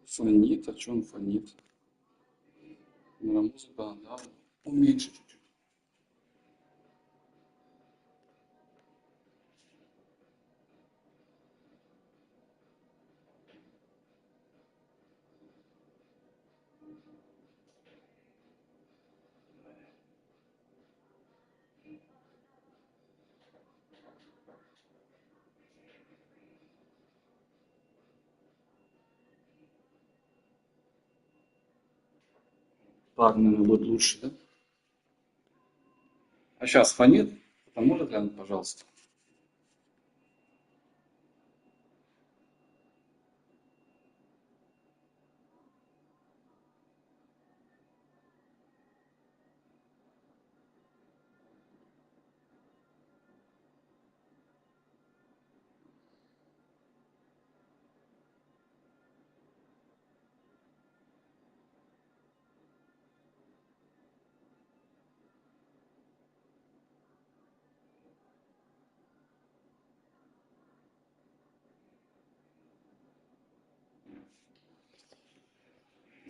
Фонит, а что он фонит? Наверное, музыка, да, уменьши чуть-чуть. Так, наверное, будет лучше, да? А сейчас фонит? Это может глянуть, пожалуйста?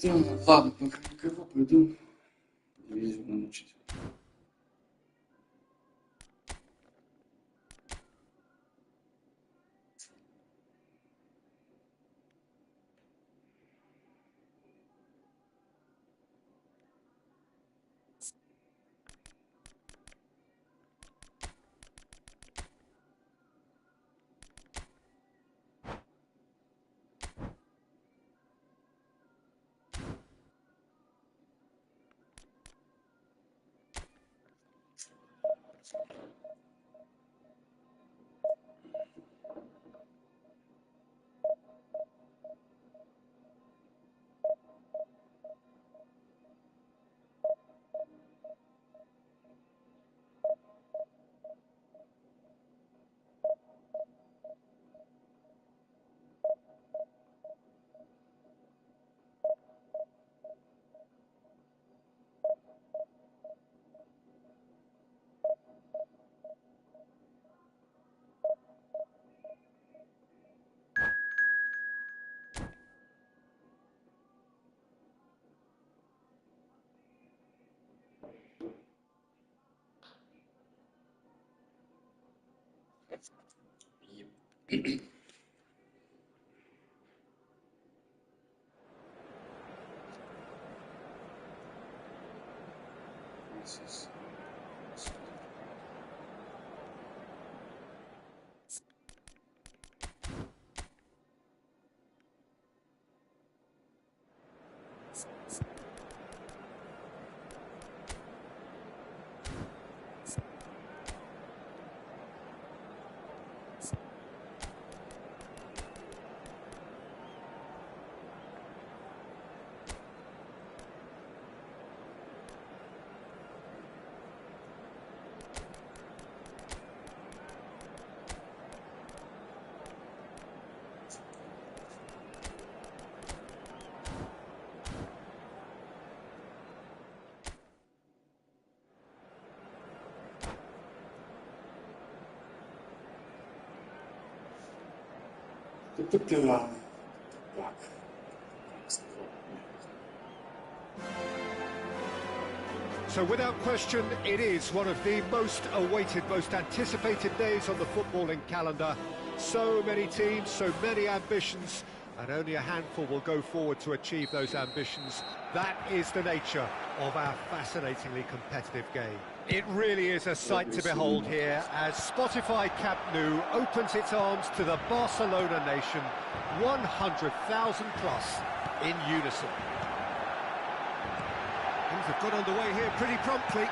Да, ладно, пока никого, пойду дивизию научить. So without question, it is one of the most awaited, most anticipated days on the footballing calendar. So many teams, so many ambitions, and only a handful will go forward to achieve those ambitions. That is the nature of our fascinatingly competitive game. It really is a sight to behold here as Spotify Camp Nou opens its arms to the Barcelona nation, 100,000 plus in unison. Things have got underway here pretty promptly.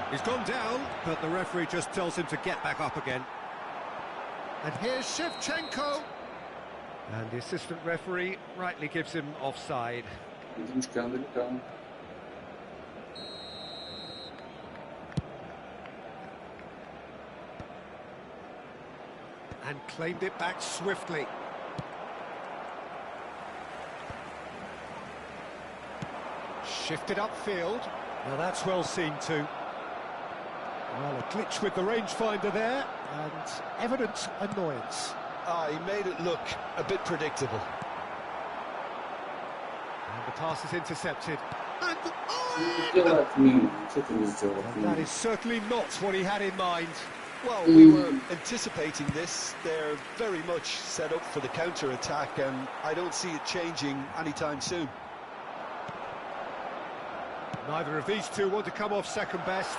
He's gone down, but the referee just tells him to get back up again. And here's Shevchenko. And the assistant referee rightly gives him offside. And claimed it back swiftly. Shifted upfield. Now that's well seen too. Well, a glitch with the rangefinder there. and evident annoyance. He made it look a bit predictable. And the pass is intercepted. And, that is certainly not what he had in mind. Well, we were anticipating this. They're very much set up for the counter-attack, and I don't see it changing anytime soon. Neither of these two want to come off second best.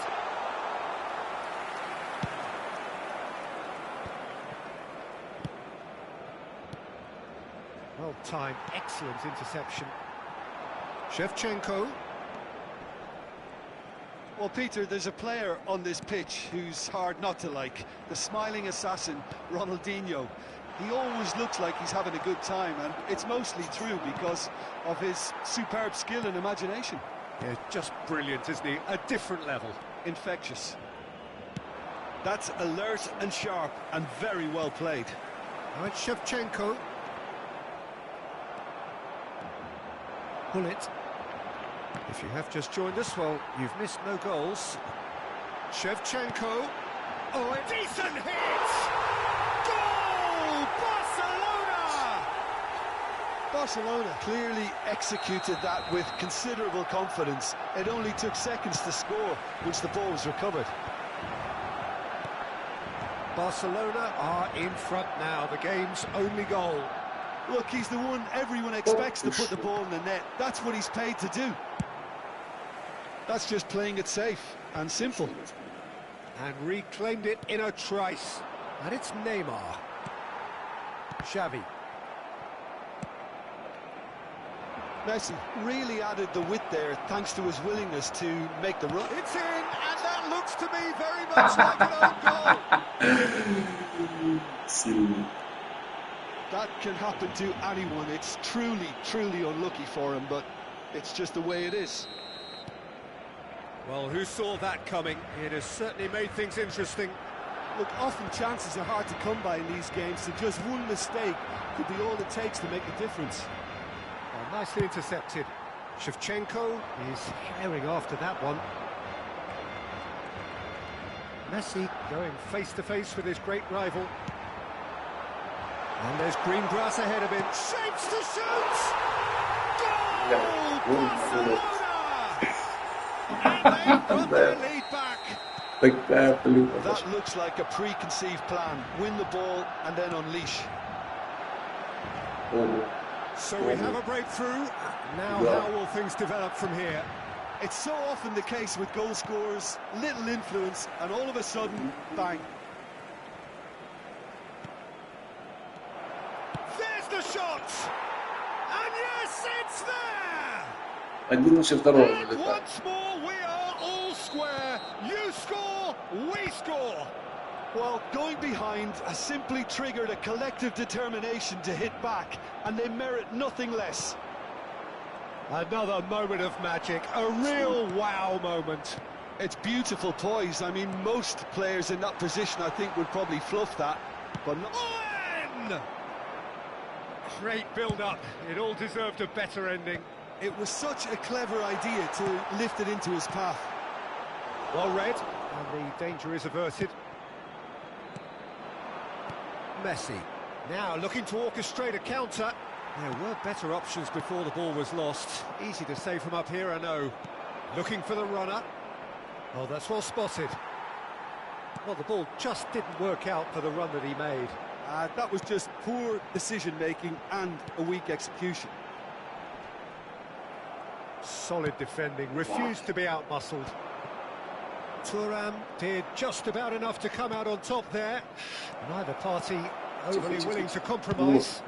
Well timed, excellent interception. Shevchenko. Well, Peter, there's a player on this pitch who's hard not to like. The smiling assassin, Ronaldinho. He always looks like he's having a good time, and it's mostly true because of his superb skill and imagination. Yeah, just brilliant, isn't he? A different level. Infectious. That's alert and sharp and very well played. Now it's Shevchenko. Pull it. If you have just joined us, well, you've missed no goals. Shevchenko. Oh, a decent hit! Goal! Barcelona! Barcelona clearly executed that with considerable confidence. It only took seconds to score once the ball was recovered. Barcelona are in front now, the game's only goal. Look, he's the one everyone expects to put the ball in the net. That's what he's paid to do. That's just playing it safe and simple. And reclaimed it in a trice. And it's Neymar. Xavi. Messi really added the width there thanks to his willingness to make the run. It's in, and that looks to me very much like an own goal. That can happen to anyone. It's truly, truly unlucky for him, but it's just the way it is. Well, who saw that coming? It has certainly made things interesting. Look, often chances are hard to come by in these games, so just one mistake could be all it takes to make a difference. Oh, nicely intercepted. Shevchenko is herring after that one. Messi going face-to-face with his great rival. And there's green grass ahead of him. Shapes to shoot! Goal! Barcelona! And they've got their lead back. That looks like a preconceived plan. Win the ball and then unleash. So we have a breakthrough. Now how will things develop from here? It's so often the case with goal scorers, little influence, and all of a sudden, bang. There's the shot! And yes, it's there! And once more, we are all square. You score, we score. Well, going behind has simply triggered a collective determination to hit back, and they merit nothing less. Another moment of magic, a real wow moment. It's beautiful poise. I mean, most players in that position, I think, would probably fluff that, but not... Owen! Great build-up. It all deserved a better ending. It was such a clever idea to lift it into his path. Well read, and the danger is averted. Messi, now looking to orchestrate a counter. There were better options before the ball was lost. Easy to save from up here, I know. Looking for the runner. Oh, that's well spotted. Well, the ball just didn't work out for the run that he made. That was just poor decision-making and a weak execution. Solid defending, refused to be out-muscled. Thuram did just about enough to come out on top there. Neither party overly willing to compromise.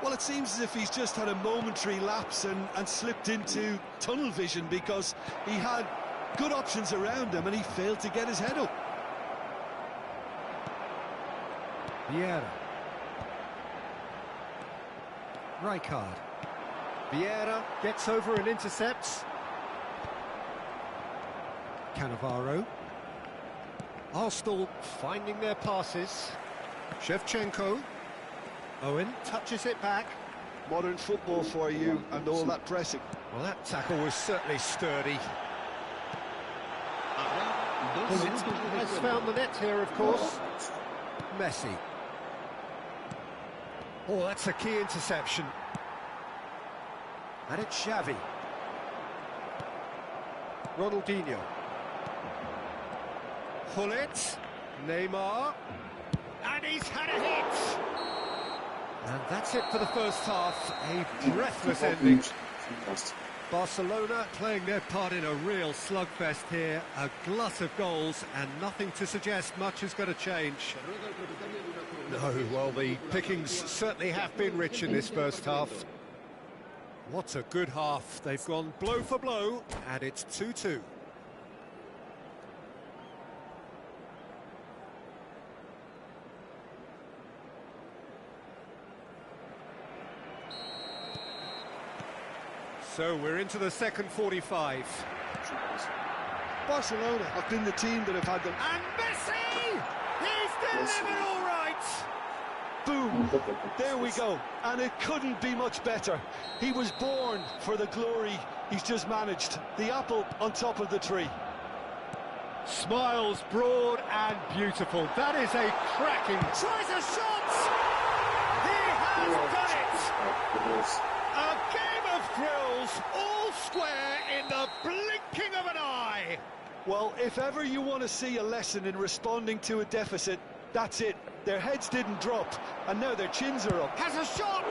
Well, it seems as if he's just had a momentary lapse and slipped into tunnel vision because he had good options around him and he failed to get his head up. Vieira. Rijkaard. Vieira gets over and intercepts. Cannavaro. Arsenal finding their passes. Shevchenko. Owen touches it back. Modern football for you and all that pressing. Well, that tackle was certainly sturdy. Gullit has found the net here, of course. Messi. Oh, that's a key interception. And it's Xavi. Ronaldinho. Gullit. Neymar. And he's had a hit! And that's it for the first half. A breathless ending. Barcelona playing their part in a real slugfest here. A glut of goals and nothing to suggest much is going to change. No, well, the pickings certainly have been rich in this first half. What a good half. They've gone blow for blow, and it's 2-2. So we're into the second 45. Barcelona have been the team that have had them. And Messi! He's delivered all right! Boom! There we go. And it couldn't be much better. He was born for the glory he's just managed. The apple on top of the tree. Smiles broad and beautiful. That is a cracking... Tries a shot! He has done it! A game of thrills, all square in the blinking of an eye! Well, if ever you want to see a lesson in responding to a deficit, that's it. Their heads didn't drop, and now their chins are up. Has a shot!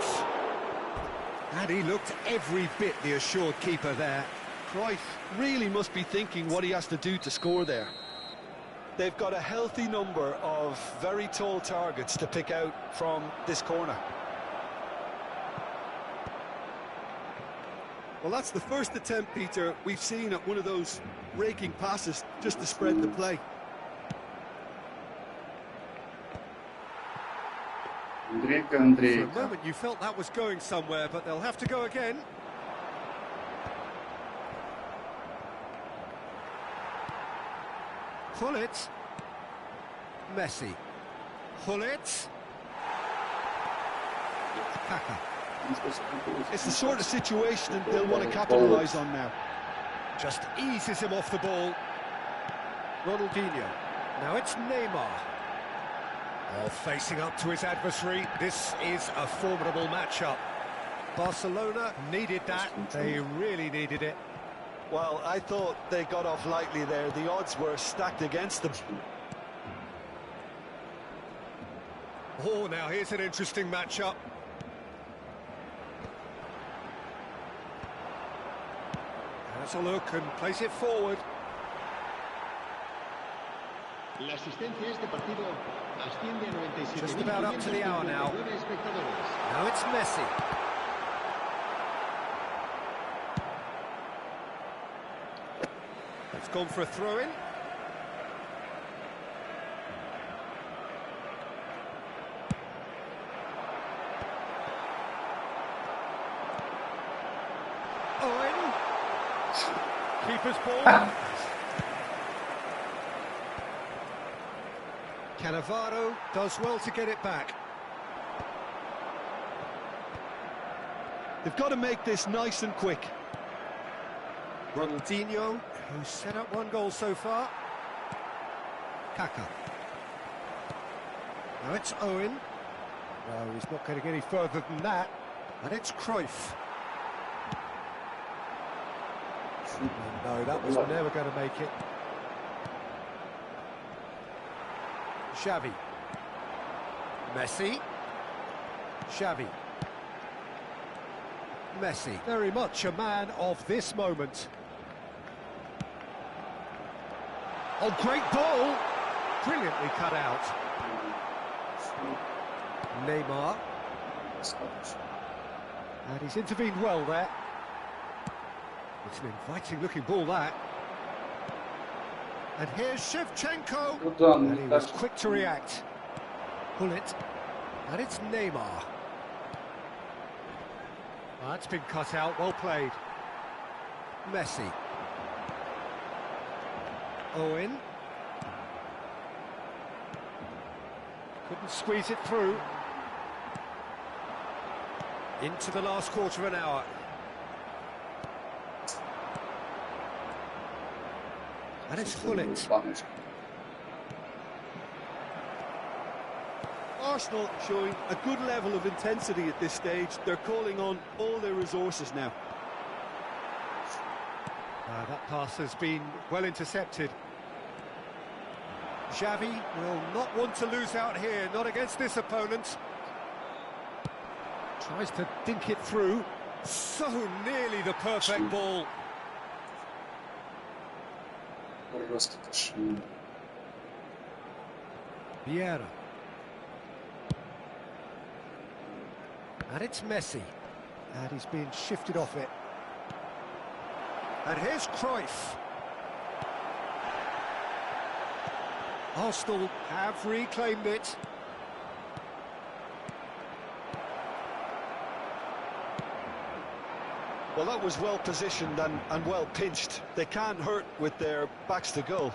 And he looked every bit the assured keeper there. Cruyff really must be thinking what he has to do to score there. They've got a healthy number of very tall targets to pick out from this corner. Well, that's the first attempt, Peter, we've seen at one of those raking passes just to spread the play. For a moment you felt that was going somewhere, but they'll have to go again. Gullit. Messi. Gullit. Kaká. It's the sort of situation they'll want to capitalise on now. Just eases him off the ball. Ronaldinho. Now it's Neymar. Oh, facing up to his adversary. This is a formidable matchup. Barcelona needed that. They really needed it. Well, I thought they got off lightly there. The odds were stacked against them. Oh, now here's an interesting matchup. Has a look and place it forward. Just about up to the hour now. Now it's Messi. It's gone for a throw-in. Owen. Keeper's ball. Cannavaro does well to get it back. They've got to make this nice and quick. Ronaldinho, who's set up one goal so far. Kaká. Now it's Owen. No, he's not going to get any further than that. And it's Cruyff. No, that was never going to make it. Xavi. Messi. Xavi. Messi. Very much a man of this moment. Oh, great ball! Brilliantly cut out. Neymar. And he's intervened well there. It's an inviting-looking ball, that. And here's Shevchenko. And he was quick to react. Gullit. And it's Neymar. That's been cut out, well played. Messi. Owen. Couldn't squeeze it through. Into the last quarter of an hour. And it's Gullit. Arsenal showing a good level of intensity at this stage. They're calling on all their resources now. That pass has been well intercepted. Xavi will not want to lose out here, not against this opponent. Tries to dink it through. So nearly the perfect ball. Vieira. And it's Messi. And he's been shifted off it. And here's Cruyff. Arsenal have reclaimed it. Well, that was well positioned and well pinched. They can't hurt with their backs to goal.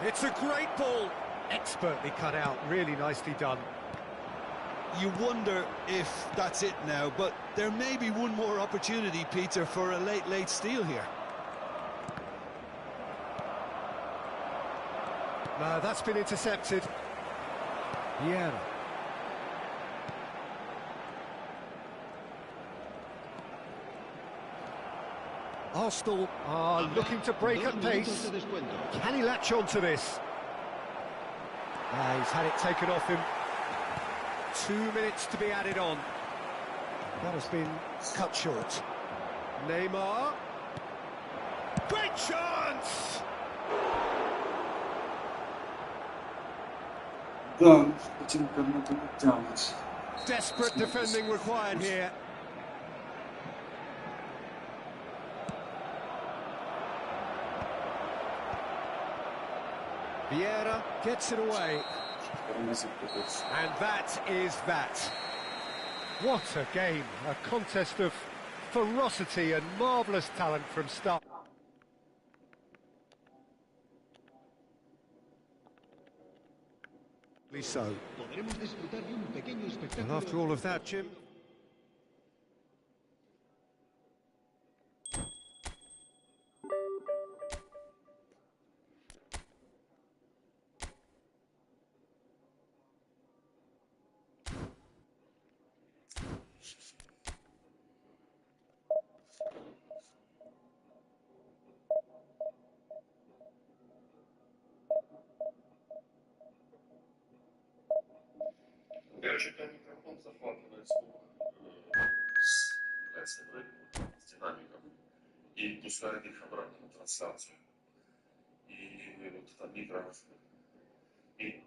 It's a great ball. Expertly cut out, really nicely done. You wonder if that's it now, but there may be one more opportunity, Peter, for a late steal here. No, that's been intercepted. Vieira. Arsenal are looking to break at pace. Can he latch on to this? He's had it taken off him. 2 minutes to be added on. That has been cut short. Neymar. Great chance! Desperate defending required here. Vieira gets it away. And that is that. What a game. A contest of ferocity and marvellous talent from start. So. And after all of that, Jim, Что-то микрофон захватывает звук с динамиком и пускает их обратно на трансляцию. И вот это микро... И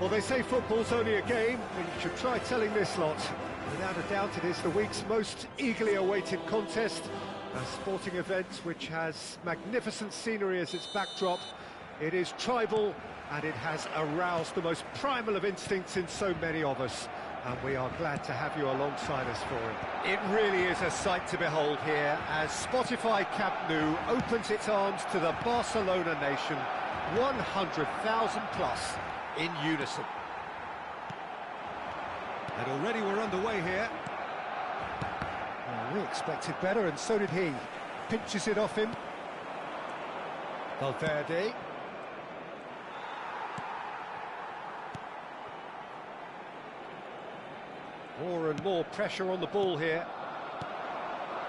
Well, they say football's only a game, and you should try telling this lot. Without a doubt, it is the week's most eagerly awaited contest, a sporting event which has magnificent scenery as its backdrop. It is tribal, and it has aroused the most primal of instincts in so many of us. And we are glad to have you alongside us for it. It really is a sight to behold here as Spotify Camp Nou opens its arms to the Barcelona nation, 100,000 plus in unison. And already we're underway here. Well, we expected better, and so did he. Pinches it off him. Valverde. More and more pressure on the ball here.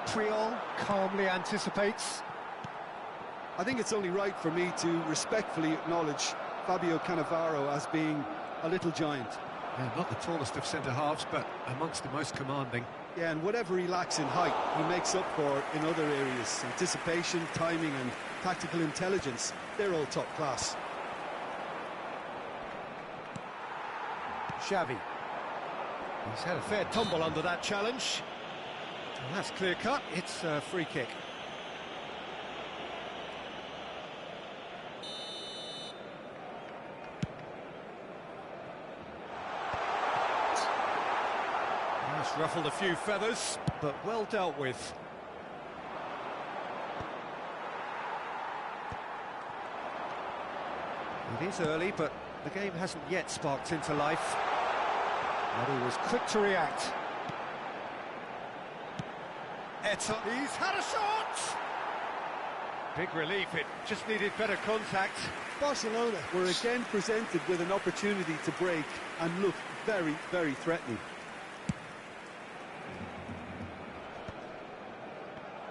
Puyol calmly anticipates. I think it's only right for me to respectfully acknowledge Fabio Cannavaro as being a little giant. Yeah, not the tallest of centre-halves, but amongst the most commanding. Yeah, and whatever he lacks in height, he makes up for in other areas. Anticipation, timing and tactical intelligence, they're all top class. Xavi. He's had a fair tumble under that challenge. And that's clear-cut, it's a free kick. That's ruffled a few feathers, but well dealt with. It is early, but the game hasn't yet sparked into life. And he was quick to react. Eto'o, he's had a shot! Big relief, it just needed better contact. Barcelona were again presented with an opportunity to break and look very, very threatening.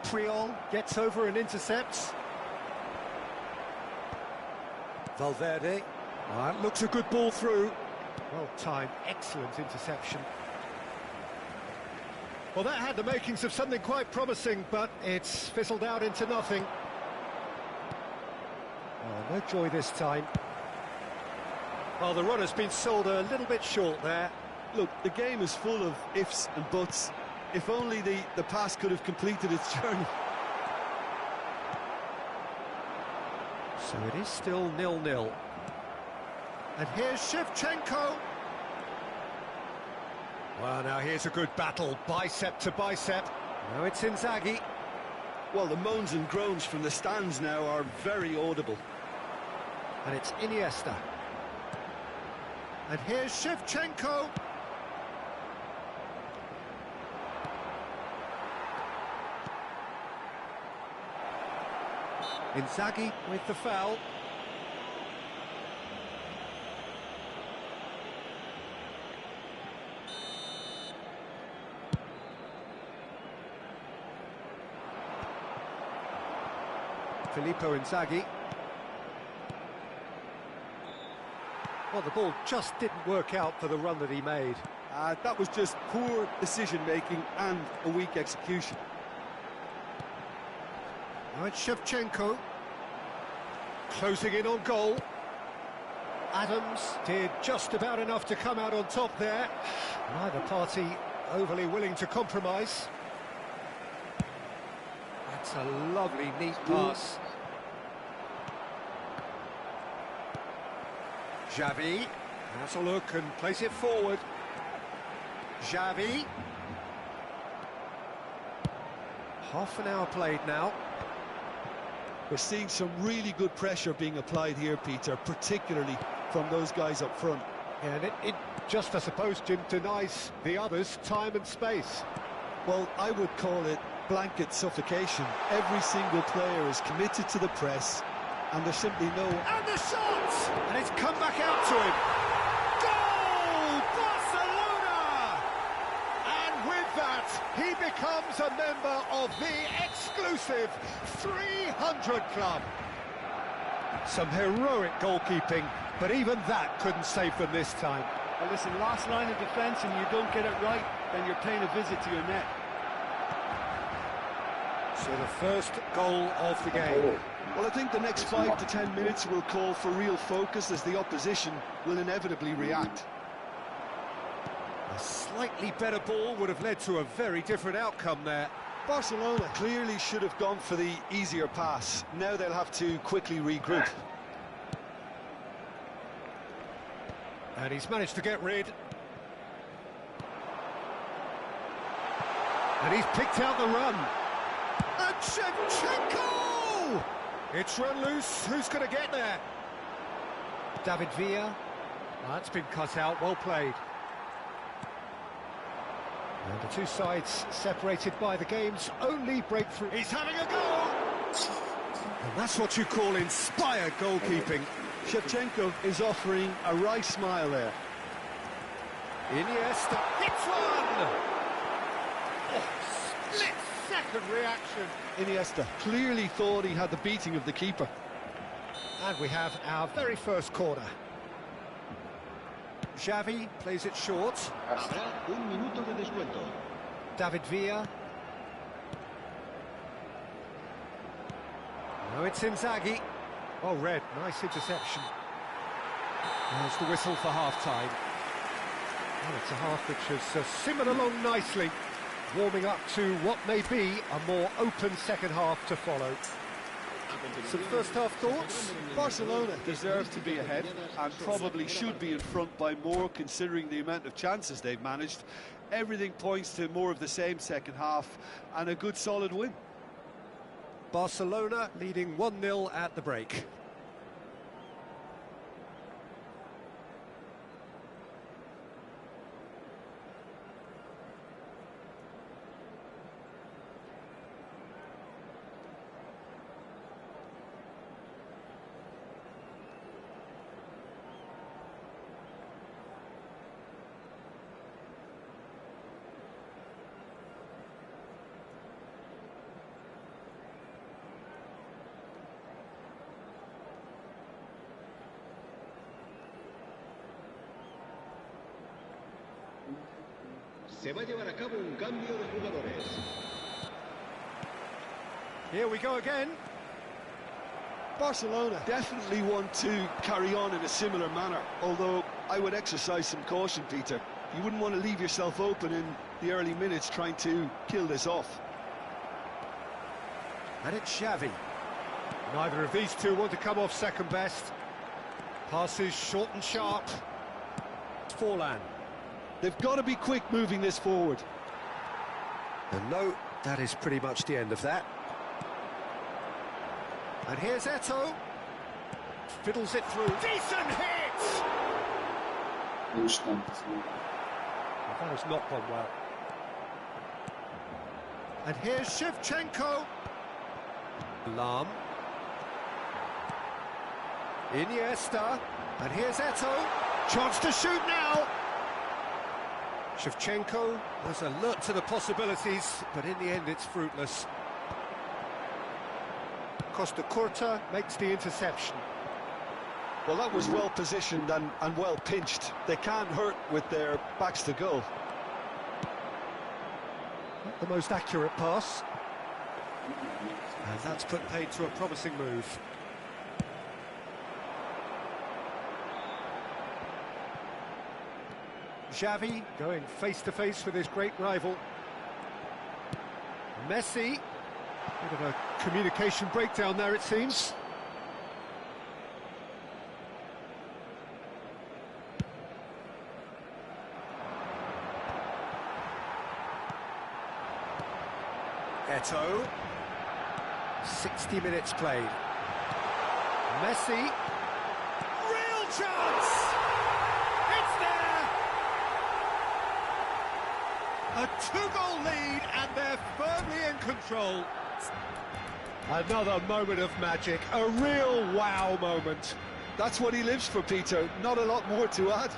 Puyol gets over and intercepts. Valverde. That looks a good ball through. Well timed, excellent interception. Well, that had the makings of something quite promising, but it's fizzled out into nothing. Oh, no joy this time. Well, the run has been sold a little bit short there. Look, the game is full of ifs and buts. If only the pass could have completed its journey. So it is still 0-0. And here's Shevchenko. Well, now here's a good battle, bicep to bicep. Now it's Inzaghi. Well, the moans and groans from the stands now are very audible. And it's Iniesta. And here's Shevchenko. Inzaghi with the foul. Filippo Inzaghi. Well, the ball just didn't work out for the run that he made. That was just poor decision-making and a weak execution. Now it's Shevchenko. Closing in on goal. Adams did just about enough to come out on top there. Neither party overly willing to compromise. That's a lovely, neat pass. Xavi has a look and plays it forward. Xavi. Half an hour played now. We're seeing some really good pressure being applied here, Peter, particularly from those guys up front. And it just, I suppose, Jim, denies the others time and space. Well, I would call it blanket suffocation. Every single player is committed to the press, and there's simply no... And the shot! And it's come back out to him. Goal! Barcelona! And with that, he becomes a member of the exclusive 300 Club. Some heroic goalkeeping, but even that couldn't save them this time. Well, listen, last line of defence and you don't get it right, then you're paying a visit to your net. So the first goal of the game. Well, I think the next 5 to 10 minutes will call for real focus as the opposition will inevitably react. A slightly better ball would have led to a very different outcome there. Barcelona clearly should have gone for the easier pass. Now they'll have to quickly regroup. And he's managed to get rid. And he's picked out the run. And Shevchenko! It's run loose. Who's going to get there? David Villa. That's been cut out. Well played. And the two sides separated by the game's only breakthrough. He's having a go! And that's what you call inspired goalkeeping. Shevchenko is offering a wry smile there. Iniesta hits one! Oh, split-second reaction. Iniesta clearly thought he had the beating of the keeper. And we have our very first corner. Xavi plays it short. Habrá un minuto de descuento. David Villa. No, it's Inzaghi. Oh, red, nice interception. There's the whistle for half-time. Well, it's a half which has simmered along nicely, warming up to what may be a more open second half to follow. Some first-half thoughts? Barcelona deserve to be ahead and probably should be in front by more considering the amount of chances they've managed. Everything points to more of the same second half and a good solid win. Barcelona leading 1-0 at the break. Se va a llevar a cabo un cambio de jugadores. Here we go again. Barcelona definitely want to carry on in a similar manner, although I would exercise some caution, Peter. You wouldn't want to leave yourself open in the early minutes trying to kill this off. And it's Xavi. Neither of these two want to come off second best. Passes short and sharp. It's Forlan. They've got to be quick moving this forward. And no, that is pretty much the end of that. And here's Eto'o. Fiddles it through. Decent hit! That has not gone well. And here's Shevchenko. Lahm. Iniesta. And here's Eto'o. Chance to shoot now. Shevchenko was alert to the possibilities, but in the end it's fruitless. Costa Curta makes the interception. Well, that was well positioned and well pinched. They can't hurt with their backs to goal. Not the most accurate pass. And that's put paid to a promising move. Xavi going face-to-face with his great rival. Messi. Bit of a communication breakdown there, it seems. Eto'o. 60 minutes played. Messi. Real chance! It's there! A two-goal lead and they're firmly in control. Another moment of magic, a real wow moment. That's what he lives for, Peter. Not a lot more to add.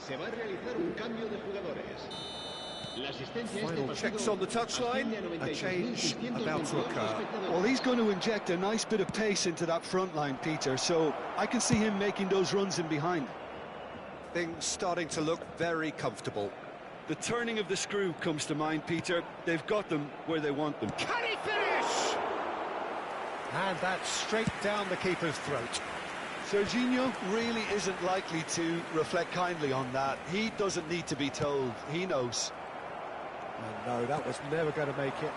Se va a realizar un cambio de jugadores. La asistencia a este Final partido checks on the touchline. asciende a A change about to 93.122 occur. espectadores. Well, he's going to inject a nice bit of pace into that front line, Peter, so I can see him making those runs in behind. Things starting to look very comfortable. The turning of the screw comes to mind, Peter. They've got them where they want them. Can he finish? And that's straight down the keeper's throat. Serginho really isn't likely to reflect kindly on that. He doesn't need to be told. He knows. And no, that was never going to make it.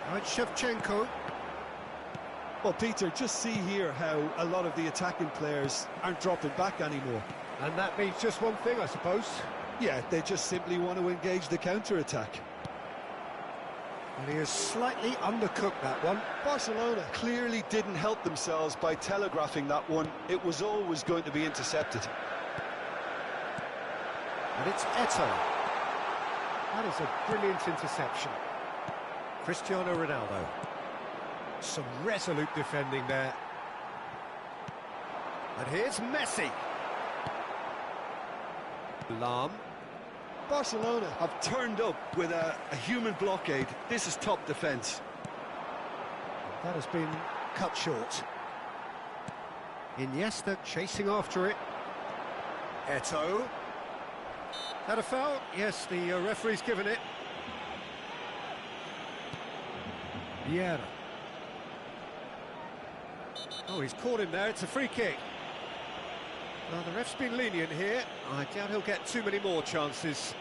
Now it's Shevchenko. Well, Peter, just see here how a lot of the attacking players aren't dropping back anymore. And that means just one thing, I suppose. Yeah, they just simply want to engage the counter-attack. And he has slightly undercooked that one. Barcelona clearly didn't help themselves by telegraphing that one. It was always going to be intercepted. And it's Eto'o. That is a brilliant interception. Cristiano Ronaldo. Some resolute defending there. And here's Messi. Lahm. Barcelona have turned up with a human blockade. This is top defence. That has been cut short. Iniesta chasing after it. Eto'o. Had a foul? Yes, the referee's given it. Vieira. Oh, he's caught him there. It's a free kick. Well, the ref's been lenient here. I doubt he'll get too many more chances.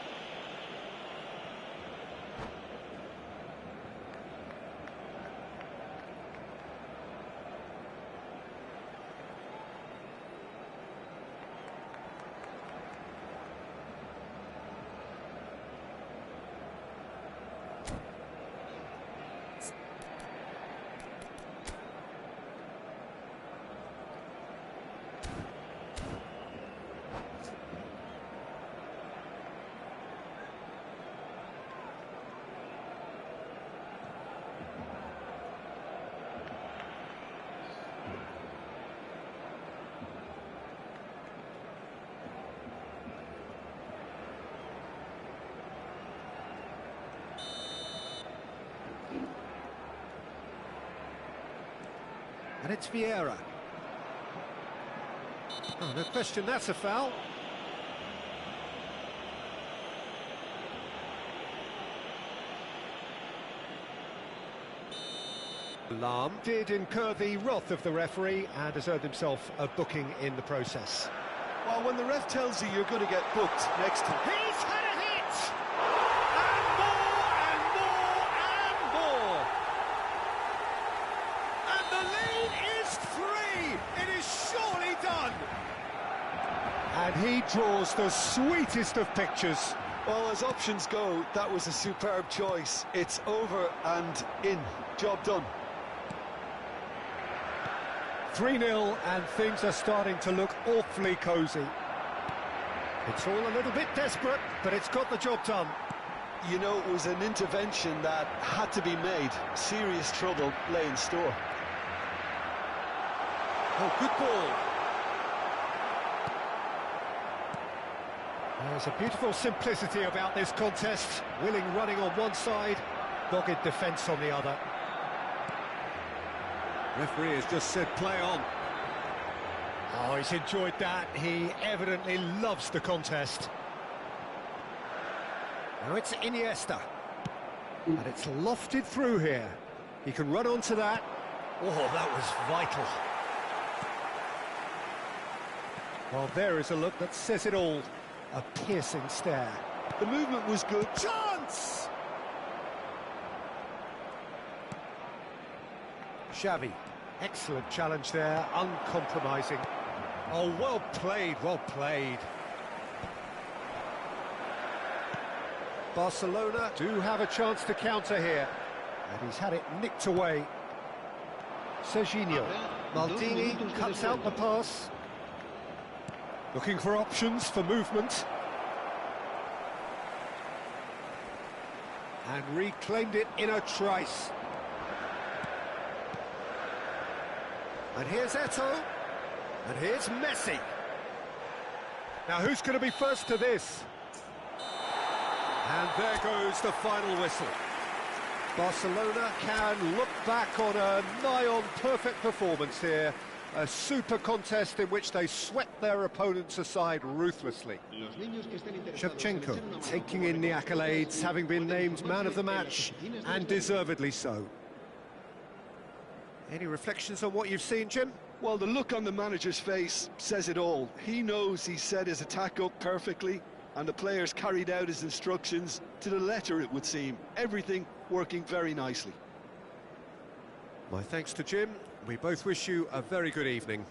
And it's Vieira. Oh, no question, that's a foul. Lahm did incur the wrath of the referee and has earned himself a booking in the process. Well, when the ref tells you you're going to get booked next time... He's had a hit! And more, and more, and more! And the lead is 3! It is surely done! And he draws the sweetest of pictures. Well, as options go, that was a superb choice. It's over and in. Job done. 3-0 and things are starting to look awfully cosy. It's all a little bit desperate, but it's got the job done. You know, it was an intervention that had to be made. Serious trouble lay in store. Oh, good ball. There's a beautiful simplicity about this contest. Willing running on one side, dogged defence on the other. Referee has just said play on. Oh, he's enjoyed that. He evidently loves the contest. Now it's Iniesta. And it's lofted through here. He can run onto that. Oh, that was vital. Well, there is a look that says it all. A piercing stare. The movement was good. Chance! Xavi. Excellent challenge there, uncompromising. Oh, well played, well played. Barcelona do have a chance to counter here. And he's had it nicked away. Serginho. Maldini cuts out the pass. Looking for options for movement. And reclaimed it in a trice. And here's Eto'o. And here's Messi. Now, who's going to be first to this? And there goes the final whistle. Barcelona can look back on a nigh-on perfect performance here. A super contest in which they swept their opponents aside ruthlessly. Los niños que estén interesados Shevchenko en echar una mano taking con in the los accolades, having been named man of the match, and deservedly so. Any reflections on what you've seen, Jim? Well, the look on the manager's face says it all. He knows he set his attack up perfectly, and the players carried out his instructions to the letter, it would seem. Everything working very nicely. My thanks to Jim. We both wish you a very good evening.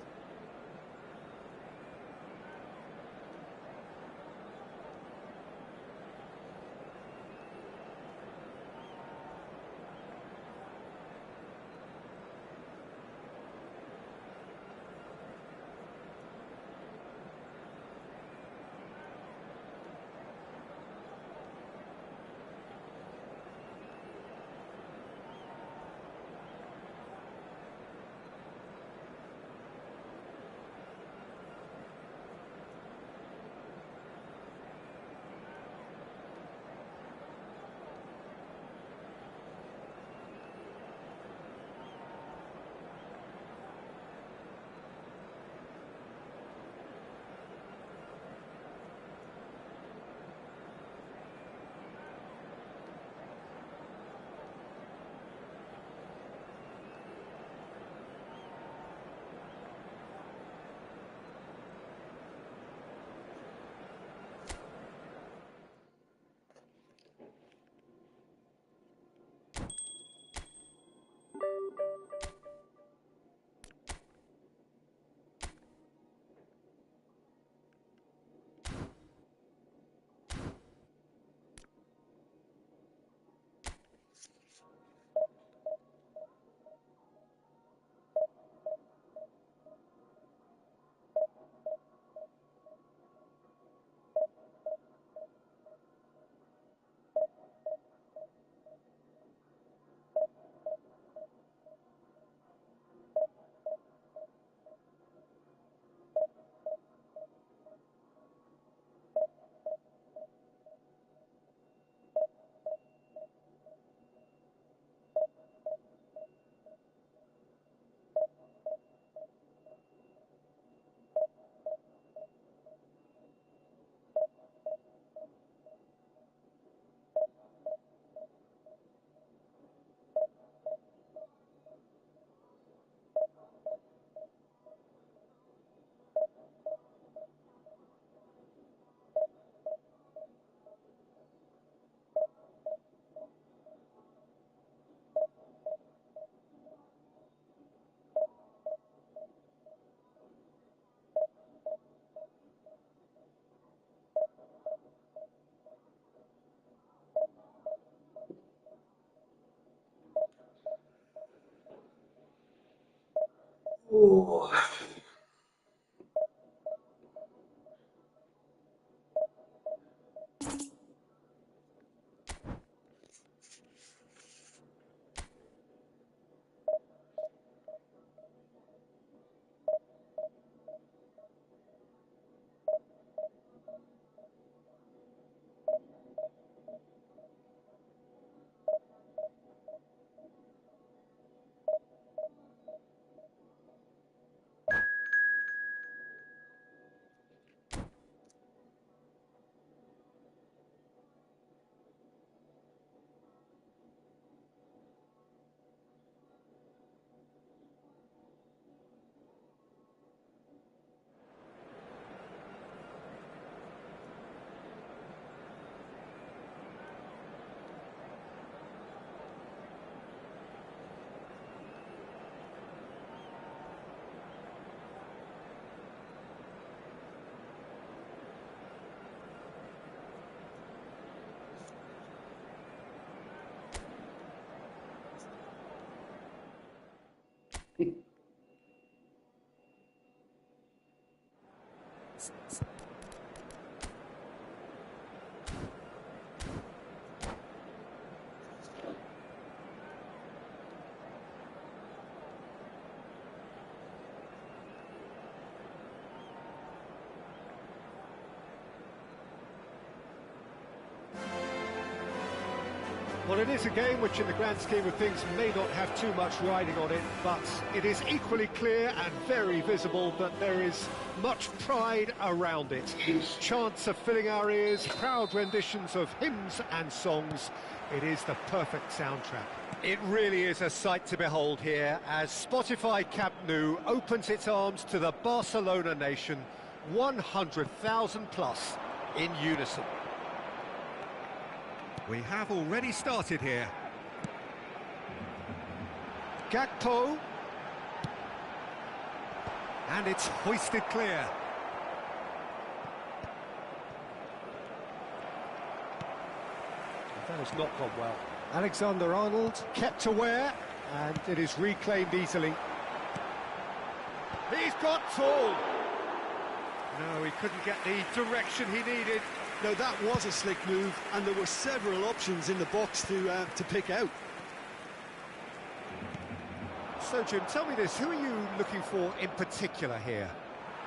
Well, it is a game which in the grand scheme of things may not have too much riding on it, but it is equally clear and very visible that there is much pride around it. Chants are filling our ears, proud renditions of hymns and songs. It is the perfect soundtrack. It really is a sight to behold here as Spotify Camp Nou opens its arms to the Barcelona nation, 100,000 plus in unison. We have already started here. Gakpo. And it's hoisted clear. That has not gone well. Alexander-Arnold kept aware, and it is reclaimed easily. He's got tall. No, he couldn't get the direction he needed. No, that was a slick move, and there were several options in the box to pick out. So, Jim, tell me this, who are you looking for in particular here?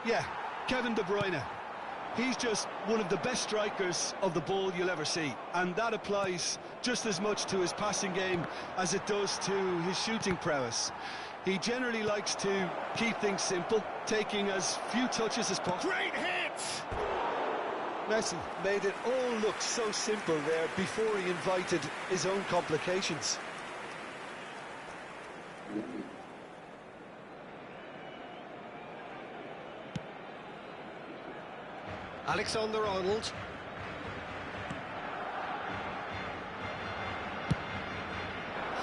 Yeah, Kevin De Bruyne. He's just one of the best strikers of the ball you'll ever see, and that applies just as much to his passing game as it does to his shooting prowess. He generally likes to keep things simple, taking as few touches as possible. Great hit! Messi made it all look so simple there before he invited his own complications. Alexander-Arnold.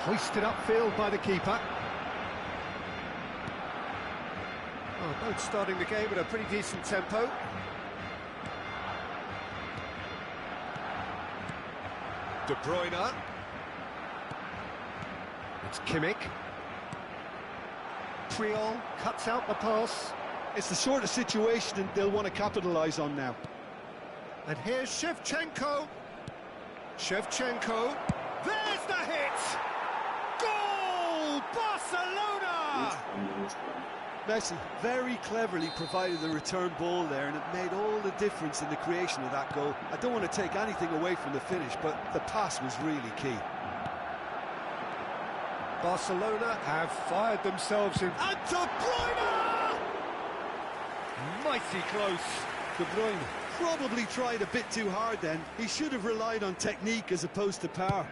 Hoisted upfield by the keeper. Oh, both starting the game at a pretty decent tempo. De Bruyne. It's Kimmich. Triol cuts out the pass. It's the sort of situation they'll want to capitalise on now. And here's Shevchenko. Shevchenko. There's the hit! Goal! Barcelona! Messi very cleverly provided the return ball there, and it made all the difference in the creation of that goal. I don't want to take anything away from the finish, but the pass was really key. Barcelona have fired themselves in. And De Bruyne! Mighty close. De Bruyne probably tried a bit too hard then. He should have relied on technique as opposed to power.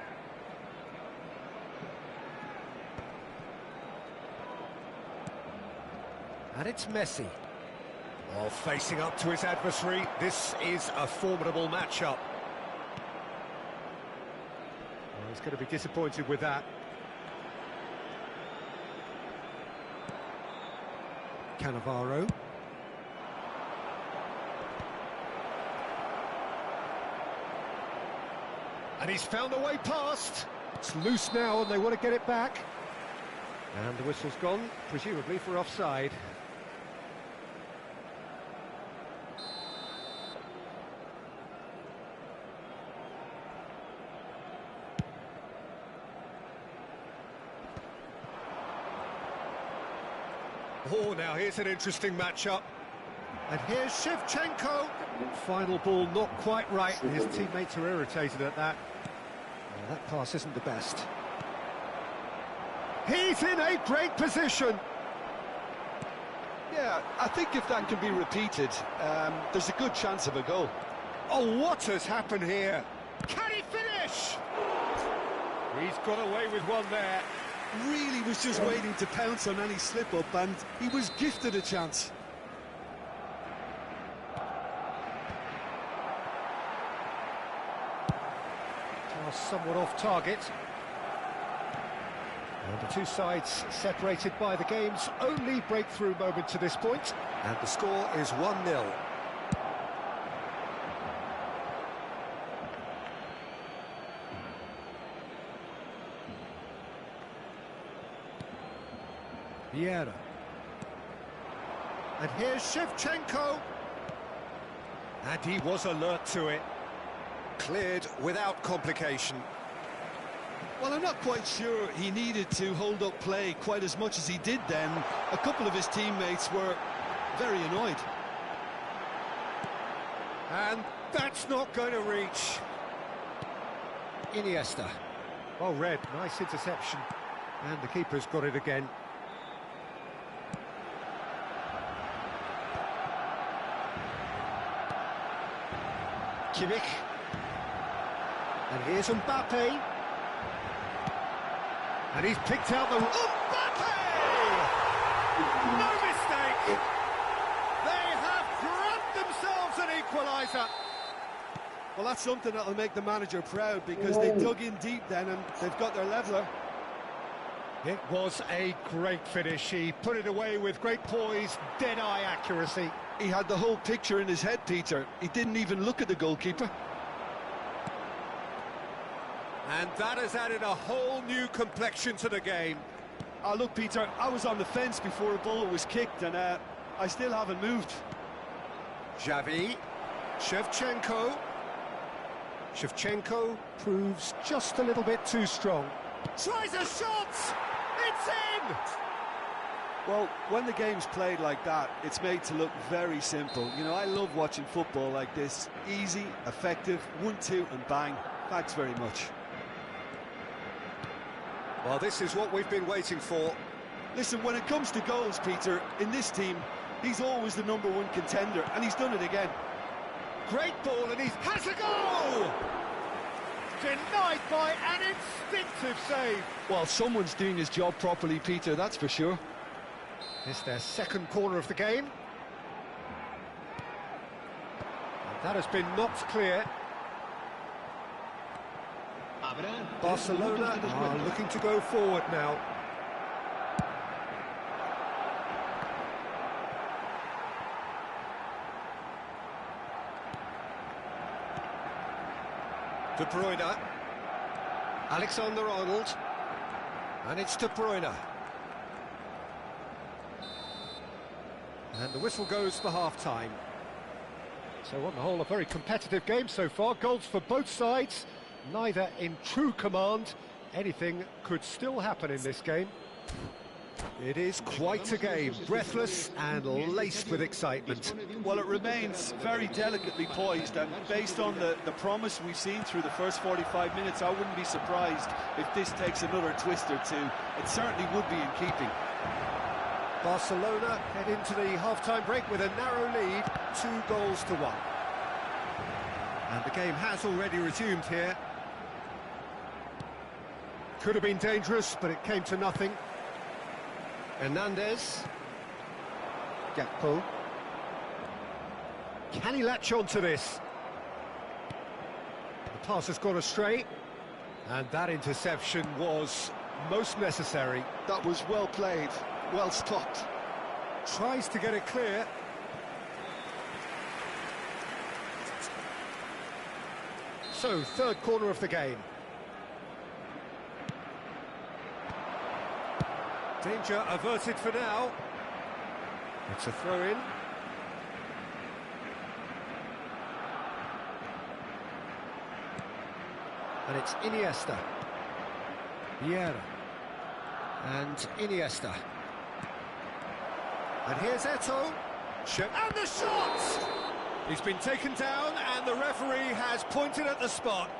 And it's Messi. Well, facing up to his adversary, this is a formidable matchup. Well, he's going to be disappointed with that. Cannavaro. And he's found a way past. It's loose now and they want to get it back. And the whistle's gone, presumably for offside. Oh, now here's an interesting matchup. And here's Shevchenko. Final ball not quite right. His teammates are irritated at that. Well, that pass isn't the best. He's in a great position. Yeah, I think if that can be repeated, there's a good chance of a goal. Oh, what has happened here? Can he finish? He's got away with one there. Really was just waiting to pounce on any slip-up, and he was gifted a chance. Somewhat off target. And the two sides separated by the game's only breakthrough moment to this point. And the score is 1-0. Vieira. And here's Shevchenko. And he was alert to it. Cleared without complication. Well, I'm not quite sure he needed to hold up play quite as much as he did then. A couple of his teammates were very annoyed. And that's not going to reach. Iniesta. Well read, nice interception. And the keeper's got it again. Kimmich. And here's Mbappe. And he's picked out the... Mbappe! No mistake! They have grabbed themselves an equaliser. Well, that's something that'll make the manager proud, because they dug in deep then and they've got their leveller. It was a great finish. He put it away with great poise, dead-eye accuracy. He had the whole picture in his head, Peter. He didn't even look at the goalkeeper. And that has added a whole new complexion to the game. Oh, look, Peter, I was on the fence before a ball was kicked, and I still haven't moved. Xavi, Shevchenko. Shevchenko proves just a little bit too strong. Tries a shot! It's in! Well, when the game's played like that, it's made to look very simple. You know, I love watching football like this. Easy, effective, 1-2 and bang. Thanks very much. Well, this is what we've been waiting for. Listen, when it comes to goals, Peter, in this team, he's always the #1 contender, and he's done it again. Great ball, and he has a goal! Denied by an instinctive save. Well, someone's doing his job properly, Peter, that's for sure. It's their second corner of the game. And that has been knocked clear. Barcelona are looking to go forward now. De Bruyne. Alexander-Arnold. And it's De Bruyne. And the whistle goes for half-time. So on the whole, a very competitive game so far. Goals for both sides, neither in true command. Anything could still happen in this game. It is quite a game, breathless and laced with excitement. Well, it remains very delicately poised, and based on the promise we've seen through the first 45 minutes, I wouldn't be surprised if this takes another twist or two. It certainly would be in keeping. Barcelona head into the half-time break with a narrow lead, 2-1. And the game has already resumed here. Could have been dangerous, but it came to nothing. Hernandez. Gakpo. Can he latch on to this? The pass has gone astray. And that interception was most necessary. That was well played, well stopped. Tries to get it clear. So, third corner of the game. Danger averted for now. It's a throw-in. And it's Iniesta. Vieira. And Iniesta. And here's Eto'o. And the shot! He's been taken down and the referee has pointed at the spot.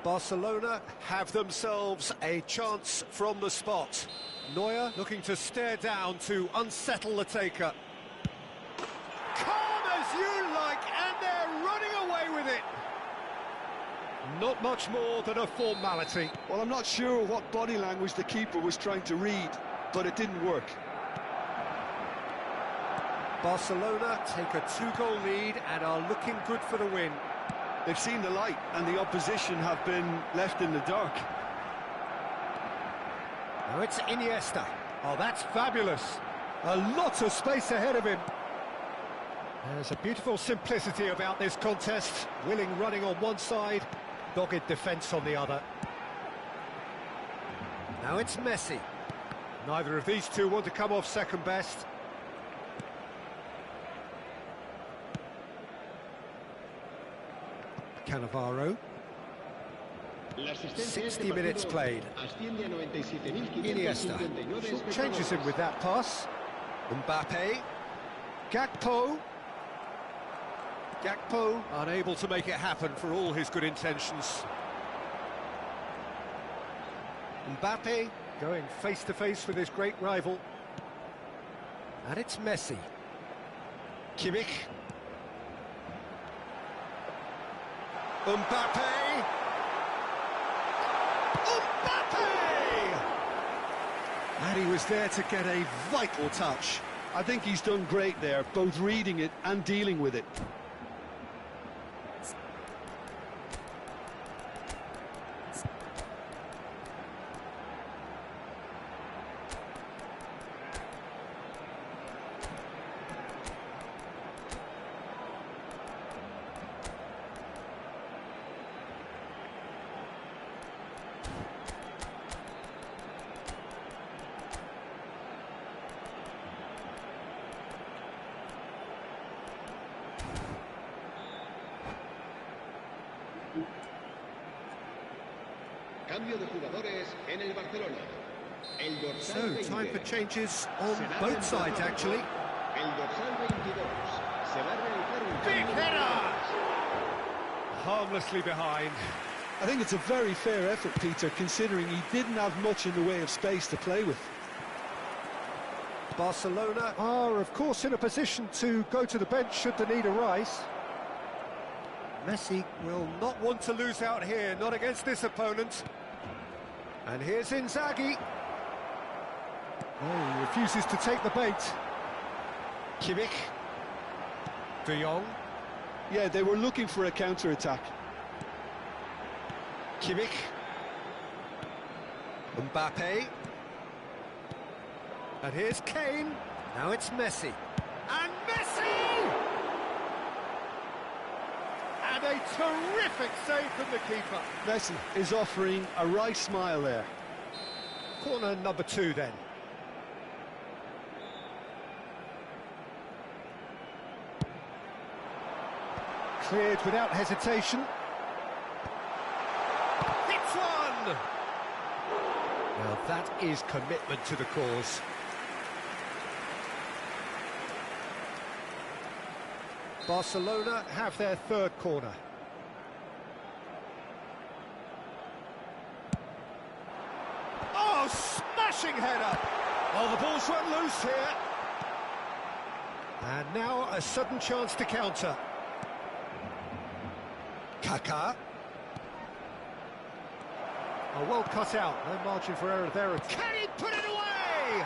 Barcelona have themselves a chance from the spot. Neuer looking to stare down to unsettle the taker. Calm as you like, and they're running away with it. Not much more than a formality. Well, I'm not sure what body language the keeper was trying to read, but it didn't work. Barcelona take a 2-goal lead and are looking good for the win. They've seen the light, and the opposition have been left in the dark. Now it's Iniesta. Oh, that's fabulous. A lot of space ahead of him. There's a beautiful simplicity about this contest. Willing running on one side, dogged defence on the other. Now it's Messi. Neither of these two want to come off second best. Cannavaro. 60 minutes played. Iniesta changes him with that pass. Mbappe. Gakpo. Gakpo unable to make it happen for all his good intentions. Mbappe going face to face with his great rival. And it's Messi. Kimmich. Mbappe! Mbappe! And he was there to get a vital touch. I think he's done great there, both reading it and dealing with it. Cambio de jugadores en el Barcelona. El dorsal So, 20. time for changes on Será both sides, reemplazado actually. por El dorsal 22. Se va a realizar un Big cambio de header! jugadores. Harmlessly behind. I think it's a very fair effort, Peter, considering he didn't have much in the way of space to play with. Barcelona are, of course, in a position to go to the bench should the need arise. Messi will not want to lose out here, not against this opponent. And here's Inzaghi. Oh, he refuses to take the bait. Kimmich. De Jong. Yeah, they were looking for a counter-attack. Kimmich. Mbappe. And here's Kane. Now it's Messi. And Messi! And a terrific save from the keeper. Messi is offering a wry smile there. Corner number 2 then. Cleared without hesitation. Hits one! Now that is commitment to the cause. Barcelona have their third corner. Oh, smashing header! Oh, the ball's run loose here. And now a sudden chance to counter. Kaká. Oh, well cut out, no margin for error there. Can he put it away?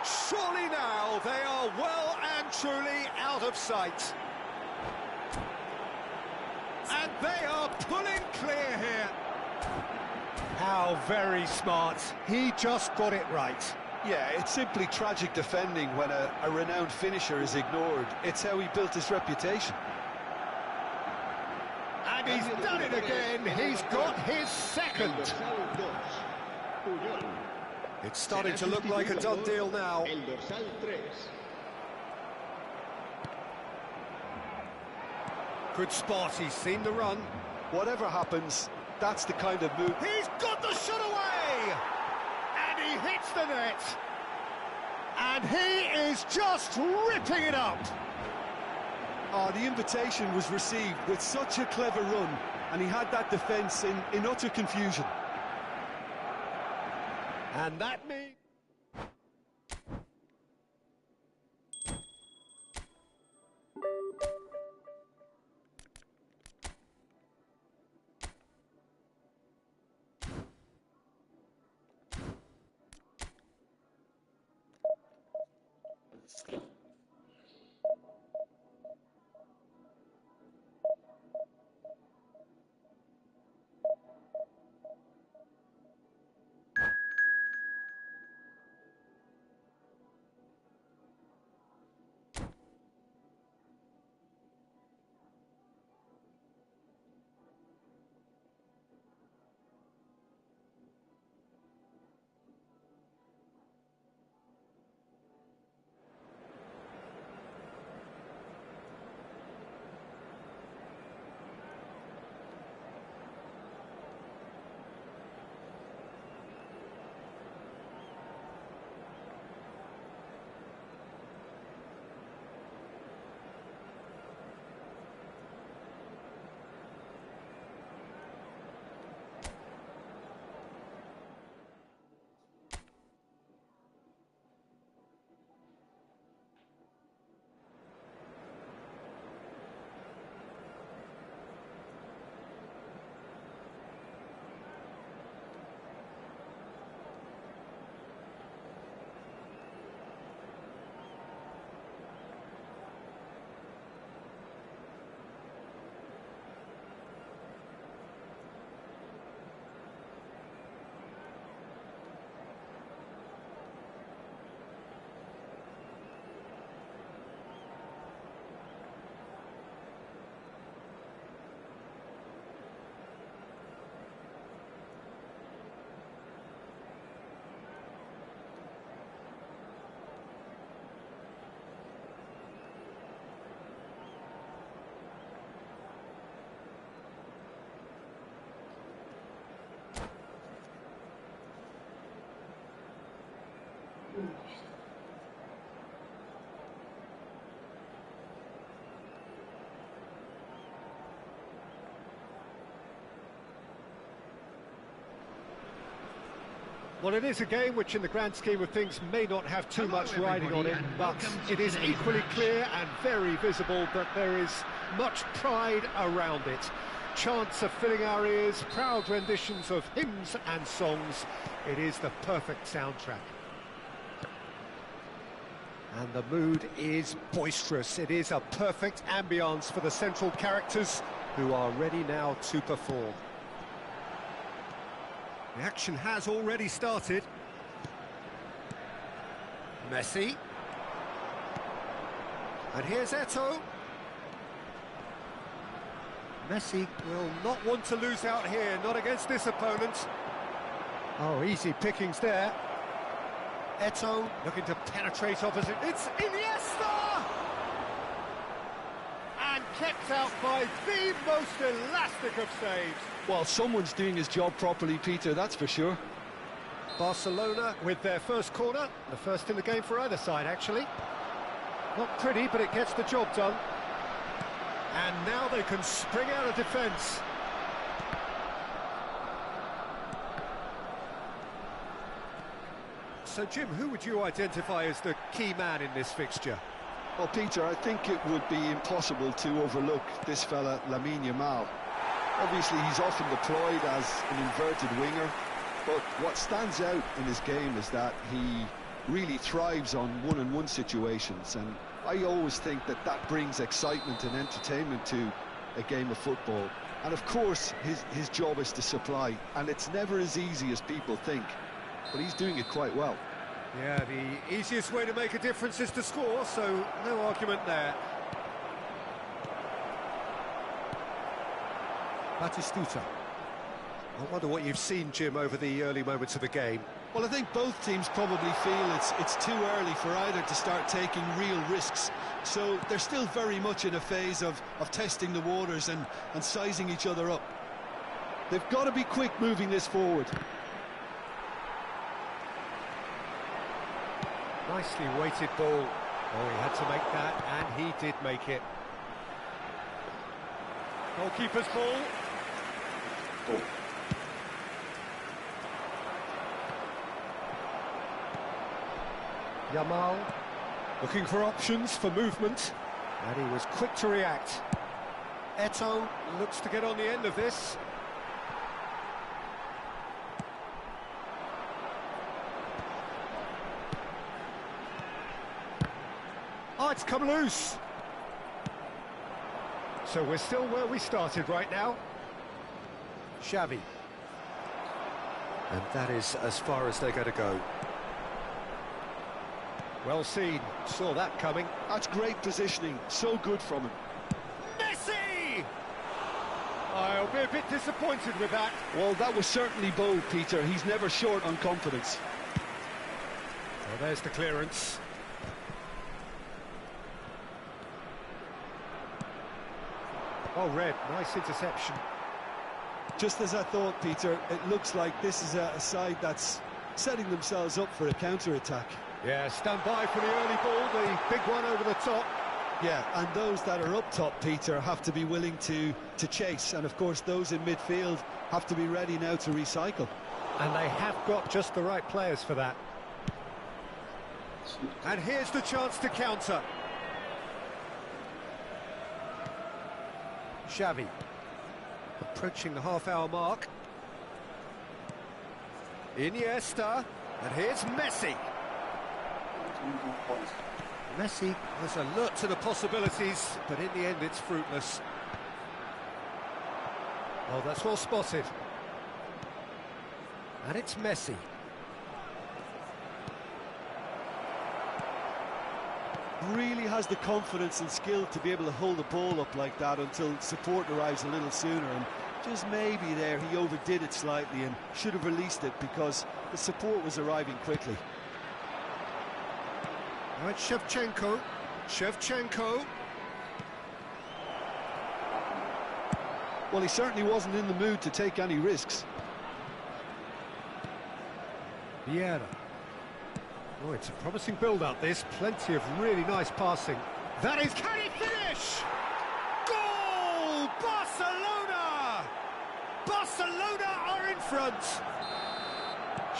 Surely now they are well and truly out of sight. And they are pulling clear here. How very smart. He just got it right. Yeah, it's simply tragic defending when a renowned finisher is ignored. It's how he built his reputation. And he's done it again. He's got his El second. dorsal 2. Puyol. It's starting Será to look like a sustituido done por deal now. El dorsal 3. Good spot, he's seen the run. Whatever happens, that's the kind of move. He's got the shot away! And he hits the net. And he is just ripping it up. Oh, the invitation was received with such a clever run, and he had that defence in utter confusion. And that means... Well, it is a game which in the grand scheme of things may not have too much riding on it, but it is equally clear and very visible that there is much pride around it. Chants are filling our ears, proud renditions of hymns and songs. It is the perfect soundtrack. And the mood is boisterous. It is a perfect ambience for the central characters who are ready now to perform. The action has already started. Messi. And here's Eto'o. Messi will not want to lose out here, not against this opponent. Oh, easy pickings there. Eto'o looking to penetrate opposite. It's Iniesta! And kept out by the most elastic of saves. Well, someone's doing his job properly, Peter, that's for sure. Barcelona with their first corner, the first in the game for either side, actually. Not pretty, but it gets the job done. And now they can spring out of defence. So, Jim, who would you identify as the key man in this fixture? Well, Peter, I think it would be impossible to overlook this fella, Lamine Yamal. Obviously, he's often deployed as an inverted winger, but what stands out in his game is that he really thrives on one-on-one situations, and I always think that that brings excitement and entertainment to a game of football. And of course, his job is to supply, and it's never as easy as people think, but he's doing it quite well. Yeah, the easiest way to make a difference is to score, so no argument there. Batistuta. I wonder what you've seen, Jim, over the early moments of the game. Well, I think both teams probably feel it's too early for either to start taking real risks. So they're still very much in a phase of testing the waters and sizing each other up. They've got to be quick moving this forward. Nicely weighted ball. Oh, he had to make that, and he did make it. Goalkeeper's ball. Oh. Yamal looking for options for movement, and he was quick to react. Eto'o looks to get on the end of this. Oh, it's come loose. So we're still where we started right now. Xavi. And that is as far as they're going to go. Well seen, saw that coming. That's great positioning, so good from him. Messi! I'll be a bit disappointed with that. Well, that was certainly bold, Peter. He's never short on confidence. Well, there's the clearance. Oh, Red, nice interception. Just as I thought, Peter, it looks like this is a side that's setting themselves up for a counter-attack. Yeah, stand by for the early ball, the big one over the top. Yeah, and those that are up top, Peter, have to be willing to chase. And, of course, those in midfield have to be ready now to recycle. And they have got just the right players for that. And here's the chance to counter. Xavi. Approaching the half-hour mark. Iniesta. And here's Messi. Messi was alert to the possibilities, but in the end it's fruitless. Oh, that's well spotted. And it's Messi. Really has the confidence and skill to be able to hold the ball up like that until support arrives a little sooner, and just maybe there he overdid it slightly and should have released it because the support was arriving quickly. Now it's Shevchenko. Well, he certainly wasn't in the mood to take any risks. Vieira. Oh, it's a promising build-up, this. Plenty of really nice passing. That is... Can he finish? Goal! Barcelona! Barcelona are in front.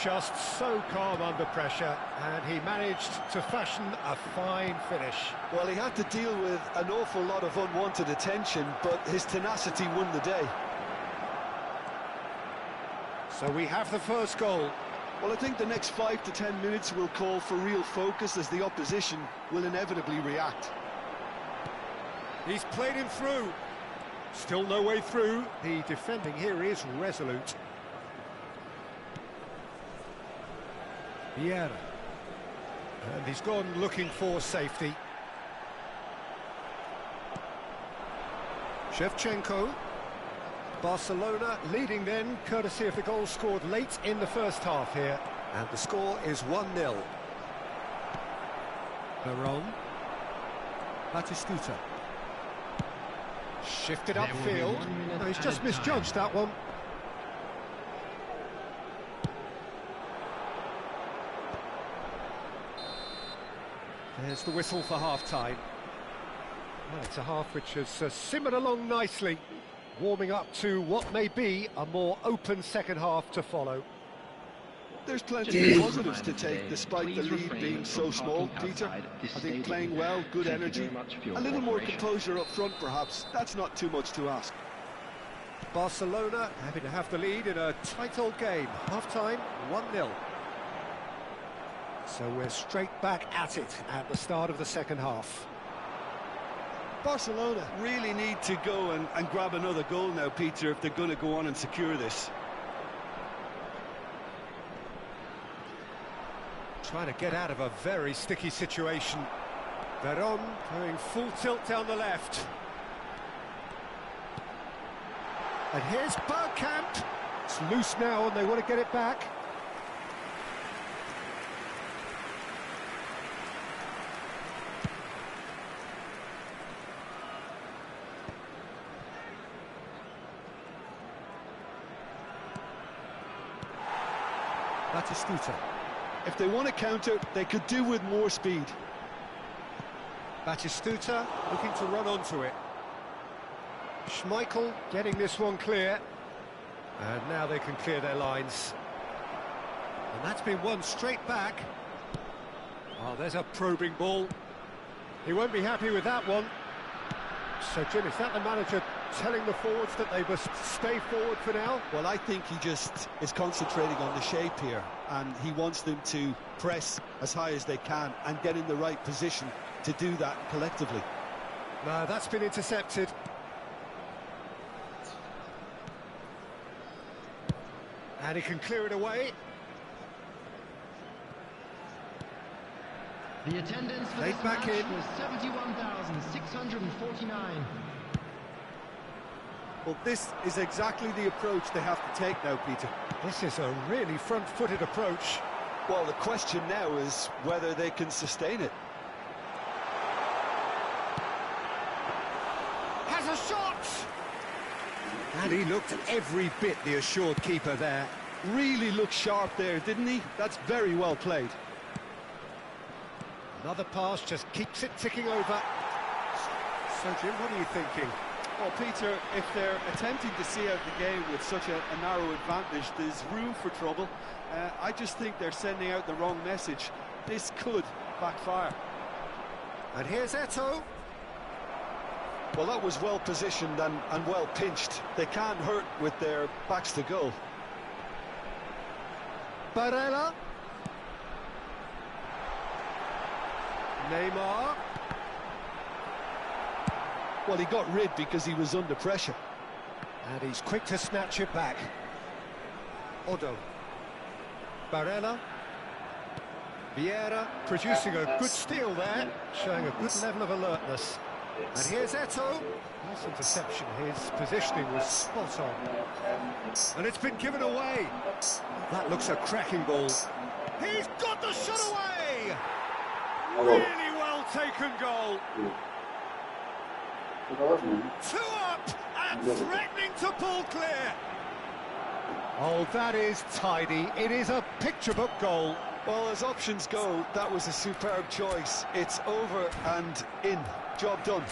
Just so calm under pressure, and he managed to fashion a fine finish. Well, he had to deal with an awful lot of unwanted attention, but his tenacity won the day. So we have the first goal. Well, I think the next 5 to 10 minutes will call for real focus, as the opposition will inevitably react. He's played him through. Still no way through. The defending here is resolute. Vieira. And he's gone looking for safety. Shevchenko. Barcelona leading then, courtesy of the goal scored late in the first half here. And the score is 1-0. Veron. Batistuta. Shifted upfield. No, he's just misjudged that one. There's the whistle for half-time. Well, it's a half which has simmered along nicely, warming up to what may be a more open second half to follow. There's plenty of positives to take, despite the lead being so small, Peter. I think playing well, good energy, a little more composure up front perhaps. That's not too much to ask. Barcelona happy to have the lead in a tight old game. Half-time, 1-0. So we're straight back at it at the start of the second half. Barcelona really need to go and grab another goal now, Peter, if they're going to go on and secure this. Trying to get out of a very sticky situation. Veron going full tilt down the left. And here's Bergkamp. It's loose now and they want to get it back. Batistuta. If they want to counter, they could do with more speed. Batistuta looking to run onto it. Schmeichel getting this one clear. And now they can clear their lines. And that's been won straight back. Oh, there's a probing ball. He won't be happy with that one. So, Jim, is that the manager telling the forwards that they must stay forward for now? Well, I think he just is concentrating on the shape here, and he wants them to press as high as they can and get in the right position to do that collectively. No, that's been intercepted. And he can clear it away. The attendance for this match was 71,649. Well, this is exactly the approach they have to take now, Peter. This is a really front-footed approach. Well, the question now is whether they can sustain it. Has a shot! And he looked every bit the assured keeper there. Really looked sharp there, didn't he? That's very well played. Another pass just keeps it ticking over. So, Jim, what are you thinking? Well, Peter, if they're attempting to see out the game with such a narrow advantage, there's room for trouble. I just think they're sending out the wrong message. This could backfire. And here's Eto'o. Well, that was well positioned and well pinched. They can't hurt with their backs to goal. Barella. Neymar. Well, he got rid because he was under pressure. And he's quick to snatch it back. Odo. Barella. Vieira producing a good steal there, showing a good level of alertness. And here's Eto'o. Nice interception. His positioning was spot on. And it's been given away. That looks a cracking ball. He's got the shot away! Really well taken goal. 2 up and threatening to pull clear. Oh, that is tidy. It is a picture book goal. Well, as options go, that was a superb choice. It's over and in. Job done.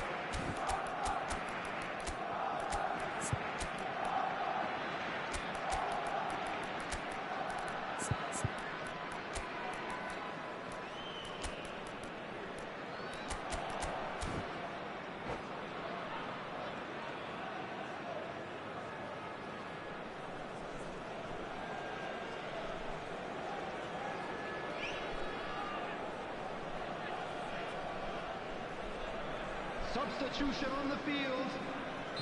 Substitution on the field,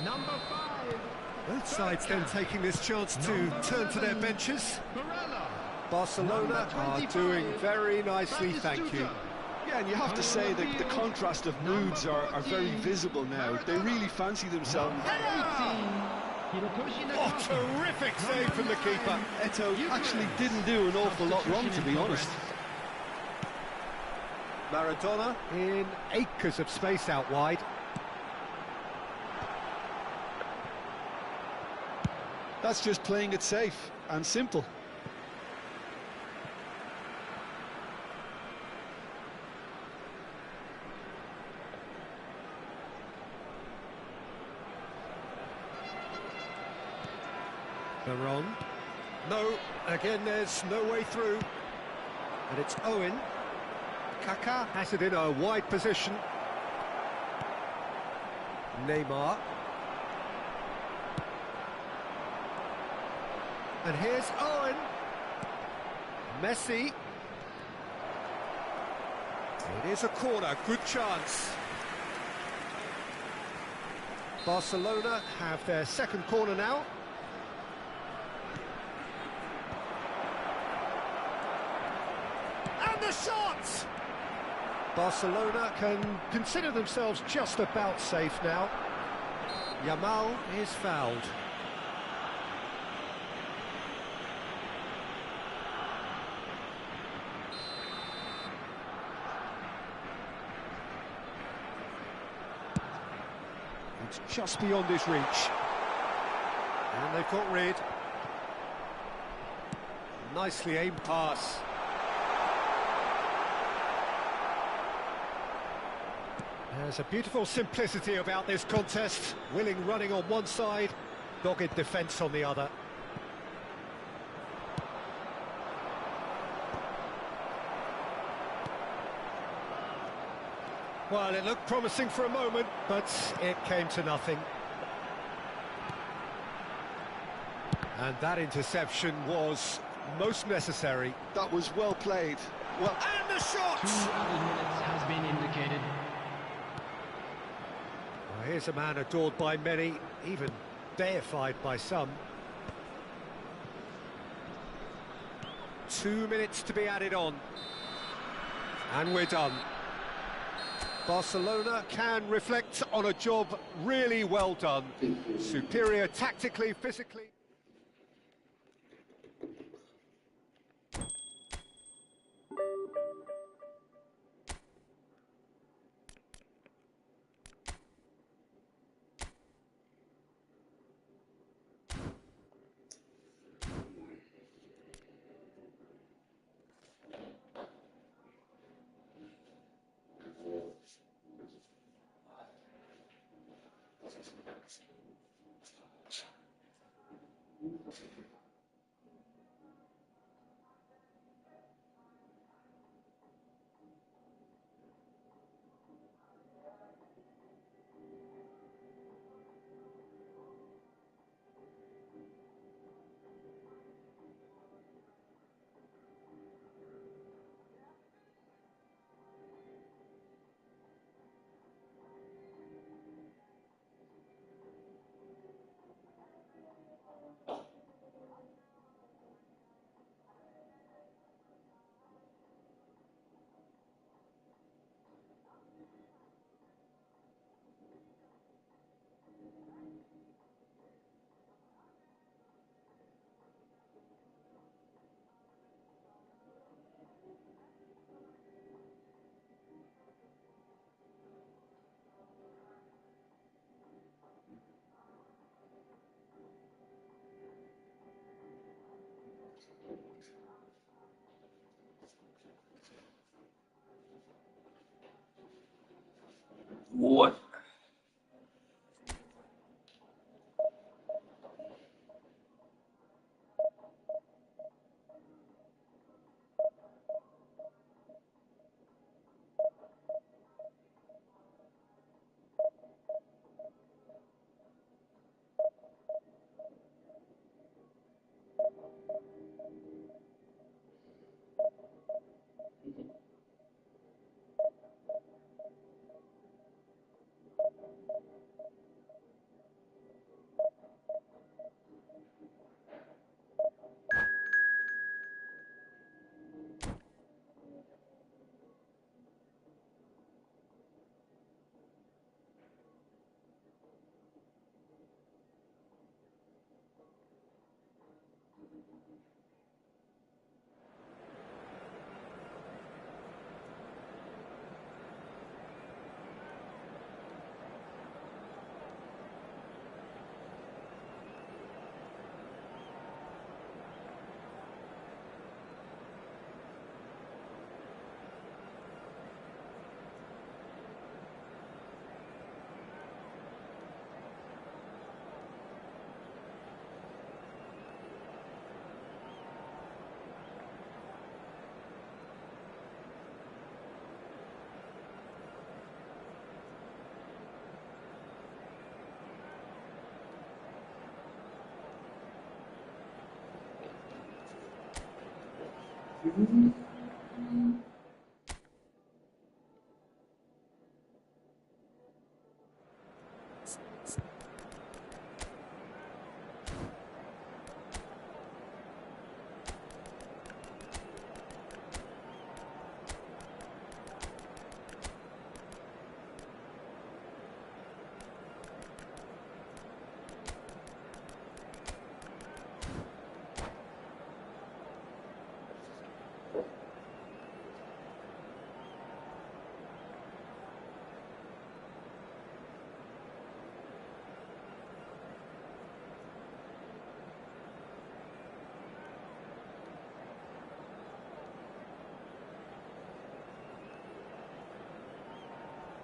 number 5. Both sides then taking this chance to turn to their benches. Barella. Barcelona are doing very nicely, thank you. Yeah, and you have to say that the contrast of moods are very visible now. They really fancy themselves. Oh, terrific save from the keeper. Eto'o actually didn't do an awful lot wrong, to be honest. Maradona in acres of space out wide. That's just playing it safe and simple. Veron. No, again there's no way through. And it's Owen. Kaká has it in a wide position. Neymar. And here's Owen. Messi. It is a corner, good chance. Barcelona have their second corner now. And the shot! Barcelona can consider themselves just about safe now. Yamal is fouled. It's just beyond his reach. And they've got rid. Nicely aimed pass. There's a beautiful simplicity about this contest. Willing running on one side, dogged defence on the other. Well, it looked promising for a moment, but it came to nothing. And that interception was most necessary. That was well played. Well, and the shot! 2 added minutes has been indicated. Well, here's a man adored by many, even deified by some. 2 minutes to be added on. And we're done. Barcelona can reflect on a job really well done. Superior tactically, physically. What?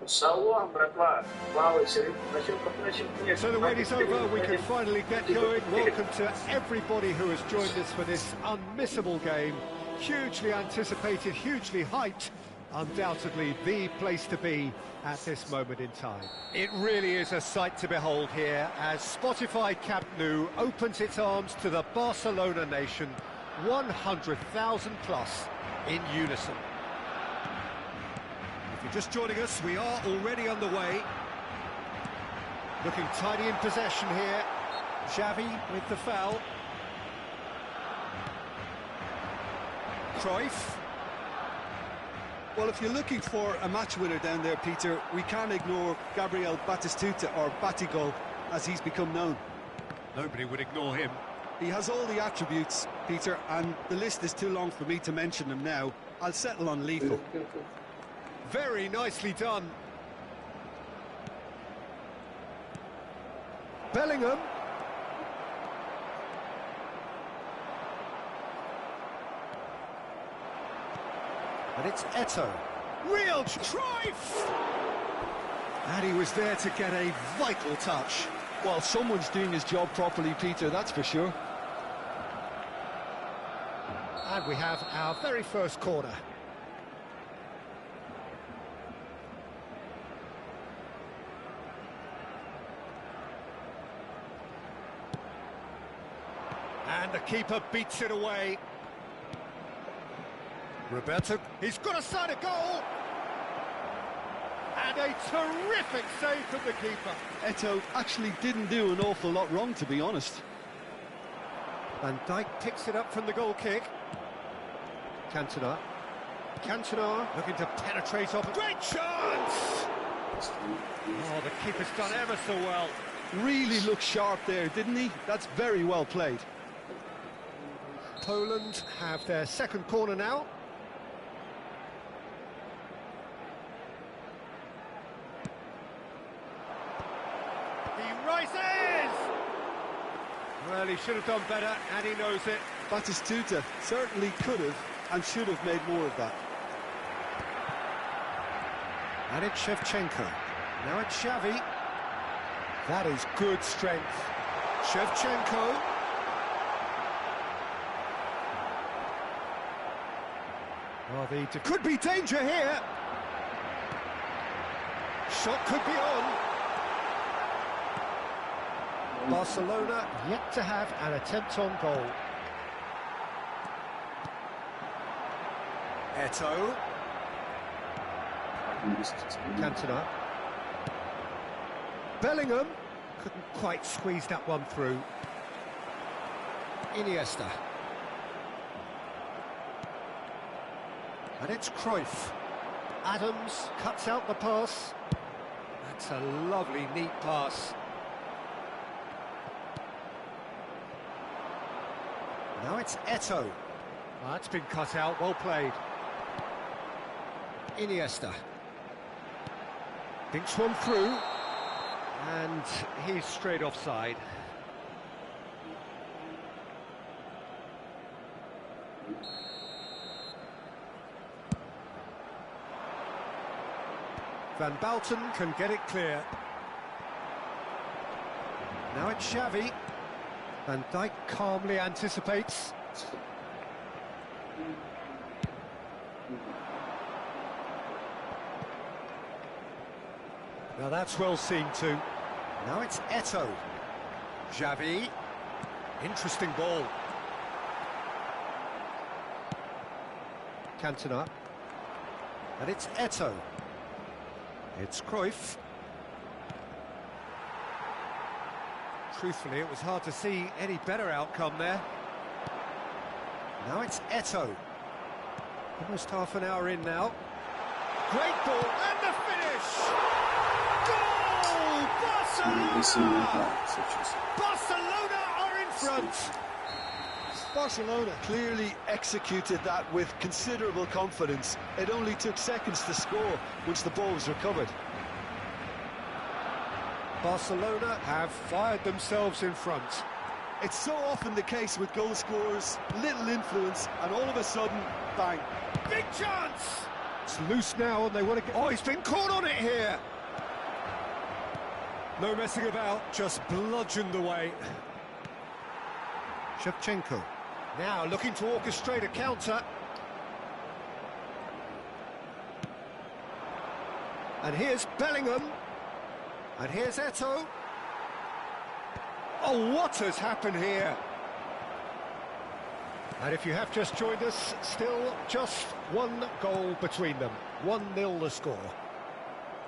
So the wait is over, we can finally get going. Welcome to everybody who has joined us for this unmissable game. Hugely anticipated, hugely hyped. Undoubtedly the place to be at this moment in time. It really is a sight to behold here as Spotify Camp Nou opens its arms to the Barcelona nation, 100,000 plus in unison. If you're just joining us, we are already underway. Looking tidy in possession here. Xavi with the foul. Cruyff. Well, if you're looking for a match winner down there, Peter, we can't ignore Gabriel Batistuta, or Batigol, as he's become known. Nobody would ignore him. He has all the attributes, Peter, and the list is too long for me to mention them now. I'll settle on lethal. Very nicely done. Bellingham. And it's Eto'o. Real Cruyff! And he was there to get a vital touch. Well, someone's doing his job properly, Peter, that's for sure. And we have our very first corner. And the keeper beats it away. Roberto, he's got a side of goal! And a terrific save from the keeper. Eto'o actually didn't do an awful lot wrong, to be honest. Van Dijk picks it up from the goal kick. Cantona. Cantona looking to penetrate off. Great chance! Oh, the keeper's done ever so well. Really looked sharp there, didn't he? That's very well played. Poland have their second corner now. He rises! Well, he should have done better, and he knows it. Batistuta certainly could have and should have made more of that. And it's Shevchenko. Now it's Xavi. That is good strength. Shevchenko. Oh, could be danger here. Shot could be on. Barcelona yet to have an attempt on goal. Eto'o. Cantona. Bellingham couldn't quite squeeze that one through. Iniesta. And it's Cruyff. Adams cuts out the pass. That's a lovely, neat pass. Now it's Eto'o. Oh, that's been cut out, well played. Iniesta. Dinks one through. And he's straight offside. Van Basten can get it clear. Now it's Xavi. Van Dijk calmly anticipates. Now that's well seen too. Now it's Eto'o. Xavi. Interesting ball. Cantona. And it's Eto'o. It's Cruyff. Truthfully, it was hard to see any better outcome there. Now it's Eto'o. Almost half an hour in now. Great ball, and the finish! Goal! Barcelona! Barcelona are in front! Barcelona clearly executed that with considerable confidence. It only took seconds to score once the ball was recovered. Barcelona have fired themselves in front. It's so often the case with goal scorers, little influence, and all of a sudden, bang. Big chance! It's loose now, and they want to get... Oh, he's been caught on it here! No messing about, just bludgeoned away. Shevchenko. Now looking to orchestrate a counter. And here's Bellingham. And here's Eto'o. Oh, what has happened here? And if you have just joined us, still just one goal between them. 1-0 the score.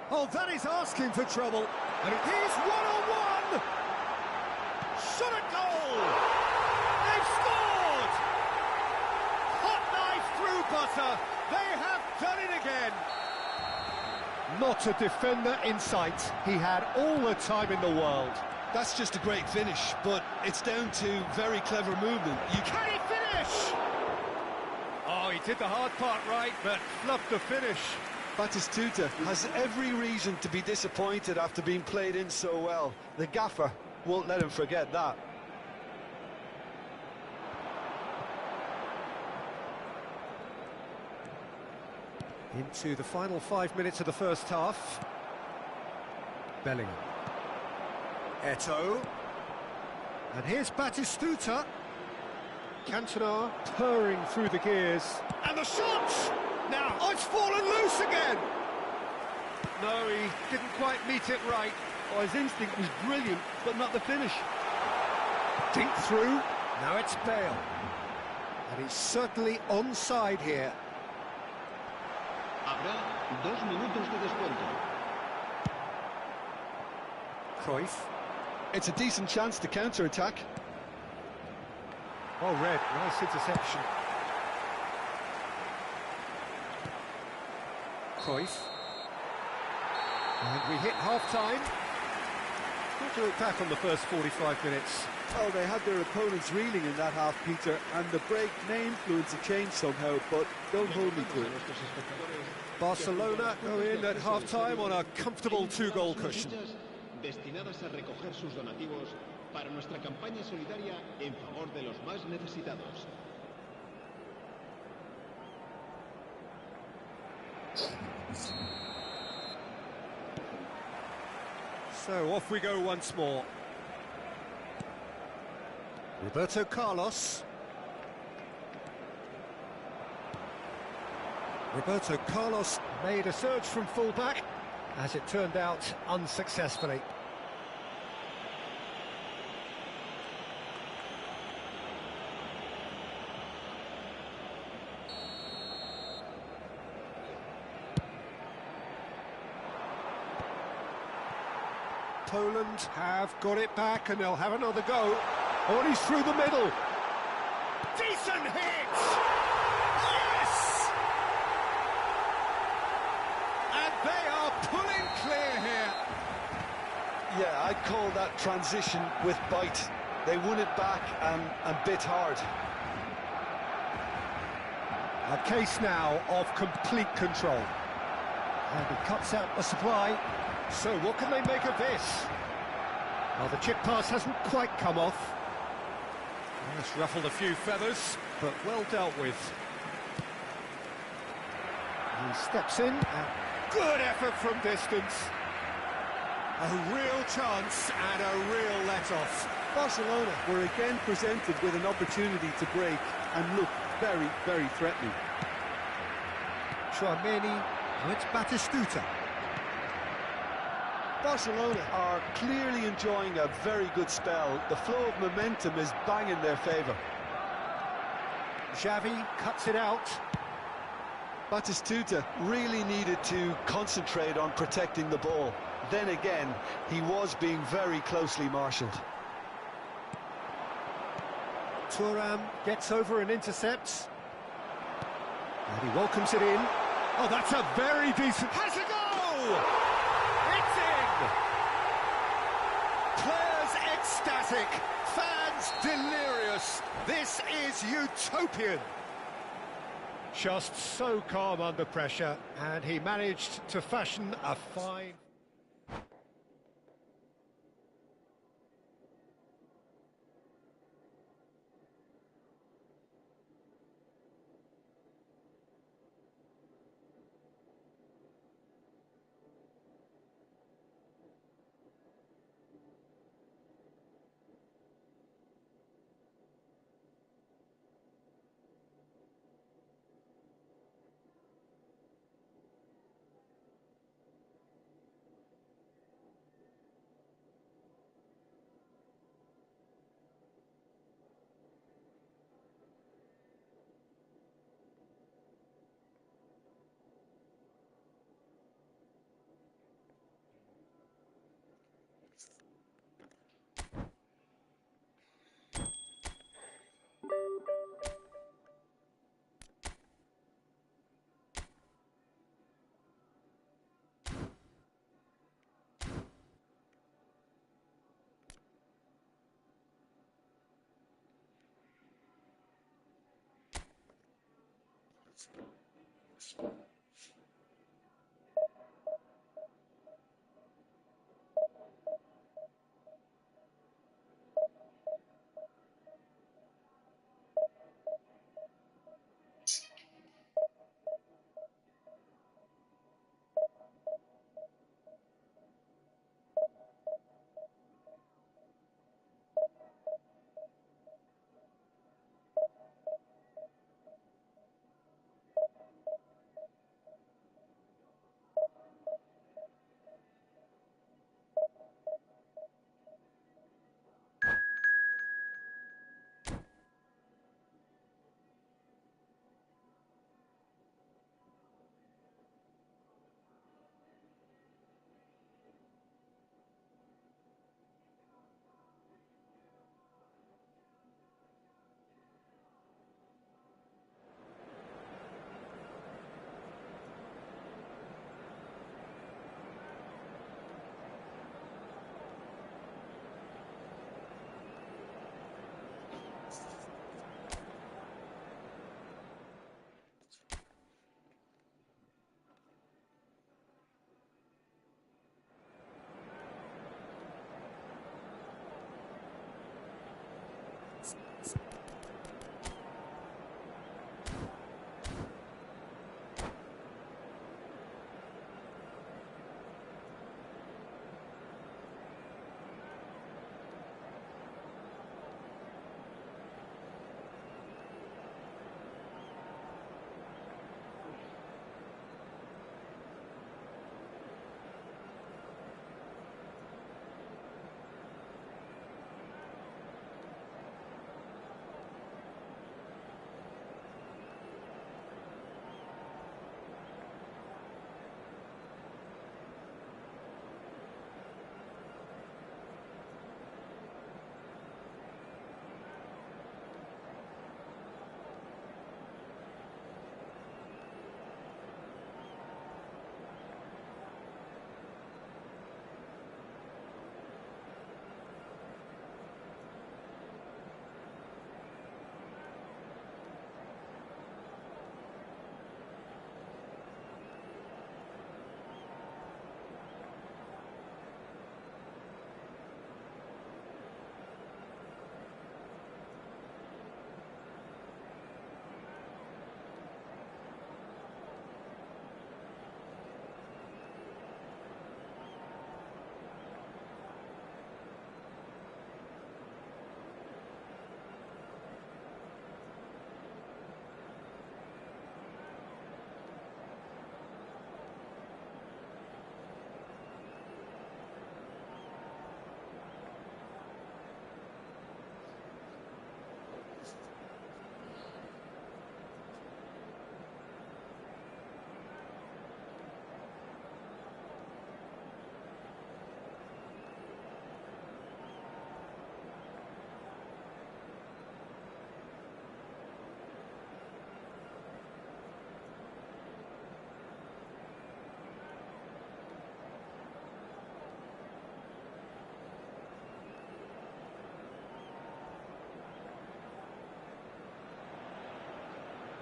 Oh, that is asking for trouble. And it is one-on-one! Shot at goal! They've scored! Hot knife through butter. They have done it again. Not a defender in sight. He had all the time in the world. That's just a great finish, but it's down to very clever movement. Can he finish? Oh, he did the hard part right, but fluffed the finish. Batistuta has every reason to be disappointed after being played in so well. The gaffer won't let him forget that. Into the final 5 minutes of the first half. Bellingham. Eto'o. And here's Batistuta. Cantona purring through the gears. And the shot! Now, oh, it's fallen loose again! No, he didn't quite meet it right. Oh, his instinct was brilliant, but not the finish. Dink through. Now it's Bale. And he's certainly onside here. Habrá 2 minutos de descuento. Cruyff. It's a decent chance to counter-attack. Oh, red. Nice interception. Cruyff. And we hit half-time. What to look back on the first 45 minutes? Oh, they had their opponents reeling in that half, Peter, and the break may influence a change somehow, but don't hold me to it. Barcelona go in at half-time on a comfortable 2-goal cushion. Destinadas a recoger sus donativos para nuestra campaña solidaria en favor de los más necesitados. So off we go once more. Roberto Carlos. Roberto Carlos made a surge from fullback, as it turned out unsuccessfully. Poland have got it back and they'll have another go. Oh, he's through the middle. Decent hit! Yes! And they are pulling clear here. Yeah, I'd call that transition with bite. They won it back and bit hard. A case now of complete control. And he cuts out the supply. So what can they make of this? Well, the chip pass hasn't quite come off. It's ruffled a few feathers, but well dealt with. He steps in, and good effort from distance. A real chance and a real let-off. Barcelona were again presented with an opportunity to break and look very, very threatening. Tchouameni, and it's Batistuta. Barcelona are clearly enjoying a very good spell. The flow of momentum is bang in their favour. Xavi cuts it out. Batistuta really needed to concentrate on protecting the ball. Then again, he was being very closely marshalled. Thuram gets over and intercepts. And he welcomes it in. Oh, that's a very decent... Has a goal! It's in! Players ecstatic, fans delirious. This is utopian. Just so calm under pressure, and he managed to fashion a fine...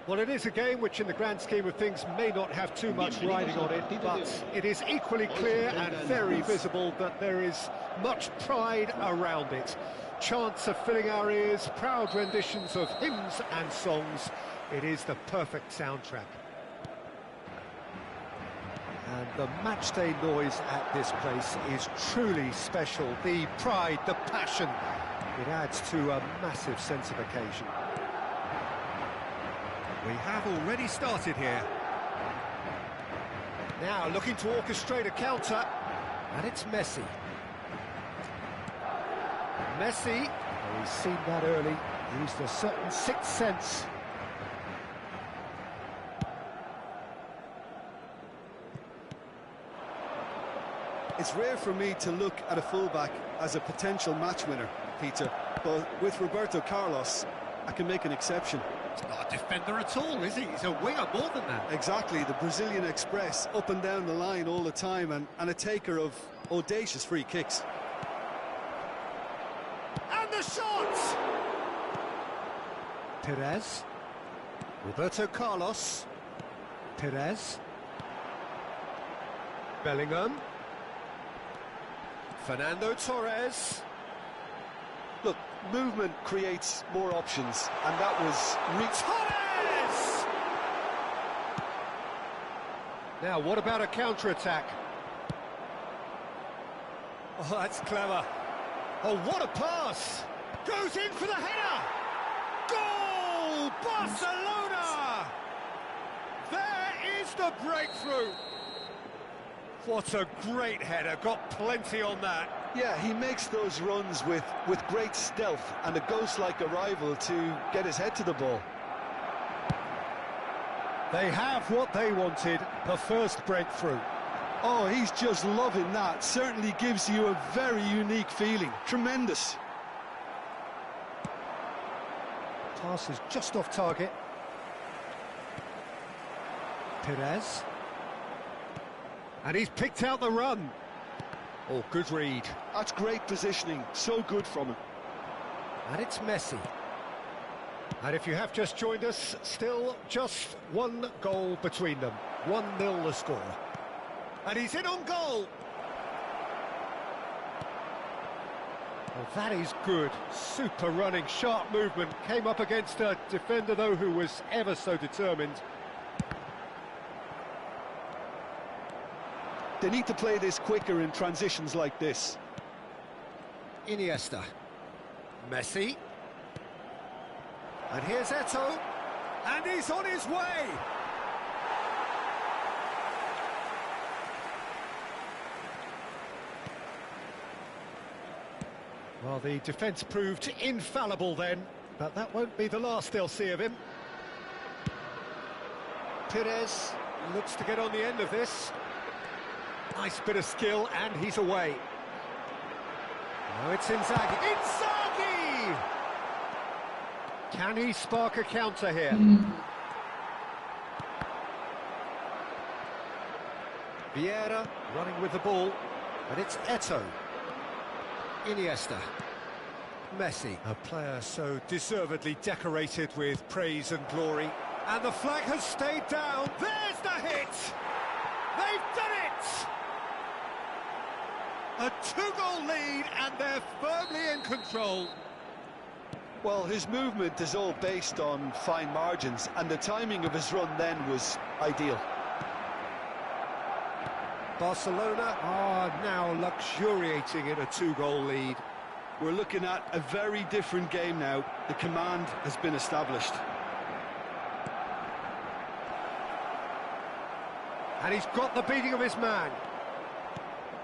Well, it is a game which in the grand scheme of things may not have too much riding on it, but it is equally clear and very visible that there is much pride around it. Chants are filling our ears, proud renditions of hymns and songs. It is the perfect soundtrack. And the matchday noise at this place is truly special. The pride, the passion, it adds to a massive sense of occasion. We have already started here. Now looking to orchestrate a counter, and it's Messi. Messi, oh, he's seen that early, used a certain sixth sense. It's rare for me to look at a fullback as a potential match winner, Peter, but with Roberto Carlos, I can make an exception. He's not a defender at all, is he? He's a winger more than that. Exactly, the Brazilian Express, up and down the line all the time, and a taker of audacious free kicks. And the shot! Perez. Roberto Carlos. Perez. Bellingham. Fernando Torres. Look, movement creates more options, and that was... Torres! Now, what about a counter-attack? Oh, that's clever. Oh, what a pass! Goes in for the header! Goal! Barcelona! There is the breakthrough! What a great header, got plenty on that. Yeah, he makes those runs with great stealth and a ghost-like arrival to get his head to the ball. They have what they wanted, the first breakthrough. Oh, he's just loving that. Certainly gives you a very unique feeling. Tremendous. Pass is just off target. Perez. And he's picked out the run. Oh, good read. That's great positioning. So good from him. And it's Messi. And if you have just joined us, still just one goal between them. 1-0 the score. And he's in on goal. Well, that is good. Super running, sharp movement. Came up against a defender, though, who was ever so determined. They need to play this quicker in transitions like this. Iniesta. Messi. And here's Eto'o. And he's on his way. Well, the defence proved infallible then, but that won't be the last they'll see of him. Perez looks to get on the end of this. Nice bit of skill, and he's away. Now it's Inzaghi. Inzaghi! Can he spark a counter here? Vieira running with the ball, and it's Eto'o. Iniesta. Messi. A player so deservedly decorated with praise and glory. And the flag has stayed down. There's the hit! They've done it! A two-goal lead, and they're firmly in control. Well, his movement is all based on fine margins, and the timing of his run then was ideal. Barcelona are now luxuriating in a two-goal lead. We're looking at a very different game now. The command has been established. And he's got the beating of his man.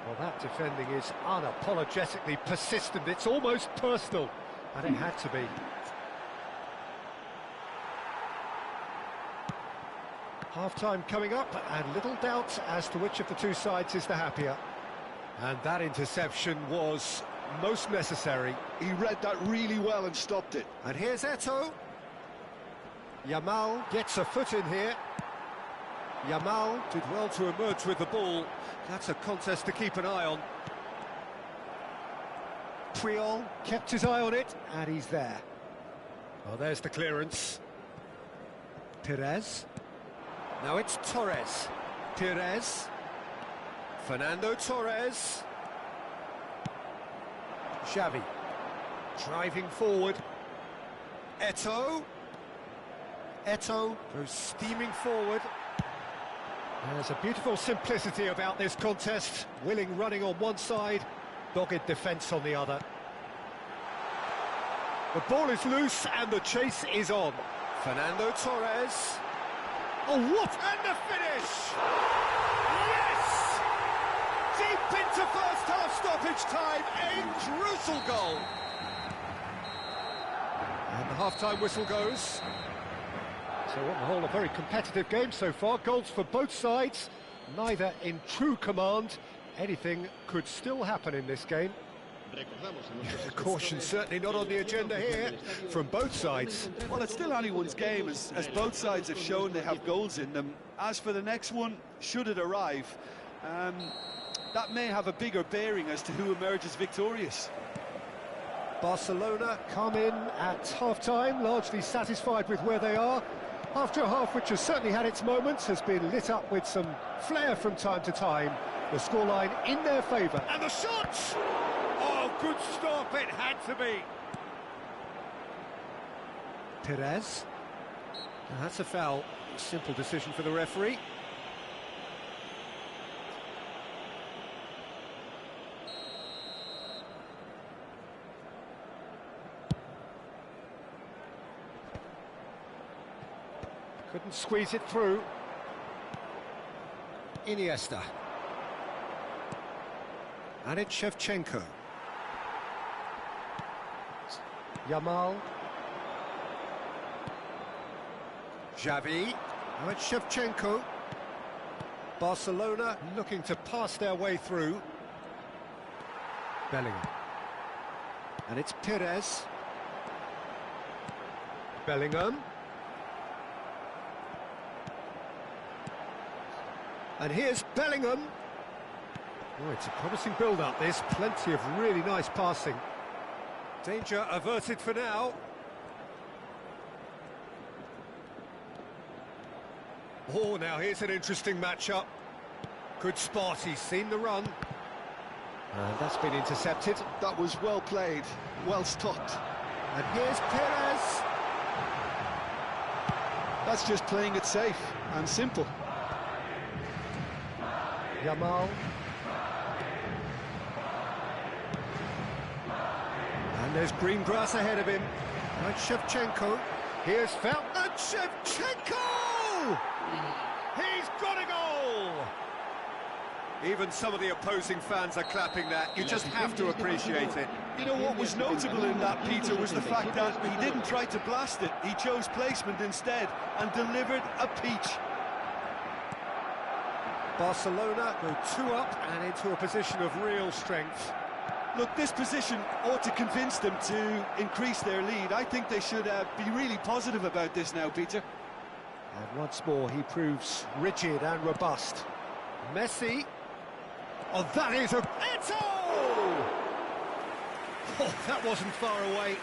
Well, that defending is unapologetically persistent. It's almost personal, and it had to be. Half-time coming up, and little doubt as to which of the two sides is the happier. And that interception was most necessary. He read that really well and stopped it. And here's Eto'o. Yamal gets a foot in here. Yamal did well to emerge with the ball. That's a contest to keep an eye on. Puyol kept his eye on it, and he's there. Well, there's the clearance. Perez. Now it's Torres. Perez. Fernando Torres. Xavi. Driving forward. Eto'o. Eto'o goes steaming forward. There's a beautiful simplicity about this contest. Willing running on one side, dogged defence on the other. The ball is loose and the chase is on. Fernando Torres. Oh, what? And the finish! Yes! Deep into first half stoppage time, a crucial goal. And the half-time whistle goes. So on the whole, a very competitive game so far. Goals for both sides, neither in true command. Anything could still happen in this game. Caution certainly not on the agenda here from both sides. Well, it's still anyone's game, as both sides have shown they have goals in them. As for the next one, should it arrive, that may have a bigger bearing as to who emerges victorious. Barcelona come in at half-time, largely satisfied with where they are. After a half which has certainly had its moments, has been lit up with some flair from time to time. The scoreline in their favour. And the shot! Oh, good stop, it had to be. Perez. Now that's a foul. Simple decision for the referee. Couldn't squeeze it through. Iniesta. And it's Shevchenko. Yamal. Xavi. Now it's Shevchenko. Barcelona looking to pass their way through. Bellingham. And it's Perez. Bellingham. And here's Bellingham. Oh, it's a promising build-up, this. Plenty of really nice passing. Danger averted for now. Oh, now here's an interesting matchup. Good spot, he's seen the run. And that's been intercepted. That was well played, well stopped. And here's Perez. That's just playing it safe and simple. Yamal. And there's green grass ahead of him. And Shevchenko. Here's Felton. Shevchenko! He's got a goal! Even some of the opposing fans are clapping that. You just have to appreciate it. You know what was notable in that, Peter, was the fact that he didn't try to blast it. He chose placement instead and delivered a peach. Barcelona go 2 up and into a position of real strength. Look, this position ought to convince them to increase their lead. I think they should be really positive about this now, Peter. And once more, he proves rigid and robust. Messi. Oh, that is a... Eto'o! Oh, that wasn't far away.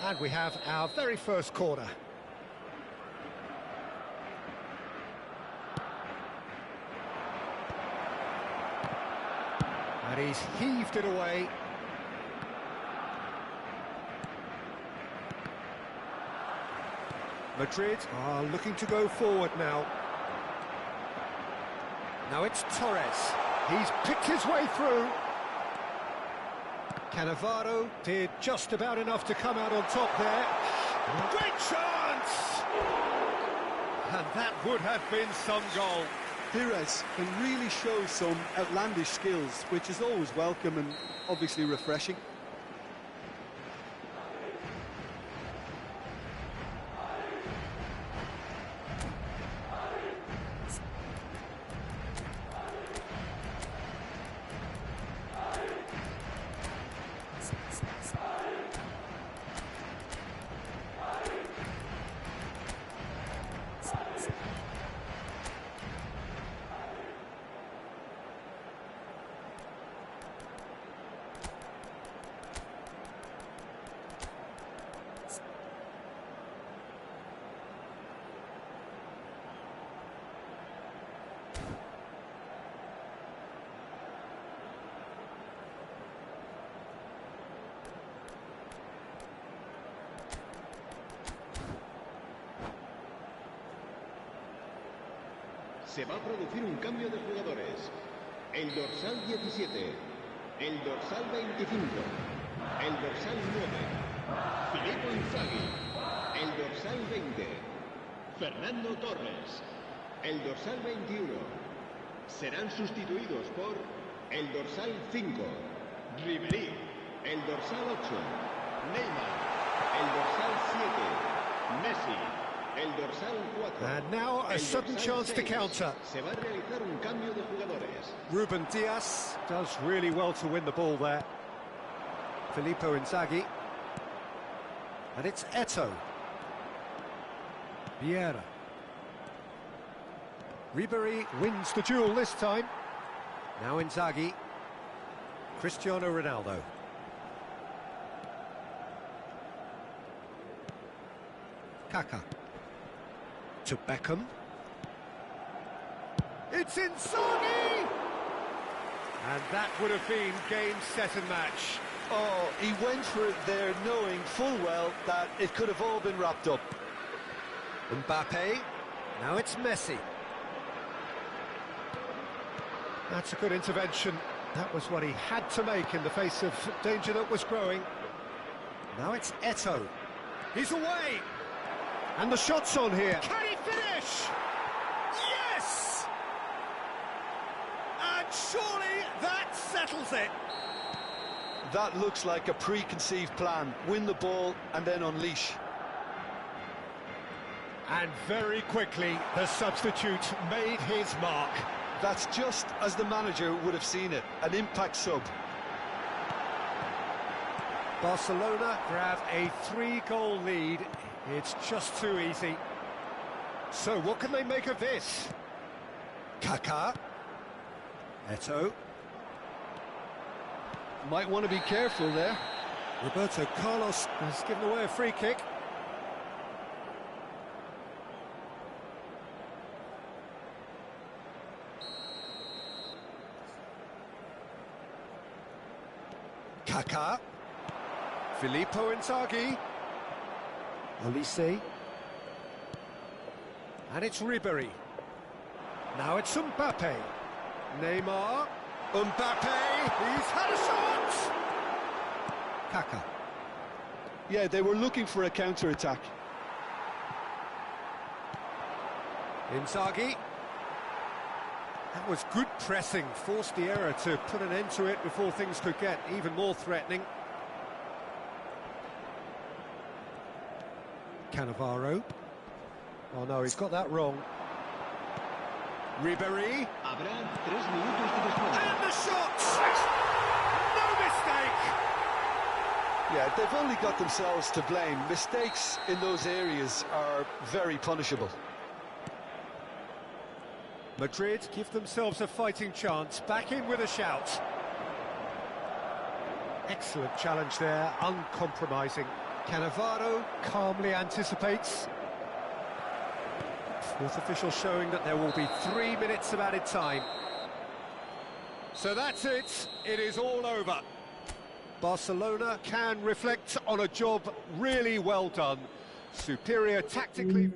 And we have our very first corner. And he's heaved it away. Madrid are looking to go forward now. Now it's Torres. He's picked his way through. Cannavaro did just about enough to come out on top there. Great chance! And that would have been some goal. Perez can really show some outlandish skills, which is always welcome and obviously refreshing. Se va a producir un cambio de jugadores. El dorsal 17, el dorsal 25, el dorsal 9, Filippo Inzaghi, el dorsal 20, Fernando Torres, el dorsal 21. Serán sustituidos por el dorsal 5, Ribéry, el dorsal 8, Neymar, el dorsal 7, Messi, el dorsal 4. And now a sudden chance to counter. Se va a realizar un cambio de jugadores. Ruben Dias does really well to win the ball there. Filippo Inzaghi. And it's Eto'o. Vieira. Ribéry wins the duel this time. Now Inzaghi. Cristiano Ronaldo. Kaká. To Beckham. It's Inzaghi! And that would have been game, set and match. Oh, he went for it there knowing full well that it could have all been wrapped up. Mbappe. Now it's Messi. That's a good intervention. That was what he had to make in the face of danger that was growing. Now it's Eto'o. He's away! And the shot's on here. Can he finish? Yes! And surely that settles it. That looks like a preconceived plan. Win the ball and then unleash. And very quickly, the substitute made his mark. That's just as the manager would have seen it, an impact sub. Barcelona grab a 3-goal lead. It's just too easy. So what can they make of this? Kaká. Eto'o. Might want to be careful there. Roberto Carlos has given away a free kick. Kaká. Filippo Inzaghi. Olise. And it's Ribéry. Now it's Mbappe. Neymar. Mbappe. He's had a shot. Kaká. Yeah, they were looking for a counter-attack. Inzaghi. That was good pressing, forced the error to put an end to it before things could get even more threatening. Cannavaro. Oh no, he's got that wrong. Ribéry. Habrá 3 minutos de descuento. And the shot! No mistake! Yeah, they've only got themselves to blame. Mistakes in those areas are very punishable. Madrid give themselves a fighting chance, back in with a shout. Excellent challenge there, uncompromising. Cannavaro calmly anticipates. Fourth official showing that there will be 3 minutes of added time. So that's it, it is all over. Barcelona can reflect on a job really well done. Superior tactically.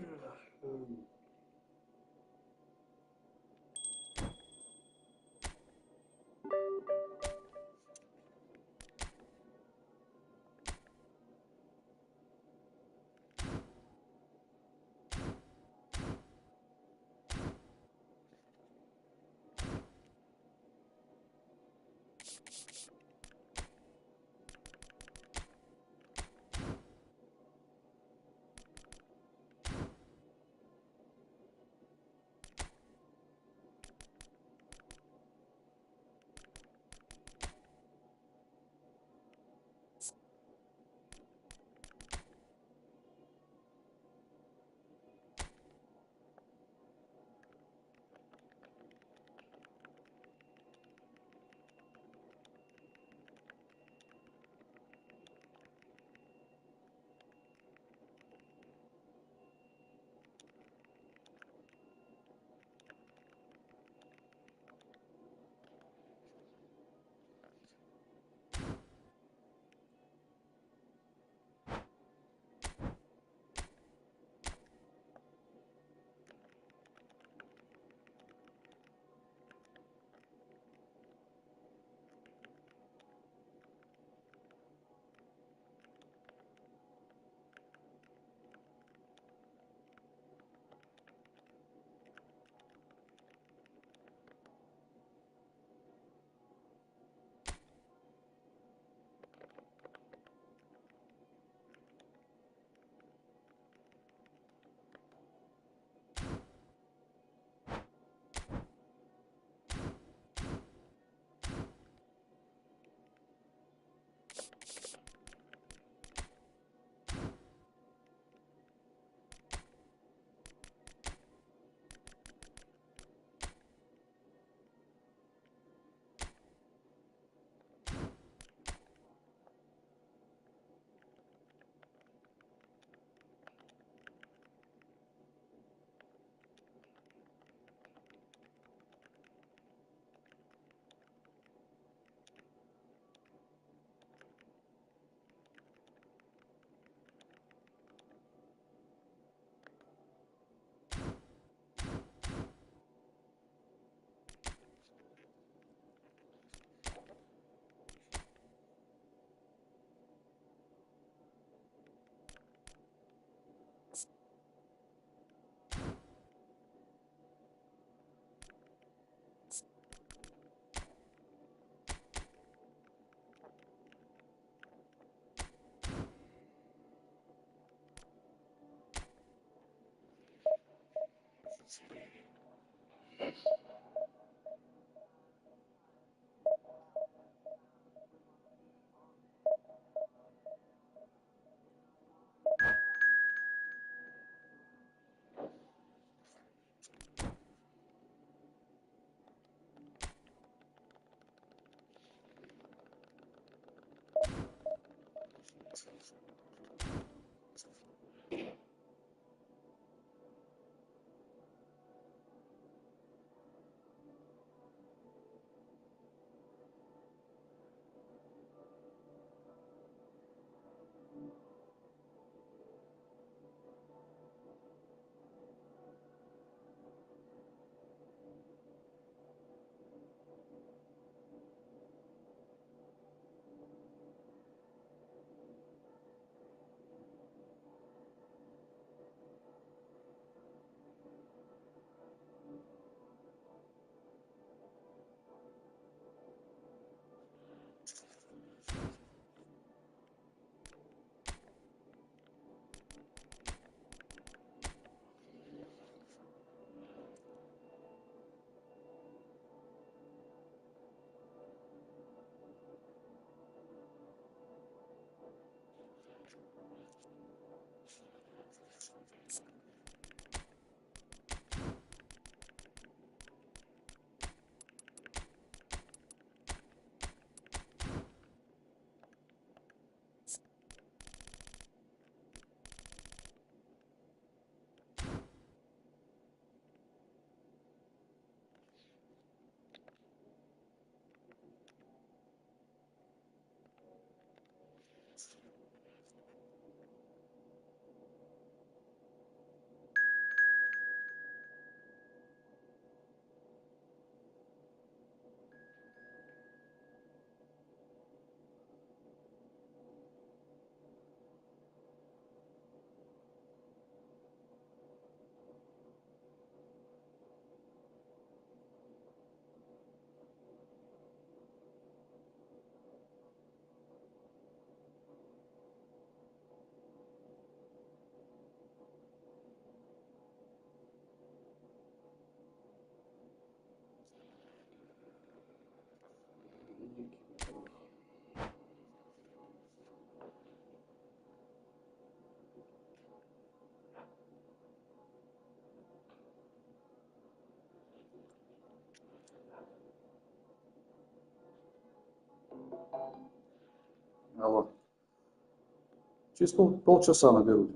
Evo. Čisto polčasa ne bil.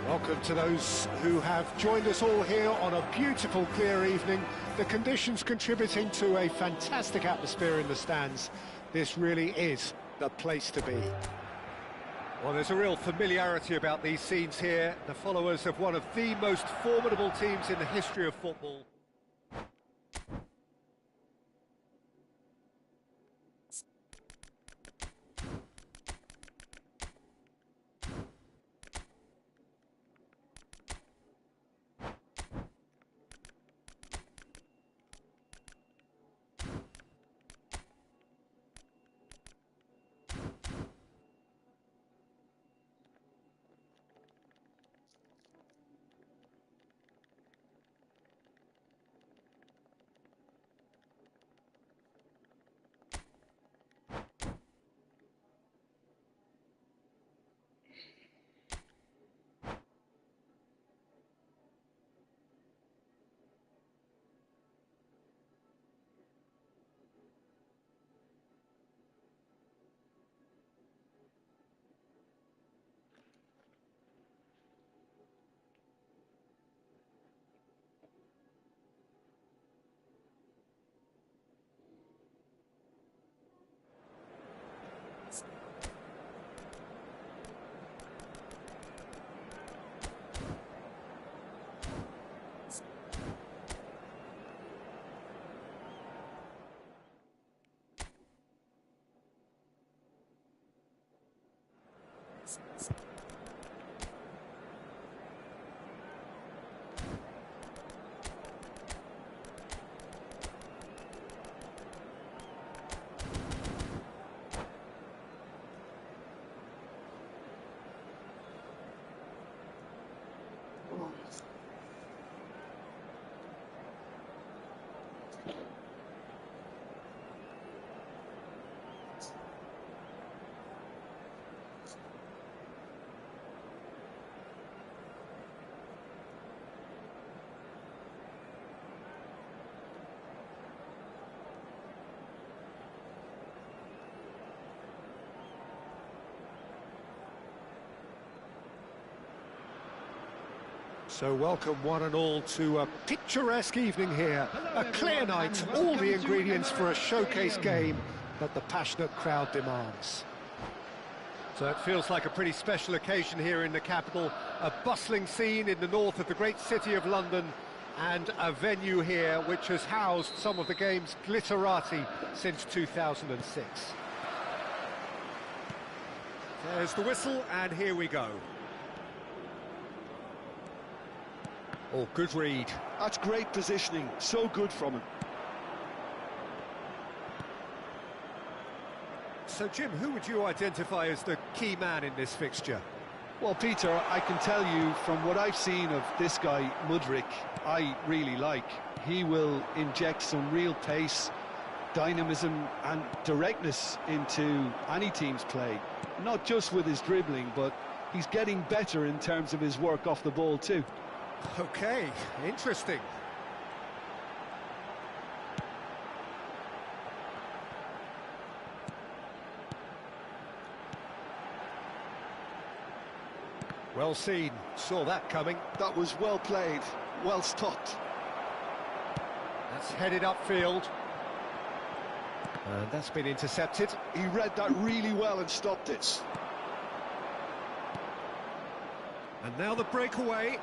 Welcome to those who have joined us all here on a beautiful, clear evening. The conditions contributing to a fantastic atmosphere in the stands. This really is the place to be. Well, there's a real familiarity about these scenes here. The followers of one of the most formidable teams in the history of football. So welcome one and all to a picturesque evening here. A clear night, all the ingredients for a showcase game that the passionate crowd demands. So it feels like a pretty special occasion here in the capital. A bustling scene in the north of the great city of London, and a venue here which has housed some of the game's glitterati since 2006. There's the whistle, and here we go. Oh, good read. That's great positioning, so good from him. So, Jim, who would you identify as the key man in this fixture? Well, Peter, I can tell you from what I've seen of this guy, Mudryk, I really like. He will inject some real pace, dynamism and directness into any team's play. Not just with his dribbling, but he's getting better in terms of his work off the ball too. Okay, interesting. Well seen, saw that coming. That was well played, well stopped. That's headed upfield. And that's been intercepted. He read that really well and stopped it. And now the breakaway.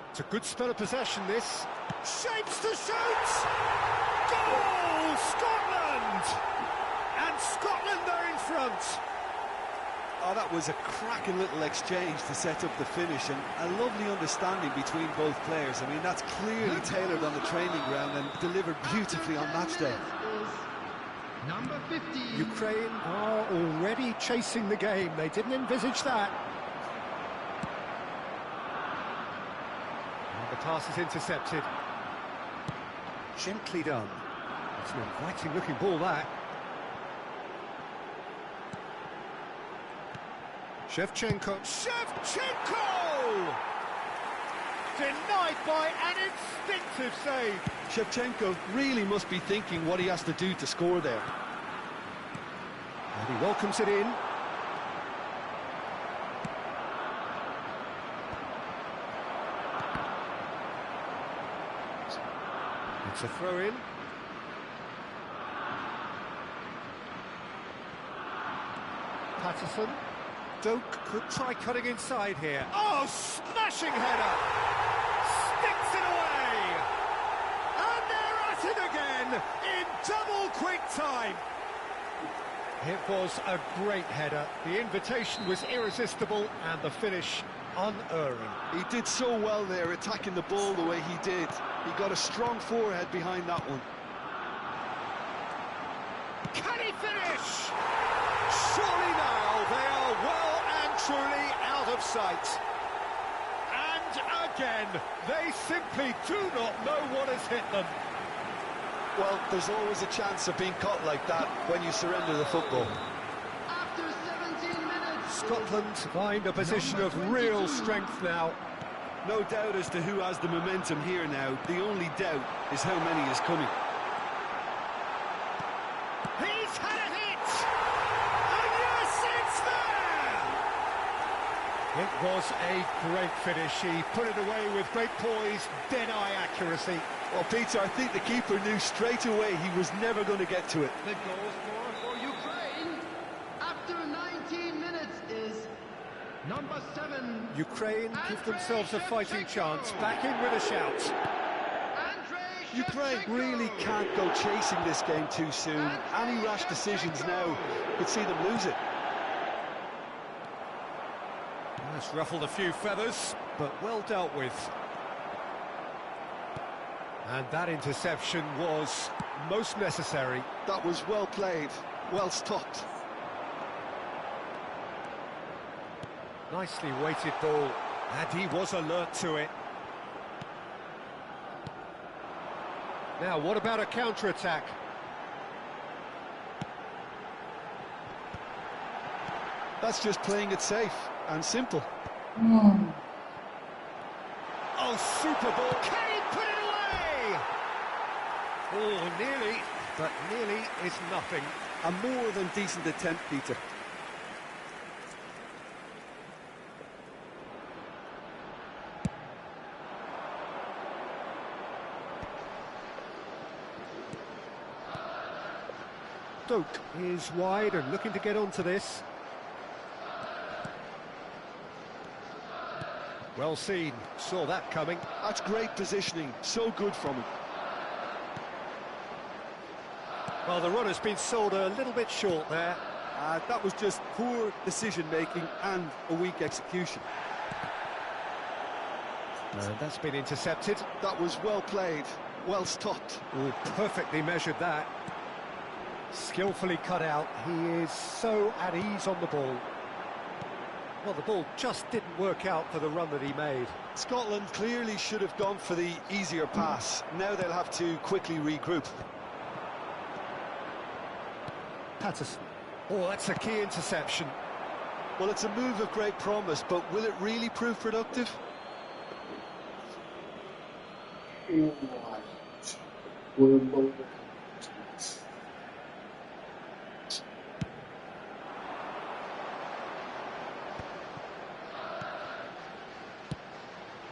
It's a good spell of possession, this. Shapes to shoot! Goal! Scotland! And Scotland are in front. Oh, that was a cracking little exchange to set up the finish, and a lovely understanding between both players. I mean, that's clearly tailored on the training ground and delivered beautifully on match day. Number 50. Ukraine are already chasing the game. They didn't envisage that. And the pass is intercepted. Gently done. It's an inviting looking ball, that. Shevchenko. Shevchenko! Denied by an instinctive save. Shevchenko really must be thinking what he has to do to score there. And he welcomes it in. It's a throw-in. Patterson. Doak could try cutting inside here. Oh, smashing header! Sticks it away! And they're at it again in double quick time. It was a great header. The invitation was irresistible and the finish unerring. He did so well there, attacking the ball the way he did. He got a strong forehead behind that one. Can he finish? Surely now they are well and truly out of sight. And again, they simply do not know what has hit them. Well, there's always a chance of being caught like that when you surrender the football. After 17 minutes. Scotland find a position of real strength now. No doubt as to who has the momentum here now. The only doubt is how many is coming. He's had a hit! And yes, it's there! It was a great finish. He put it away with great poise, dead-eye accuracy. Well, Peter, I think the keeper knew straight away he was never going to get to it. The goal scorer for Ukraine after 19 minutes is number 7. Ukraine give themselves a fighting chance. Back in with a shout. Ukraine really can't go chasing this game too soon. Any rash decisions now could see them lose it. That's ruffled a few feathers, but well dealt with. And that interception was most necessary. That was well played, well stopped. Nicely weighted ball, and he was alert to it. Now, what about a counter-attack? That's just playing it safe and simple. Oh, super ball. Can he put it away? Oh, nearly, but nearly is nothing. A more than decent attempt, Peter. Doak is wide and looking to get onto this. Well seen, saw that coming. That's great positioning, so good from him. Well, the run has been sold a little bit short there. That was just poor decision-making and a weak execution. And that's been intercepted. That was well played, well stopped. Oh, perfectly measured that. Skillfully cut out. He is so at ease on the ball. Well, the ball just didn't work out for the run that he made. Scotland clearly should have gone for the easier pass. Now they'll have to quickly regroup. Patterson. Oh, that's a key interception. Well, it's a move of great promise, but will it really prove productive?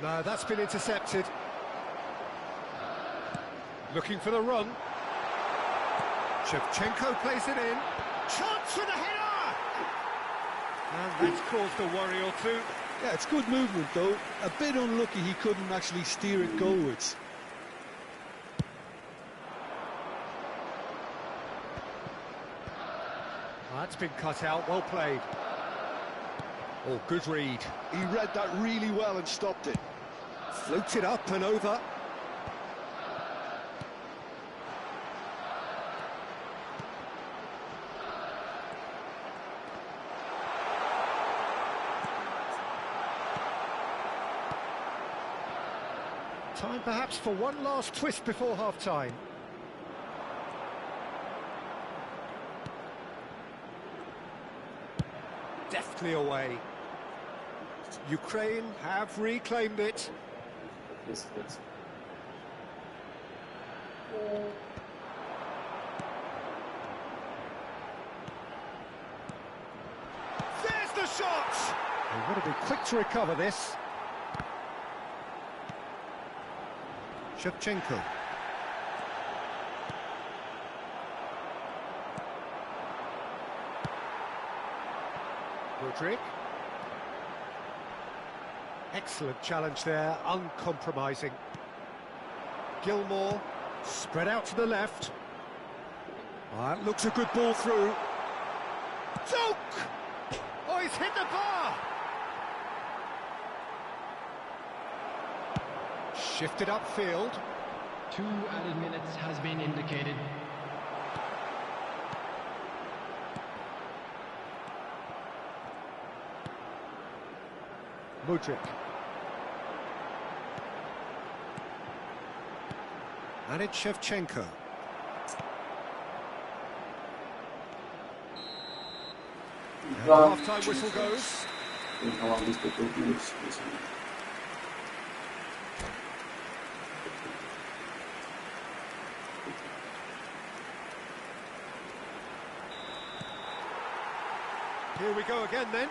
No, that's been intercepted. Looking for the run. Shevchenko plays it in. Chance for the header! And that's caused a worry or two. Yeah, it's good movement though. A bit unlucky he couldn't actually steer it goalwards. That's been cut out, well played. Oh, good read. He read that really well and stopped it. Floated up and over. Time perhaps for one last twist before half-time. Deftly away. Ukraine have reclaimed it. Yes, yes. There's the shot! They've got to be quick to recover this. Shevchenko. Mudryk. Excellent challenge there, uncompromising. Gilmour, spread out to the left. That looks a good ball through. Doak! Oh, he's hit the bar! Shifted upfield. 2 added minutes has been indicated. Mudryk. And it's Shevchenko. And the half-time whistle goes. Here we go again then.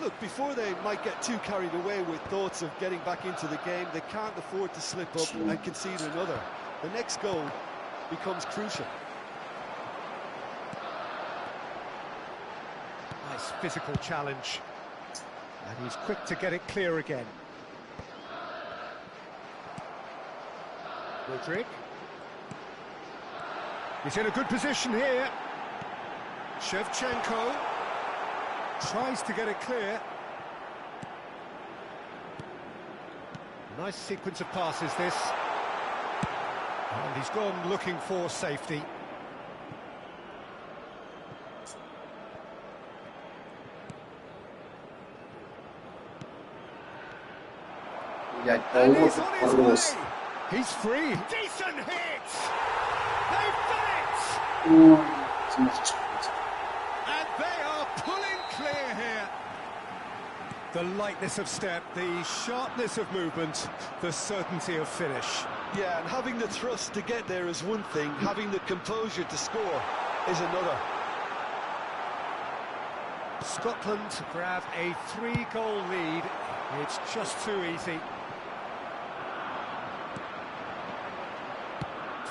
Look, before they might get too carried away with thoughts of getting back into the game, they can't afford to slip up and concede another. The next goal becomes crucial. Nice physical challenge. And he's quick to get it clear again. Mudryk. He's in a good position here. Shevchenko tries to get it clear. Nice sequence of passes this. And he's gone looking for safety. And he's on his way. He's free. Decent hit. They've done it. And they are pulling clear here. The lightness of step, the sharpness of movement, the certainty of finish. Yeah, and having the thrust to get there is one thing, having the composure to score is another. Scotland to grab a 3-goal lead. It's just too easy.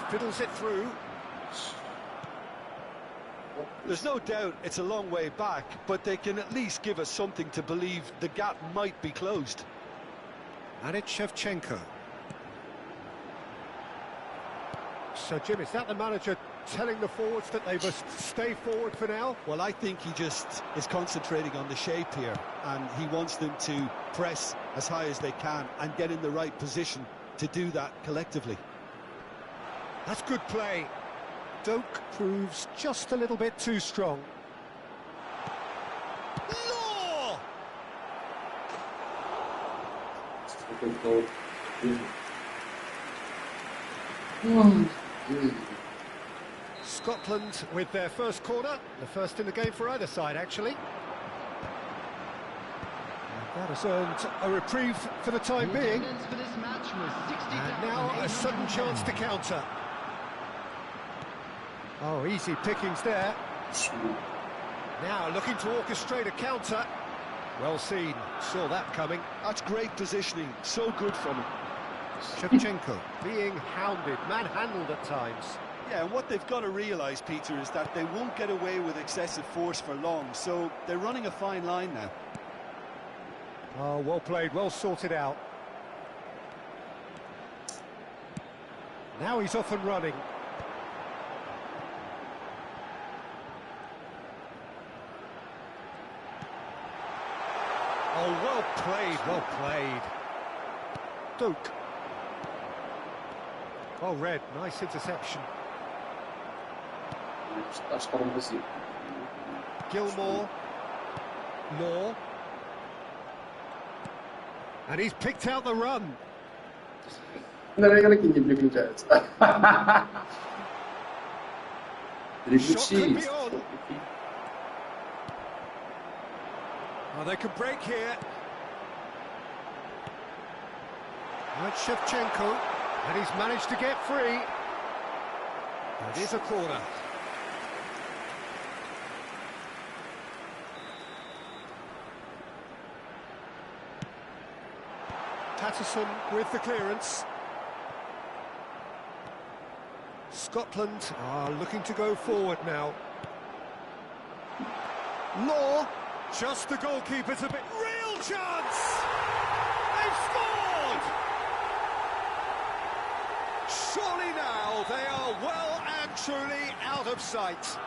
Fiddles it through. There's no doubt it's a long way back, but they can at least give us something to believe the gap might be closed. And it's Shevchenko. So, Jim, is that the manager telling the forwards that they must stay forward for now? Well, I think he just is concentrating on the shape here, and he wants them to press as high as they can and get in the right position to do that collectively. That's good play. Doak proves just a little bit too strong. Law! Scotland with their first corner, the first in the game for either side, actually. And that has earned a reprieve for the time being. And now a sudden chance to counter. Oh, easy pickings there. Now looking to orchestrate a counter. Well seen, saw that coming. That's great positioning, so good from him. Shevchenko being hounded, manhandled at times. Yeah, and what they've got to realise, Peter, is that they won't get away with excessive force for long, so they're running a fine line now. Oh, well played, well sorted out. Now he's off and running. Oh, well played, well played. Duke. Oh, Red, nice interception. Acho que era impossível. Gilmore. Law. And he's picked out the run. Nereye kadar ikinci bileceğiz. Shot could be on. Oh, they can break here. That's Shevchenko, and he's managed to get free. It is a corner. Patterson with the clearance. Scotland are looking to go forward now. Law, just the goalkeeper's a bit... Real chance! They've scored! Surely now they are well and truly out of sight.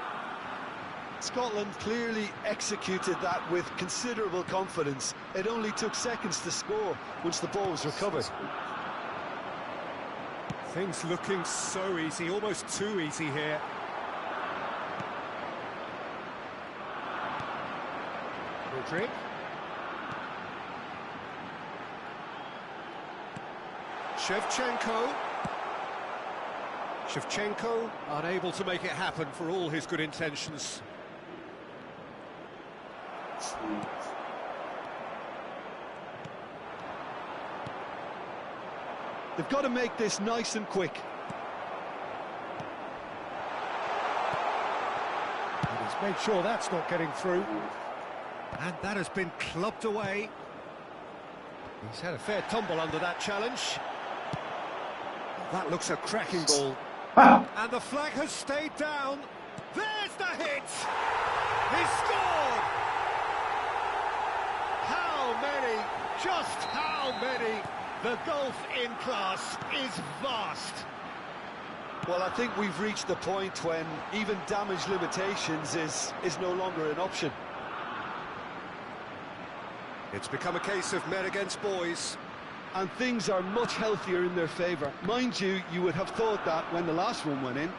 Scotland clearly executed that with considerable confidence. It only took seconds to score once the ball was recovered. Things looking so easy, almost too easy here. Rodrigue. Shevchenko. Shevchenko unable to make it happen for all his good intentions. They've got to make this nice and quick. And he's made sure that's not getting through. And that has been clubbed away. He's had a fair tumble under that challenge. That looks a cracking ball. And the flag has stayed down. There's the hit! He scored! How many? Just how many? The gulf in class is vast. Well, I think we've reached the point when even damage limitations is no longer an option. It's become a case of men against boys. And things are much healthier in their favour. Mind you, you would have thought that when the last one went in.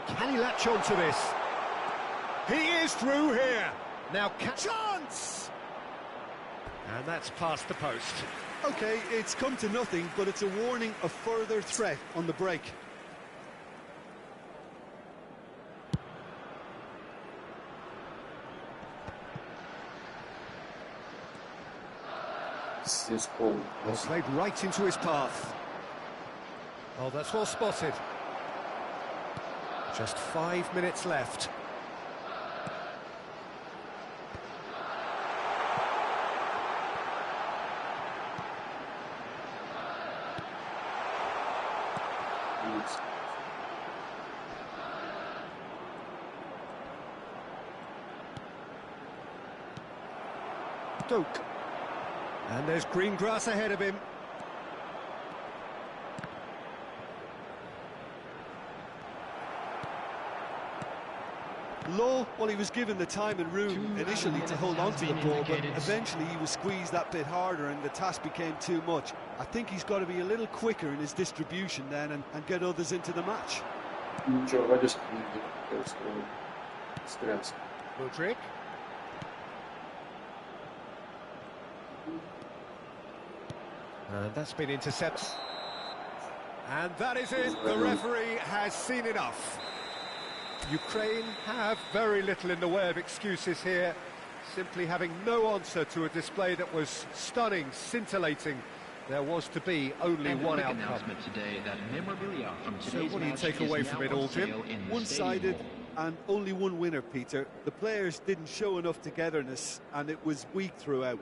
Can he latch on to this? He is through here. Now, chance! And that's past the post. OK, it's come to nothing, but it's a warning of further threat on the break. This ball. Played right into his path. Oh, that's well spotted. Just 5 minutes left. Duke. And there's green grass ahead of him. Law, well, he was given the time and room initially to hold on to the ball, but eventually he was squeezed that bit harder and the task became too much. I think he's got to be a little quicker in his distribution then and get others into the match. Rodrigue. And that's been intercepted. And that is it. The referee has seen enough. Ukraine have very little in the way of excuses here, simply having no answer to a display that was stunning, scintillating. There was to be only one outcome. Today that memorabilia from So what do you take away from it all, Jim? One-sided and only one winner, Peter. The players didn't show enough togetherness and it was weak throughout.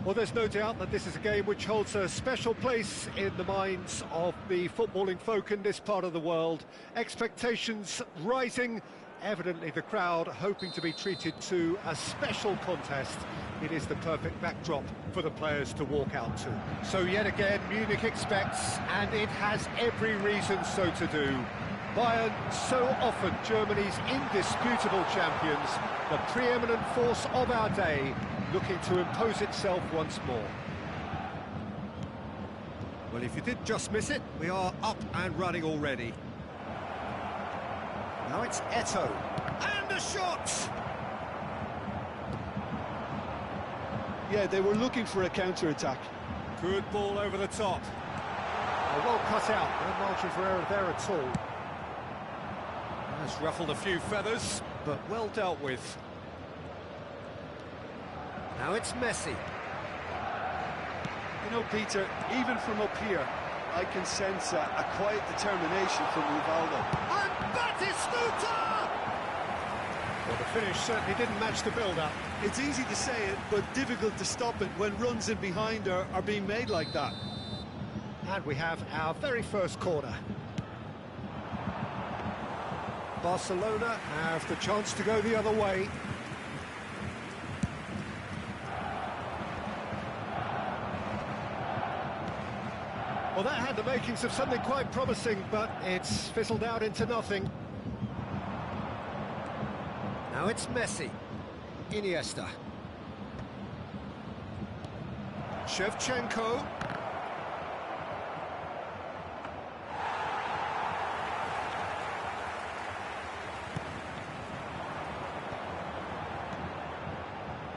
Well, there's no doubt that this is a game which holds a special place in the minds of the footballing folk in this part of the world. Expectations rising, evidently the crowd hoping to be treated to a special contest. It is the perfect backdrop for the players to walk out to. So yet again, Munich expects, and it has every reason so to do. Bayern, so often Germany's indisputable champions, the preeminent force of our day, looking to impose itself once more. Well, if you did just miss it, we are up and running already. Now it's Eto'o, and a shot! Yeah, they were looking for a counter-attack. Good ball over the top. Well cut out, no margin for error there at all. Has ruffled a few feathers, but well dealt with. Now it's Messi. You know, Peter, even from up here, I can sense a quiet determination from Rivaldo. And Batistuta! Well, the finish certainly didn't match the build-up. It's easy to say it, but difficult to stop it when runs in behind are being made like that. And we have our very first corner. Barcelona have the chance to go the other way. Well, that had the makings of something quite promising, but it's fizzled out into nothing. Now it's Messi. Iniesta. Shevchenko.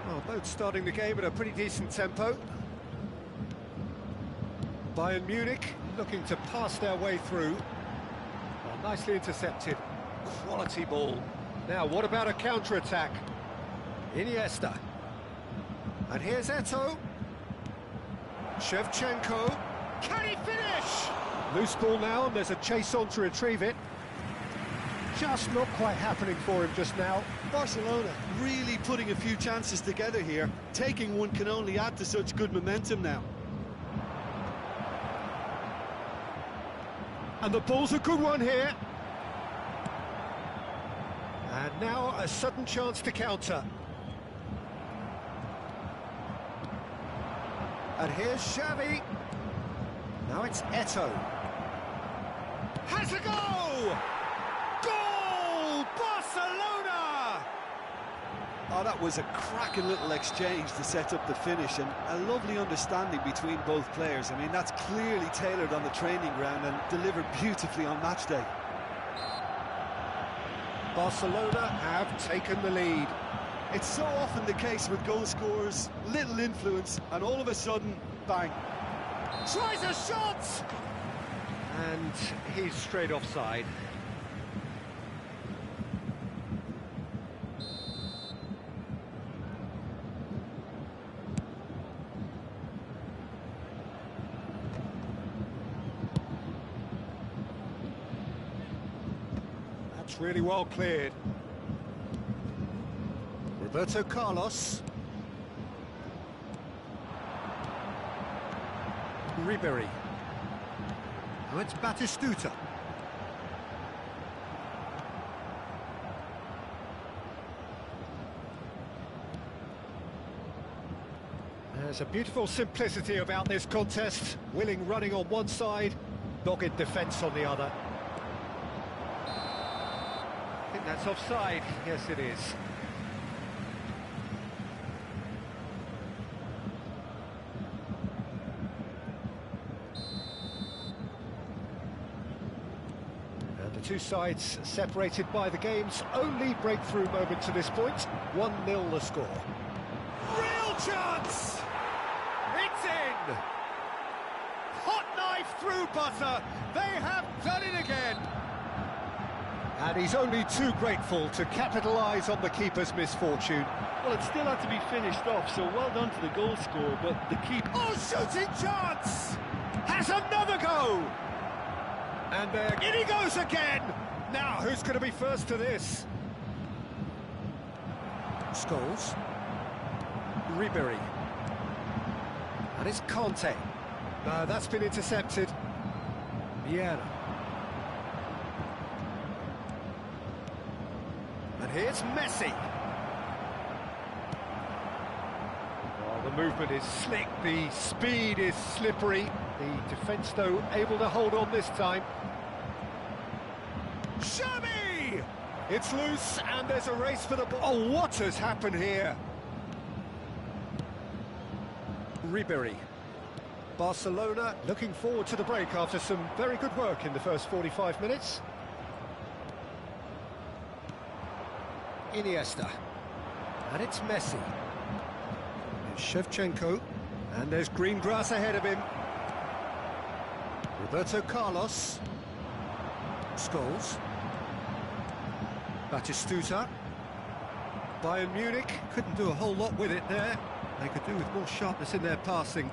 Well, both starting the game at a pretty decent tempo. Bayern Munich looking to pass their way through. Well, nicely intercepted. Quality ball. Now, what about a counter-attack? Iniesta. And here's Eto'o. Shevchenko. Can he finish? Loose ball now, and there's a chase on to retrieve it. Just not quite happening for him just now. Barcelona really putting a few chances together here. Taking one can only add to such good momentum now. And the ball's a good one here. And now a sudden chance to counter. And here's Xavi. Now it's Eto'o. Has a go! Goal! Barcelona! Oh, that was a cracking little exchange to set up the finish, and a lovely understanding between both players. I mean, that's clearly tailored on the training ground and delivered beautifully on match day. Barcelona have taken the lead. It's so often the case with goal scorers, little influence, and all of a sudden, bang. Tries a shot! And he's straight offside. That's really well cleared. Roberto Carlos. Ribery. Now it's Batistuta. There's a beautiful simplicity about this contest. Willing running on one side, dogged defence on the other. I think that's offside. Yes, it is. Two sides separated by the game's only breakthrough moment to this point. 1-0 the score. Real chance! It's in! Hot knife through butter. They have done it again. And he's only too grateful to capitalise on the keeper's misfortune. Well, it still had to be finished off, so well done to the goal scorer, but the keeper... Oh, shooting chance! Has another go! And in he goes again! Now, who's going to be first to this? Scholes. Ribery. And it's Conte. No, that's been intercepted. Vieira. And here's Messi. Oh, the movement is slick, the speed is slippery. The defence, though, able to hold on this time. Xavi! It's loose, and there's a race for the ball. Oh, what has happened here? Ribery. Barcelona looking forward to the break after some very good work in the first 45 minutes. Iniesta. And it's Messi. It's Shevchenko. And there's green grass ahead of him. Roberto Carlos. Scholes. Batistuta. Bayern Munich couldn't do a whole lot with it there. They could do with more sharpness in their passing.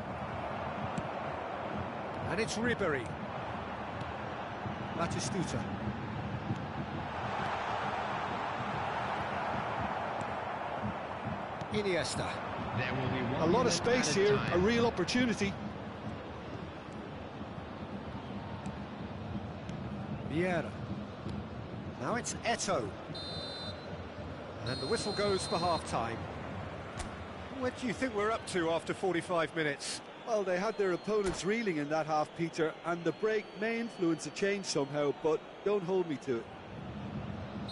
And it's Ribery. Batistuta. Iniesta. There will be A lot of space here, a real opportunity. Vieira. Now it's Eto'o. And the whistle goes for half-time. What do you think we're up to after 45 minutes? Well, they had their opponents reeling in that half, Peter, and the break may influence a change somehow, but don't hold me to it.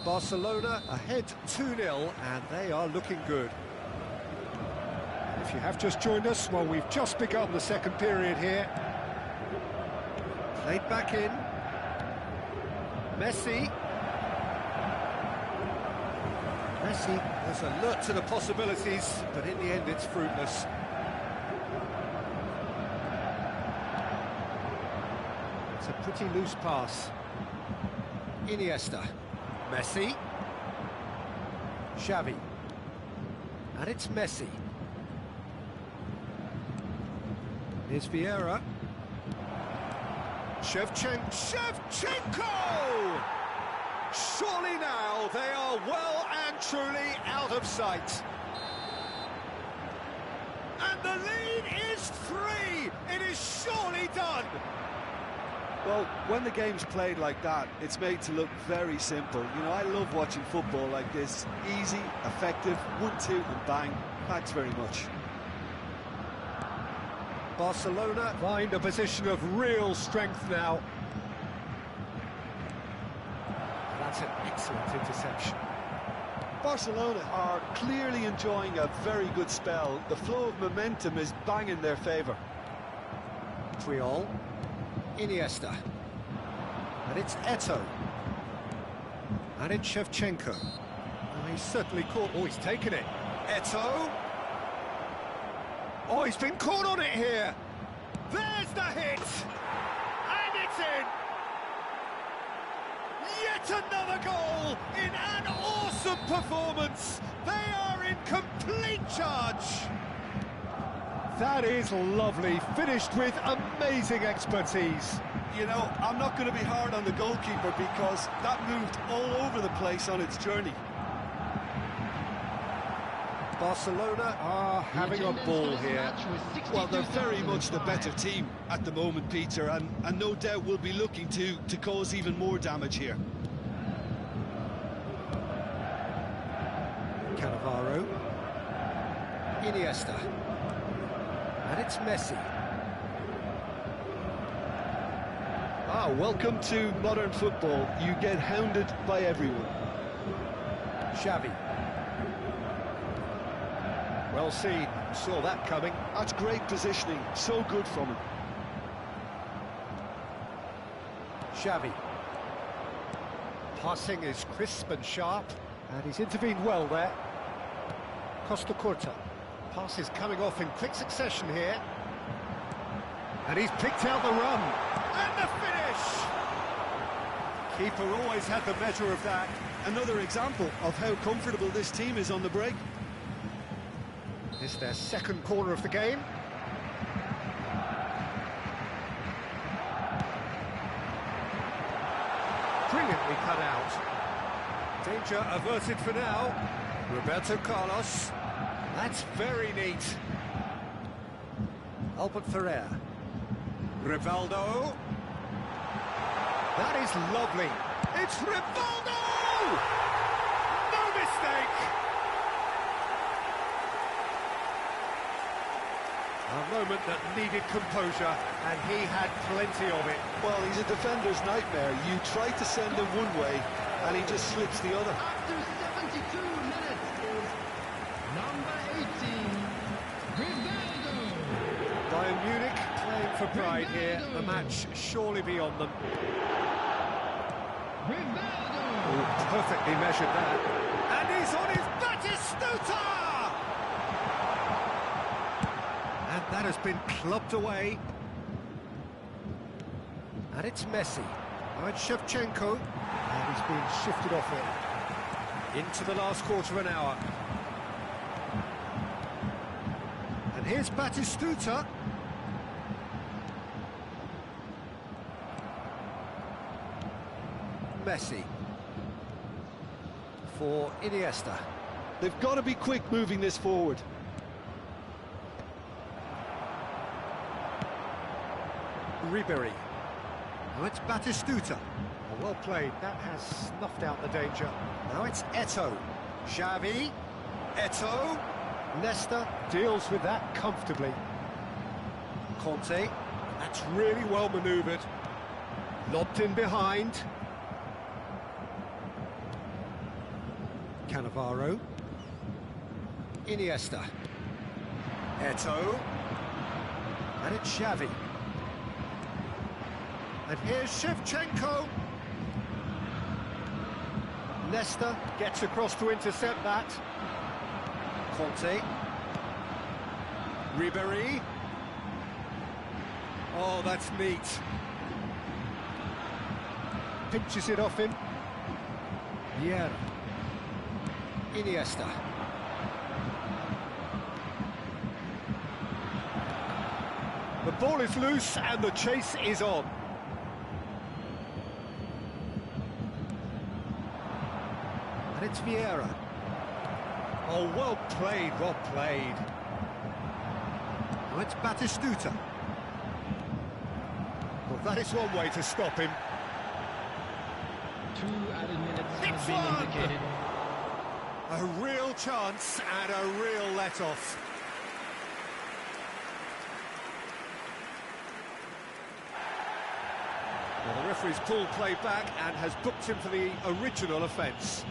Barcelona ahead 2-0, and they are looking good. If you have just joined us, well, we've just begun the second period here. Played back in. Messi. Messi was alert to the possibilities, but in the end it's fruitless. It's a pretty loose pass. Iniesta. Messi. Xavi. And it's Messi. Here's Vieira. Shevchenko! Surely now they are well and truly out of sight. And the lead is 3! It is surely done! Well, when the game's played like that, it's made to look very simple. You know, I love watching football like this. Easy, effective, 1-2 and bang. Thanks very much. Barcelona find a position of real strength now. That's an excellent interception. Barcelona are clearly enjoying a very good spell. The flow of momentum is bang in their favour. Puyol, Iniesta, and it's Eto'o, and it's Shevchenko. Oh, he's certainly caught. Oh, he's taken it. Eto'o. Oh, he's been caught on it here. There's the hit, and it's in. Yet another goal in an awesome performance. They are in complete charge. That is lovely, finished with amazing expertise. You know, I'm not going to be hard on the goalkeeper because that moved all over the place on its journey. Barcelona are having a ball here. Well, they're very much the better team at the moment, Peter, and no doubt will be looking to cause even more damage here. Cannavaro, Iniesta, and it's Messi. Ah, welcome to modern football. You get hounded by everyone. Xavi. Well seen, saw that coming. That's great positioning, so good from him. Xavi. Passing is crisp and sharp, and he's intervened well there. Costa Curta. Pass is coming off in quick succession here. And he's picked out the run. And the finish! Keeper always had the measure of that. Another example of how comfortable this team is on the break. This is their second corner of the game. Brilliantly cut out. Danger averted for now. Roberto Carlos. That's very neat. Albert Ferrer. Rivaldo. That is lovely. It's Rivaldo! No mistake! A moment that needed composure, and he had plenty of it. Well, he's a defender's nightmare. You try to send him one way, and he just slips the other. After 72 minutes is number 18, Rivaldo. Bayern Munich playing for pride here. The match surely beyond them. Rivaldo. Oh, perfectly measured that. And he's on his Batistuta! And that has been clubbed away. And it's Messi. Now it's Shevchenko. And he's been shifted off it. Into the last quarter of an hour. And here's Batistuta. Messi. For Iniesta. They've got to be quick moving this forward. Ribery. Now it's Batistuta. Oh, well played. That has snuffed out the danger. Now it's Eto'o. Xavi. Eto'o. Nesta deals with that comfortably. Conte. That's really well manoeuvred. Lobbed in behind. Cannavaro. Iniesta. Eto'o. And it's Xavi. And here's Shevchenko. Nesta gets across to intercept that. Conte. Ribery. Oh, that's neat. Pinches it off him. Vieira. Iniesta. The ball is loose and the chase is on. And it's Vieira. Oh, well played, well played. Now it's Batistuta. Well, that is one way to stop him. 2 added minutes It's has been one! indicated. A real chance and a real let-off. Well, the referee's pulled play back and has booked him for the original offence.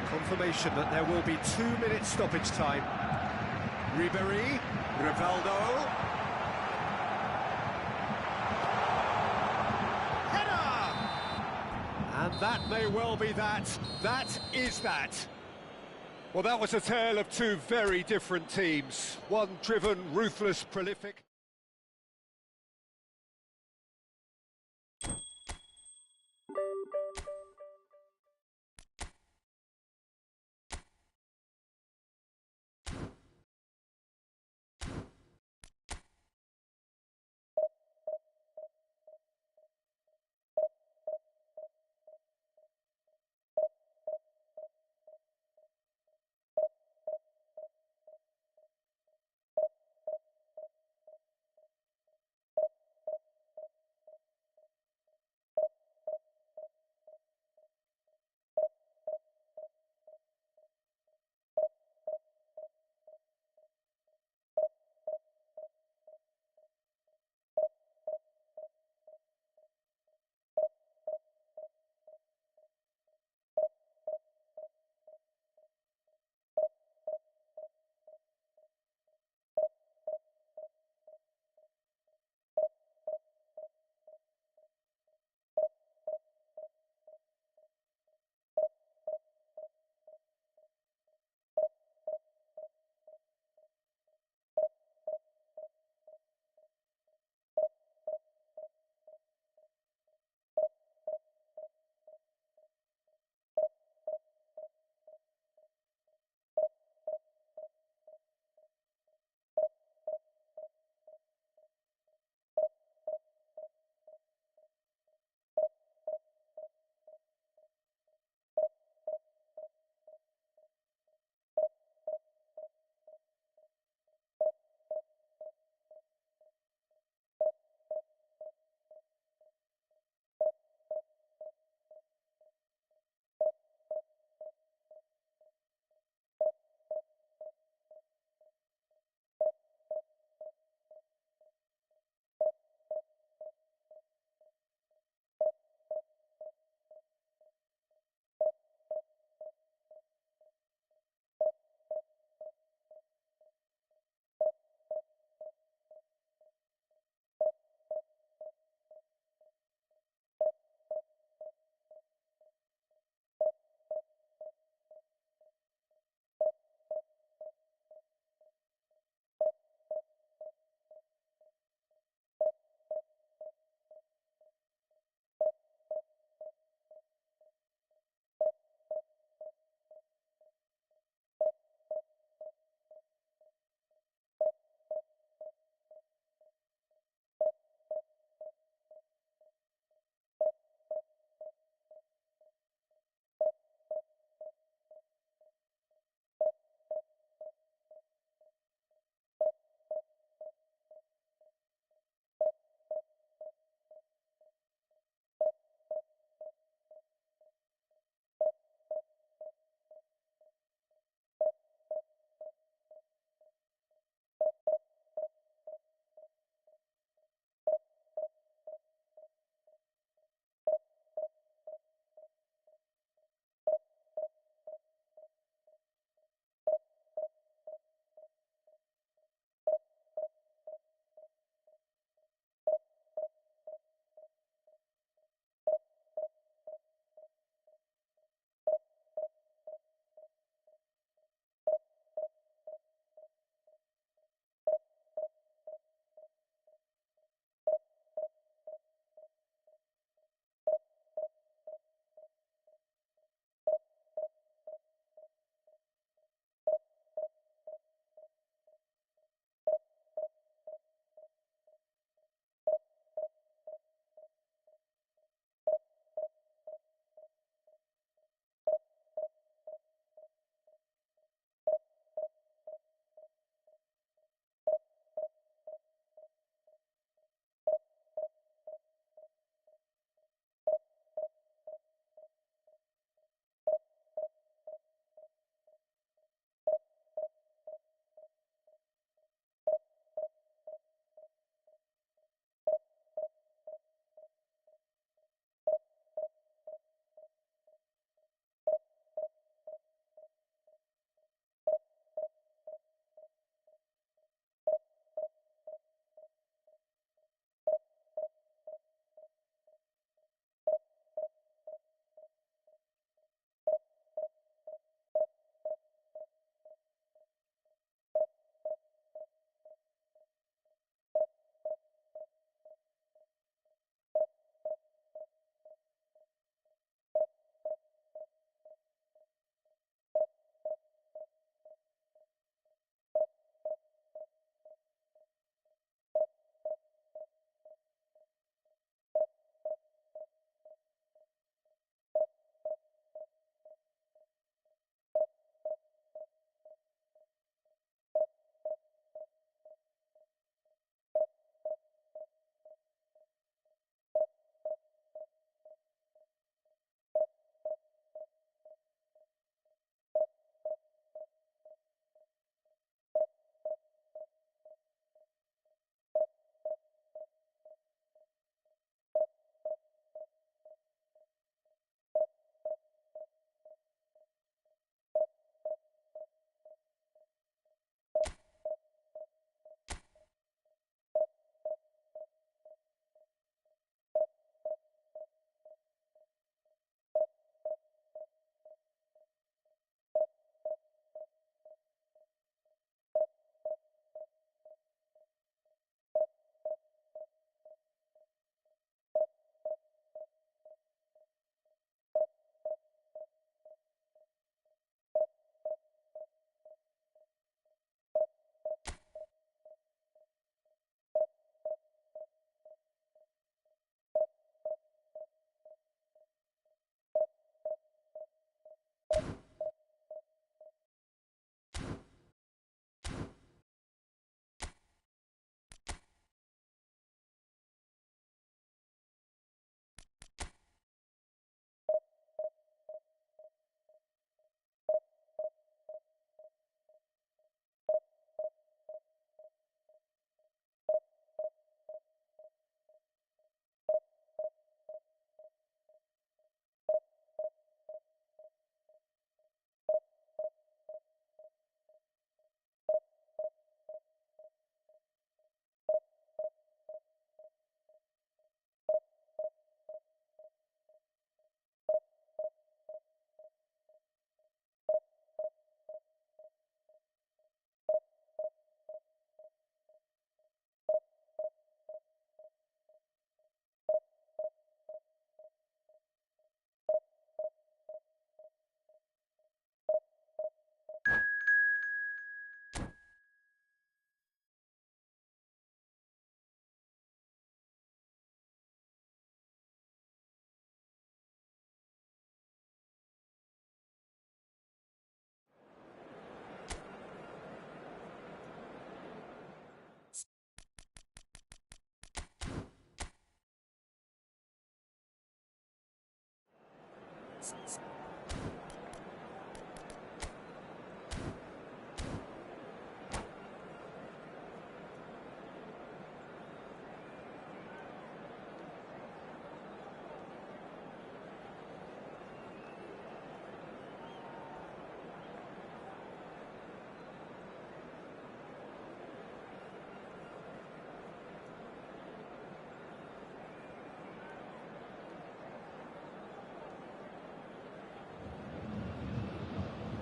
Confirmation that there will be 2 minutes stoppage time. Ribéry, Rivaldo. And that may well be that. That is that. Well, that was a tale of two very different teams. One driven, ruthless, prolific.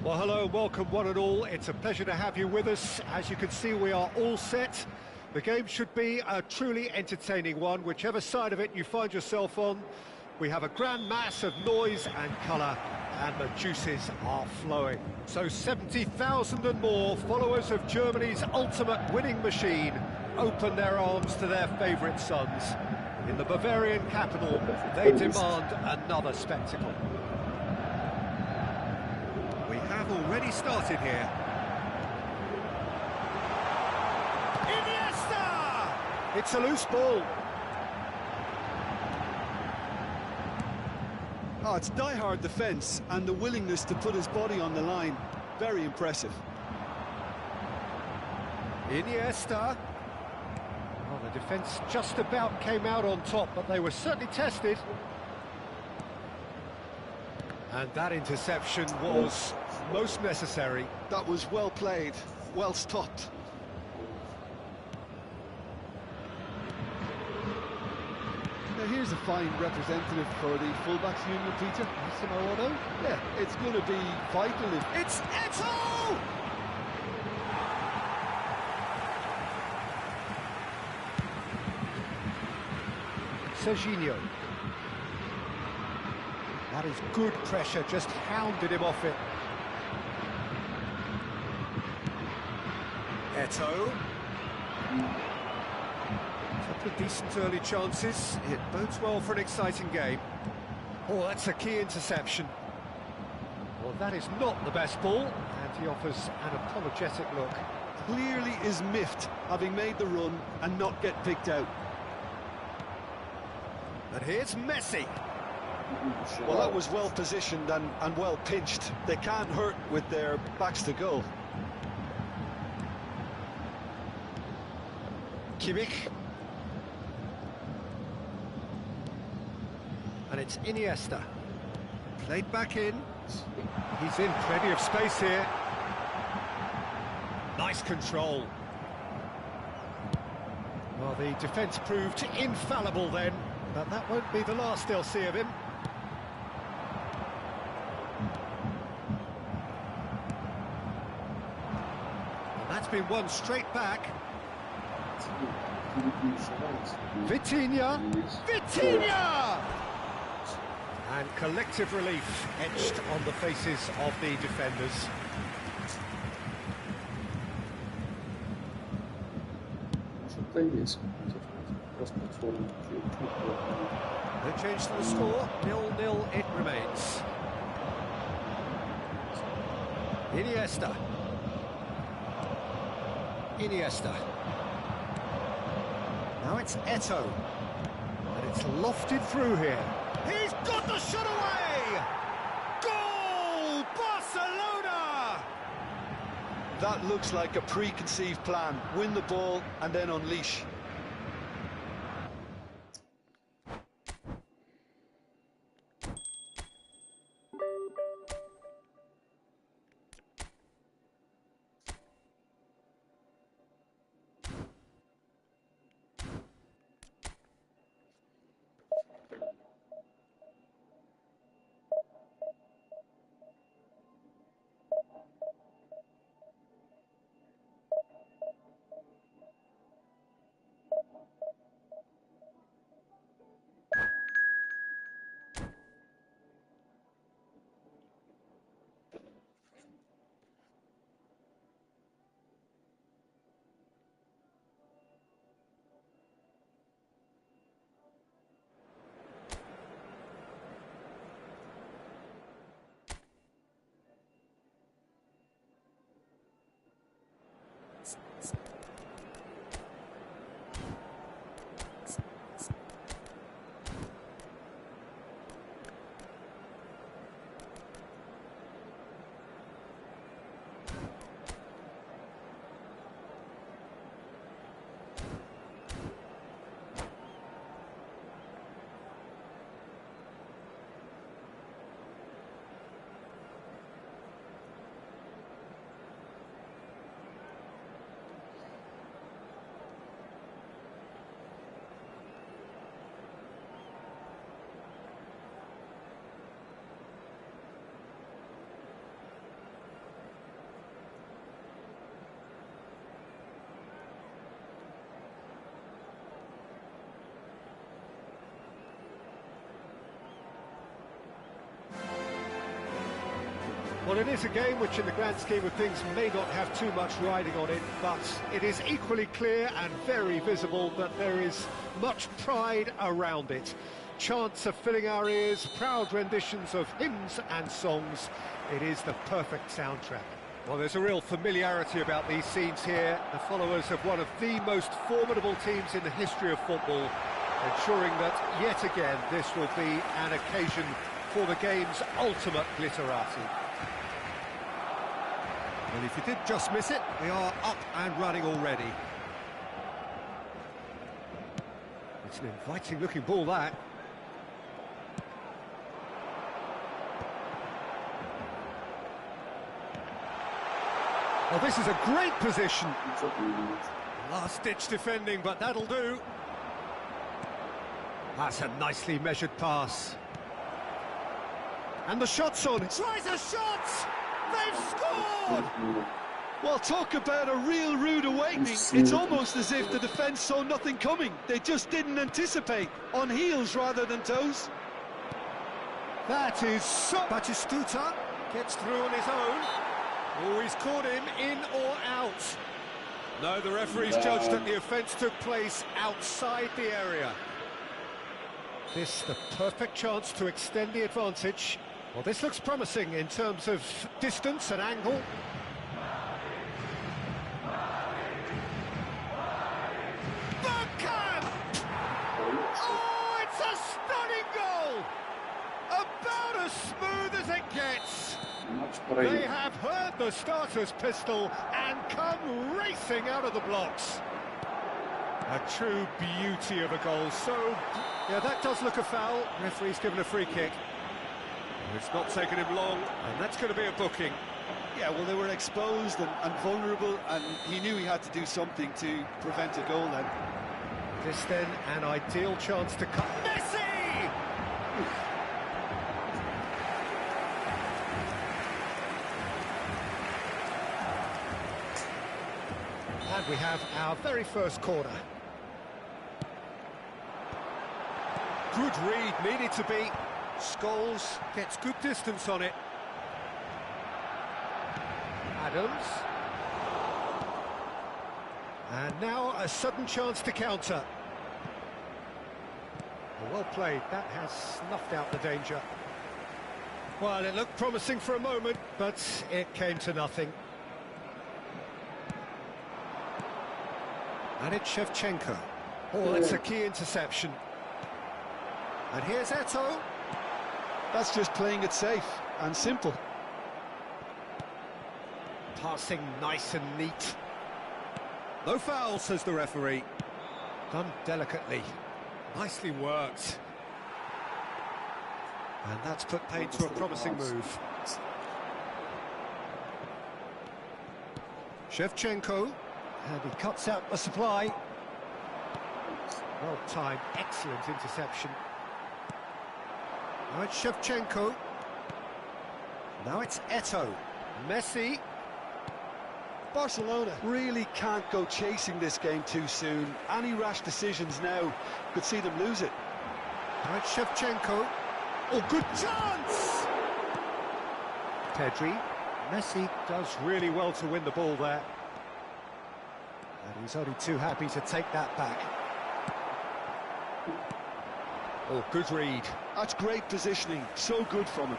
Well, hello, welcome one and all. It's a pleasure to have you with us. As you can see, we are all set. The game should be a truly entertaining one, whichever side of it you find yourself on. We have a grand mass of noise and colour, and the juices are flowing. So 70,000 and more followers of Germany's ultimate winning machine open their arms to their favourite sons. In the Bavarian capital, they demand another spectacle. We have already started here. Iniesta! It's a loose ball. Oh, it's die-hard defence and the willingness to put his body on the line. Very impressive. Iniesta. Well, the defence just about came out on top, but they were certainly tested. And that interception was most necessary. That was well played, well stopped. Now here's a fine representative for the fullbacks union, Peter. Massimo. Yeah, it's going to be vital if... It's Eto'o! Serginho. That is good pressure, just hounded him off it. Eto'o. Couple of decent early chances. It bodes well for an exciting game. Oh, that's a key interception. Well, that is not the best ball, and he offers an apologetic look. Clearly is miffed, having made the run and not get picked out. And here's Messi. Well, that was well positioned and well pinched. They can't hurt with their backs to goal. Kimmich. And it's Iniesta. Played back in. He's in plenty of space here. Nice control. Well, the defence proved infallible then, but that won't be the last they'll see of him. And that's been won straight back. Vitinha! Vitinha! And collective relief etched on the faces of the defenders. No change to the score, 0-0 it remains. Iniesta. Iniesta. Now it's Eto'o. And it's lofted through here. He's got the shot away! Goal! Barcelona! That looks like a preconceived plan. Win the ball and then unleash. Well, it is a game which in the grand scheme of things may not have too much riding on it, but it is equally clear and very visible that there is much pride around it. Chants are filling our ears, proud renditions of hymns and songs. It is the perfect soundtrack. Well, there's a real familiarity about these scenes here. The followers of one of the most formidable teams in the history of football, ensuring that, yet again, this will be an occasion for the game's ultimate glitterati. Well, if you did just miss it, we are up and running already. It's an inviting-looking ball, that. Well, this is a great position. Last-ditch defending, but that'll do. That's a nicely measured pass. And the shot's on. Tries a shot! They've scored! Well, talk about a real rude awakening. It's almost as if the defence saw nothing coming. They just didn't anticipate, on heels rather than toes. That is so... Batistuta gets through on his own. Oh, he's caught him in or out. No, the referee's judged that the offence took place outside the area. This the perfect chance to extend the advantage. Well, this looks promising in terms of distance and angle. Bergkamp! Oh, it's a stunning goal! About as smooth as it gets. They have heard the starter's pistol and come racing out of the blocks. A true beauty of a goal. So, yeah, that does look a foul. Referee's given a free kick. It's not taken him long, and that's going to be a booking. Yeah, well, they were exposed and vulnerable, and he knew he had to do something to prevent a goal then. This then, an ideal chance to cut. Messi! And we have our very first corner. Good read, needed to be. Scholes gets good distance on it. Adams. And now a sudden chance to counter. Well played, that has snuffed out the danger. Well, it looked promising for a moment, but it came to nothing. And it's Shevchenko. Oh, that's a key interception. And here's Eto'o. That's just playing it safe and simple. Passing nice and neat. No foul, says the referee. Done delicately. Nicely worked. And that's put paid to a promising move. Shevchenko. And he cuts out the supply. Well timed, excellent interception. Now it's Shevchenko. Now it's Eto'o. Messi. Barcelona really can't go chasing this game too soon. Any rash decisions now could see them lose it. Now it's Shevchenko. Oh, good chance! Pedri. Messi does really well to win the ball there. And he's only too happy to take that back. Oh, good read. That's great positioning, so good from him.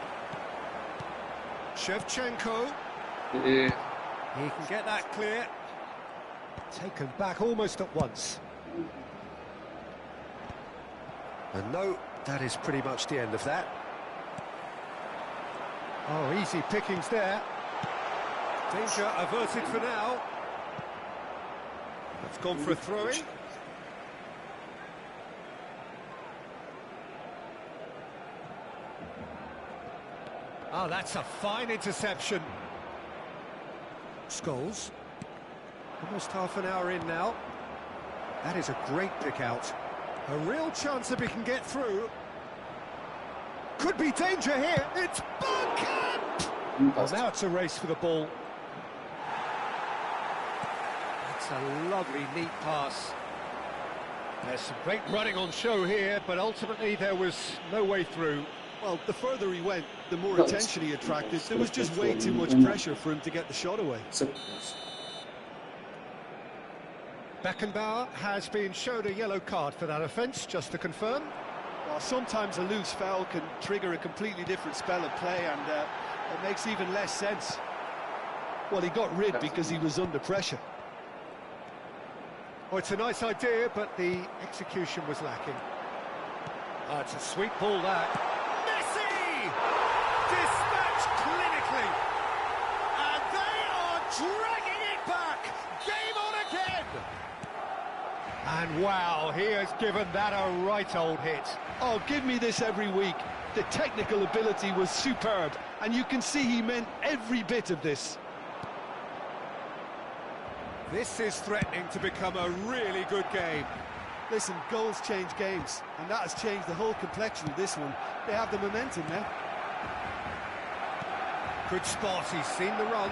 Shevchenko. Yeah. He can get that clear. Taken back almost at once. And no, that is pretty much the end of that. Oh, easy pickings there. Danger averted for now. That's gone for a throw-in. Oh, that's a fine interception. Scholes. Almost half an hour in now. That is a great pick out. A real chance if he can get through. Could be danger here. It's Bergkamp! Well, now it's a race for the ball. That's a lovely, neat pass. There's some great running on show here, but ultimately there was no way through. Well, the further he went, the more Well, attention he attracted. There was just it's way too much and- pressure for him to get the shot away. Beckenbauer has been shown a yellow card for that offence, just to confirm. Well, sometimes a loose foul can trigger a completely different spell of play, and it makes even less sense. Well, he got rid because he was under pressure. Oh, it's a nice idea, but the execution was lacking. Oh, it's a sweet ball, that. Messi! Dispatched clinically. And they are dragging it back. Game on again. And wow, he has given that a right old hit. Oh, give me this every week. The technical ability was superb, and you can see he meant every bit of this. This is threatening to become a really good game. Listen, goals change games, and that has changed the whole complexion of this one. They have the momentum now. Good spot, he's seen the run.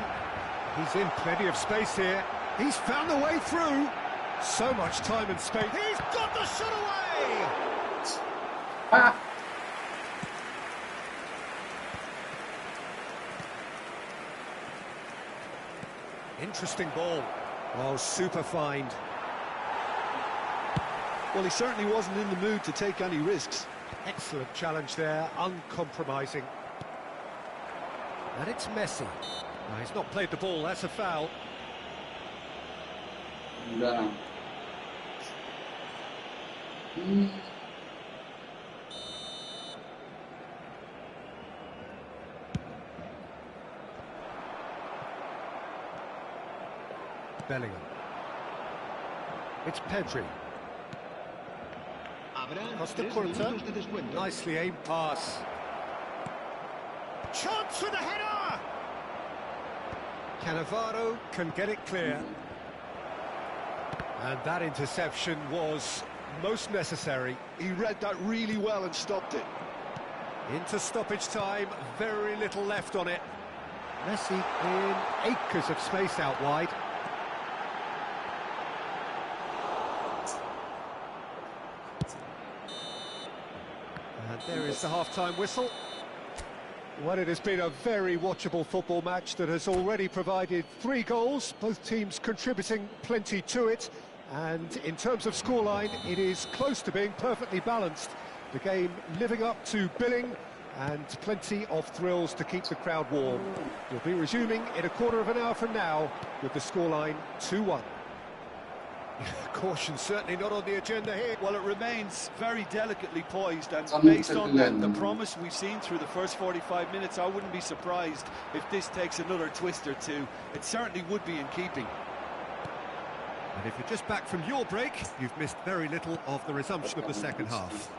He's in plenty of space here. He's found a way through. So much time and space. He's got the shot away! Ah! Interesting ball. Oh, super find. Well, he certainly wasn't in the mood to take any risks. Excellent challenge there, uncompromising. And it's Messi. No, he's not played the ball, that's a foul. Да. Bellingham. It's Pedri. Habrá Costa 3 Curta. minutos de descuento. Nicely aimed pass. Chance with a header! Cannavaro can get it clear. And that interception was most necessary. He read that really well and stopped it. Into stoppage time, very little left on it. Messi in acres of space out wide. And there is the half-time whistle. Well, it has been a very watchable football match that has already provided 3 goals, both teams contributing plenty to it. And in terms of scoreline, it is close to being perfectly balanced. The game living up to billing and plenty of thrills to keep the crowd warm. We'll be resuming in a quarter of an hour from now with the scoreline 2-1. Caution certainly not on the agenda here. Well, it remains very delicately poised, and Some based on the Netherlands. promise we've seen through the first 45 minutes, I wouldn't be surprised if this takes another twist or two. It certainly would be in keeping. And if you're just back from your break, you've missed very little of the resumption of the second half.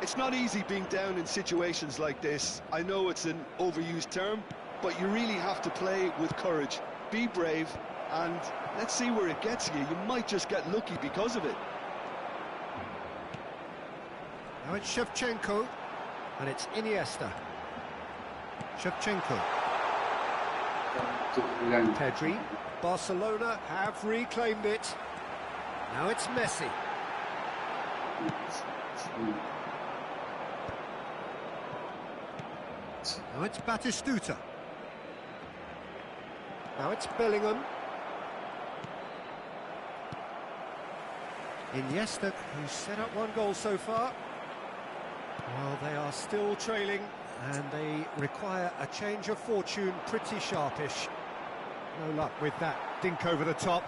It's not easy being down in situations like this. I know it's an overused term, but you really have to play with courage. Be brave, and let's see where it gets you. You might just get lucky because of it. Now it's Shevchenko, and it's Iniesta. Shevchenko. Pedri. Barcelona have reclaimed it. Now it's Messi. Now it's Batistuta. Now it's Bellingham. Iniesta, who's set up 1 goal so far. Well, they are still trailing, and they require a change of fortune pretty sharpish. No luck with that dink over the top.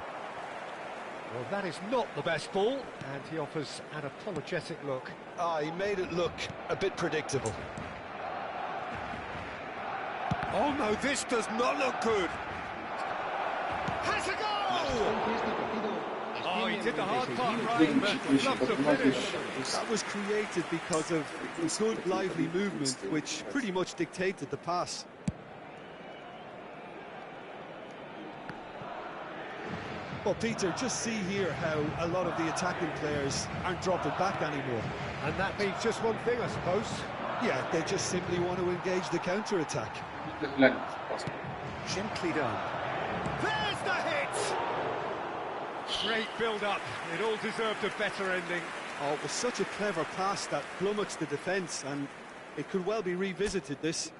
Well, that is not the best ball, and he offers an apologetic look. Ah, he made it look a bit predictable. Oh no, this does not look good. Has a goal! Oh, he did the hard part right, but not to finish. That was created because of good, lively movement, which pretty much dictated the pass. Well, Peter, just see here how a lot of the attacking players aren't dropping back anymore. And that means just one thing, I suppose. Yeah, they just simply want to engage the counter-attack. Gently done. There's the hit! Great build-up. It all deserved a better ending. Oh, it was such a clever pass that flummoxed the defence, and It could well be revisited, this.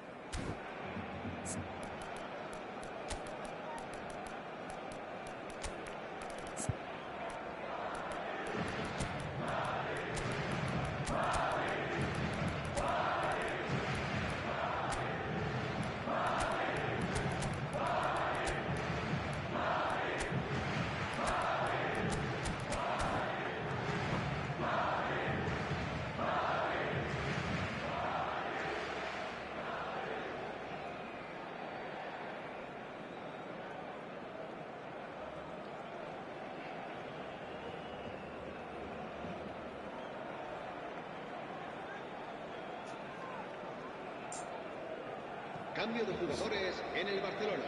Cambio de jugadores en el Barcelona.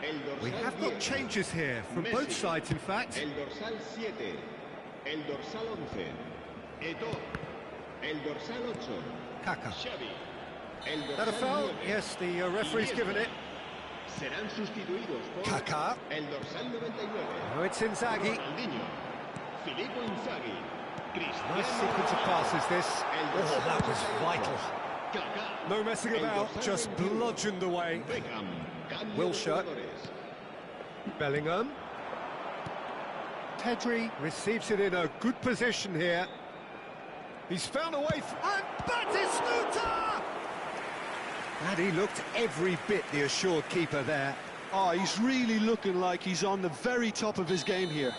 El dorsal We have 10, got changes here from Messi. both sides, in fact. El dorsal 7. El dorsal 11. Eto'o. El dorsal 8. Kaka. Xavi. El That a dorsal foul? 9. Yes, the referee's given it. Serán sustituidos por Kaká. el dorsal 99. Oh, it's Inzaghi. Ronaldinho. Filippo Inzaghi. Cristiano Nice sequence of passes, this. El Oh, dorsal that was 88. vital. Kaká. No messing El about, dorsal just 21. bludgeoned away. Beckham. Cambio Wilshere. de jugadores. Bellingham. Pedri receives it in a good position here. He's found a way, and Batistuta! And he looked every bit the assured keeper there. Oh, he's really looking like he's on the very top of his game here.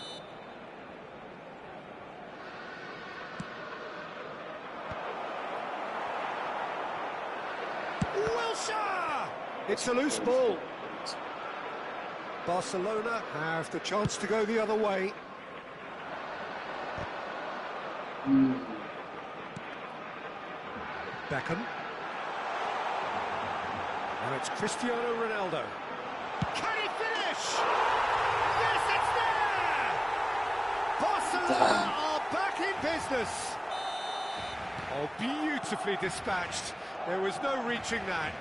Wilshere! It's a loose ball. Barcelona have the chance to go the other way. Beckham. Now it's Cristiano Ronaldo. Can he finish? Yes, it's there! Barcelona are back in business. Oh, beautifully dispatched. There was no reaching that.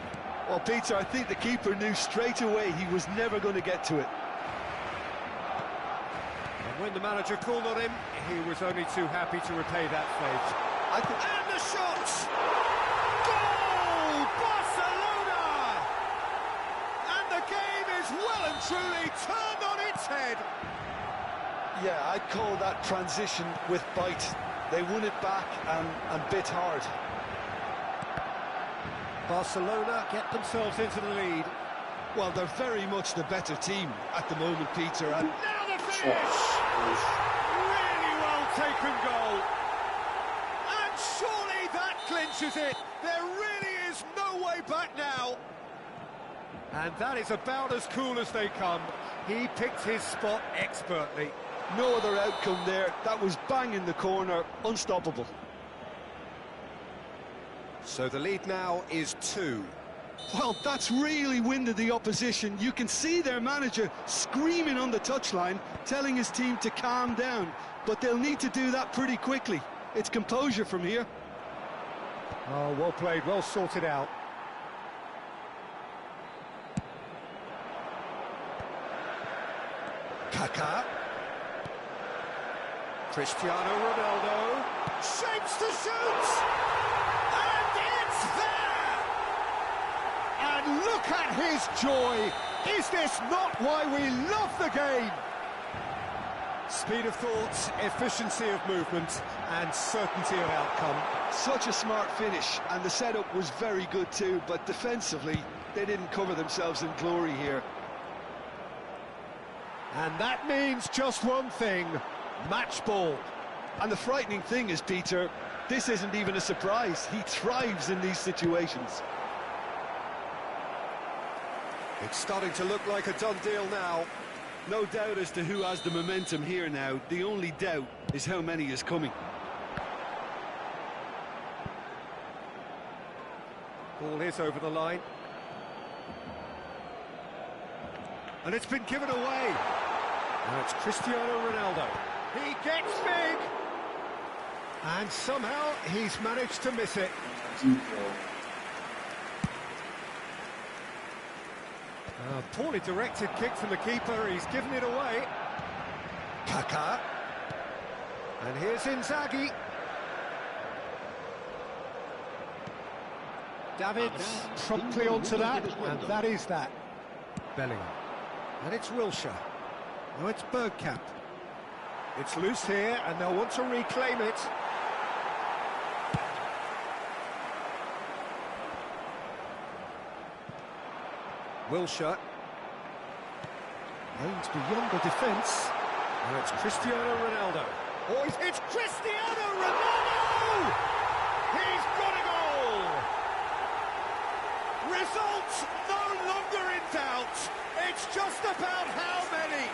Well, Peter, I think the keeper knew straight away he was never going to get to it. And when the manager called on him, he was only too happy to repay that fate. And the shot! Goal! Barcelona! And the game is well and truly turned on its head. Yeah, I'd call that transition with bite. They won it back and bit hard. Barcelona get themselves into the lead. Well, they're very much the better team at the moment, Peter. And Now the finish! Really well taken goal. And surely that clinches it. There really is no way back now. And that is about as cool as they come. He picked his spot expertly. no other outcome there. That was bang in the corner, unstoppable. So the lead now is 2. Well, that's really winded the opposition. You can see their manager screaming on the touchline, telling his team to calm down. But they'll need to do that pretty quickly. It's composure from here. Oh, well played, well sorted out. Kaká. Cristiano Ronaldo. Shapes to shoot! And it's there! And look at his joy! Is this not why we love the game? Speed of thought, efficiency of movement, and certainty of outcome. Such a smart finish, and the setup was very good too, but defensively, they didn't cover themselves in glory here. And that means just one thing, match ball. And the frightening thing is, Peter, this isn't even a surprise. He thrives in these situations. It's starting to look like a done deal now. No doubt as to who has the momentum here now. The only doubt is how many is coming. Ball is over the line. And it's been given away. Now it's Cristiano Ronaldo. He gets big. And somehow he's managed to miss it. A poorly directed kick from the keeper. He's given it away. Kaká. And here's Inzaghi. David promptly onto that, and that is that. Bellingham. And it's Wilshere. Now it's Bergkamp. It's loose here, and they'll want to reclaim it. Wilshere. Aims beyond the defence. Now it's Cristiano Ronaldo. Oh, it's Cristiano Ronaldo! He's got a goal! Results no longer in doubt. It's just about how many.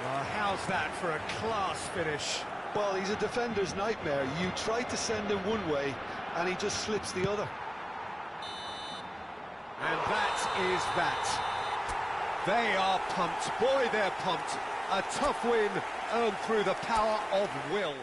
Well, how's that for a class finish? Well, he's a defender's nightmare. You try to send him one way, and he just slips the other. And that is that. They are pumped. Boy, they're pumped. A tough win earned through the power of will.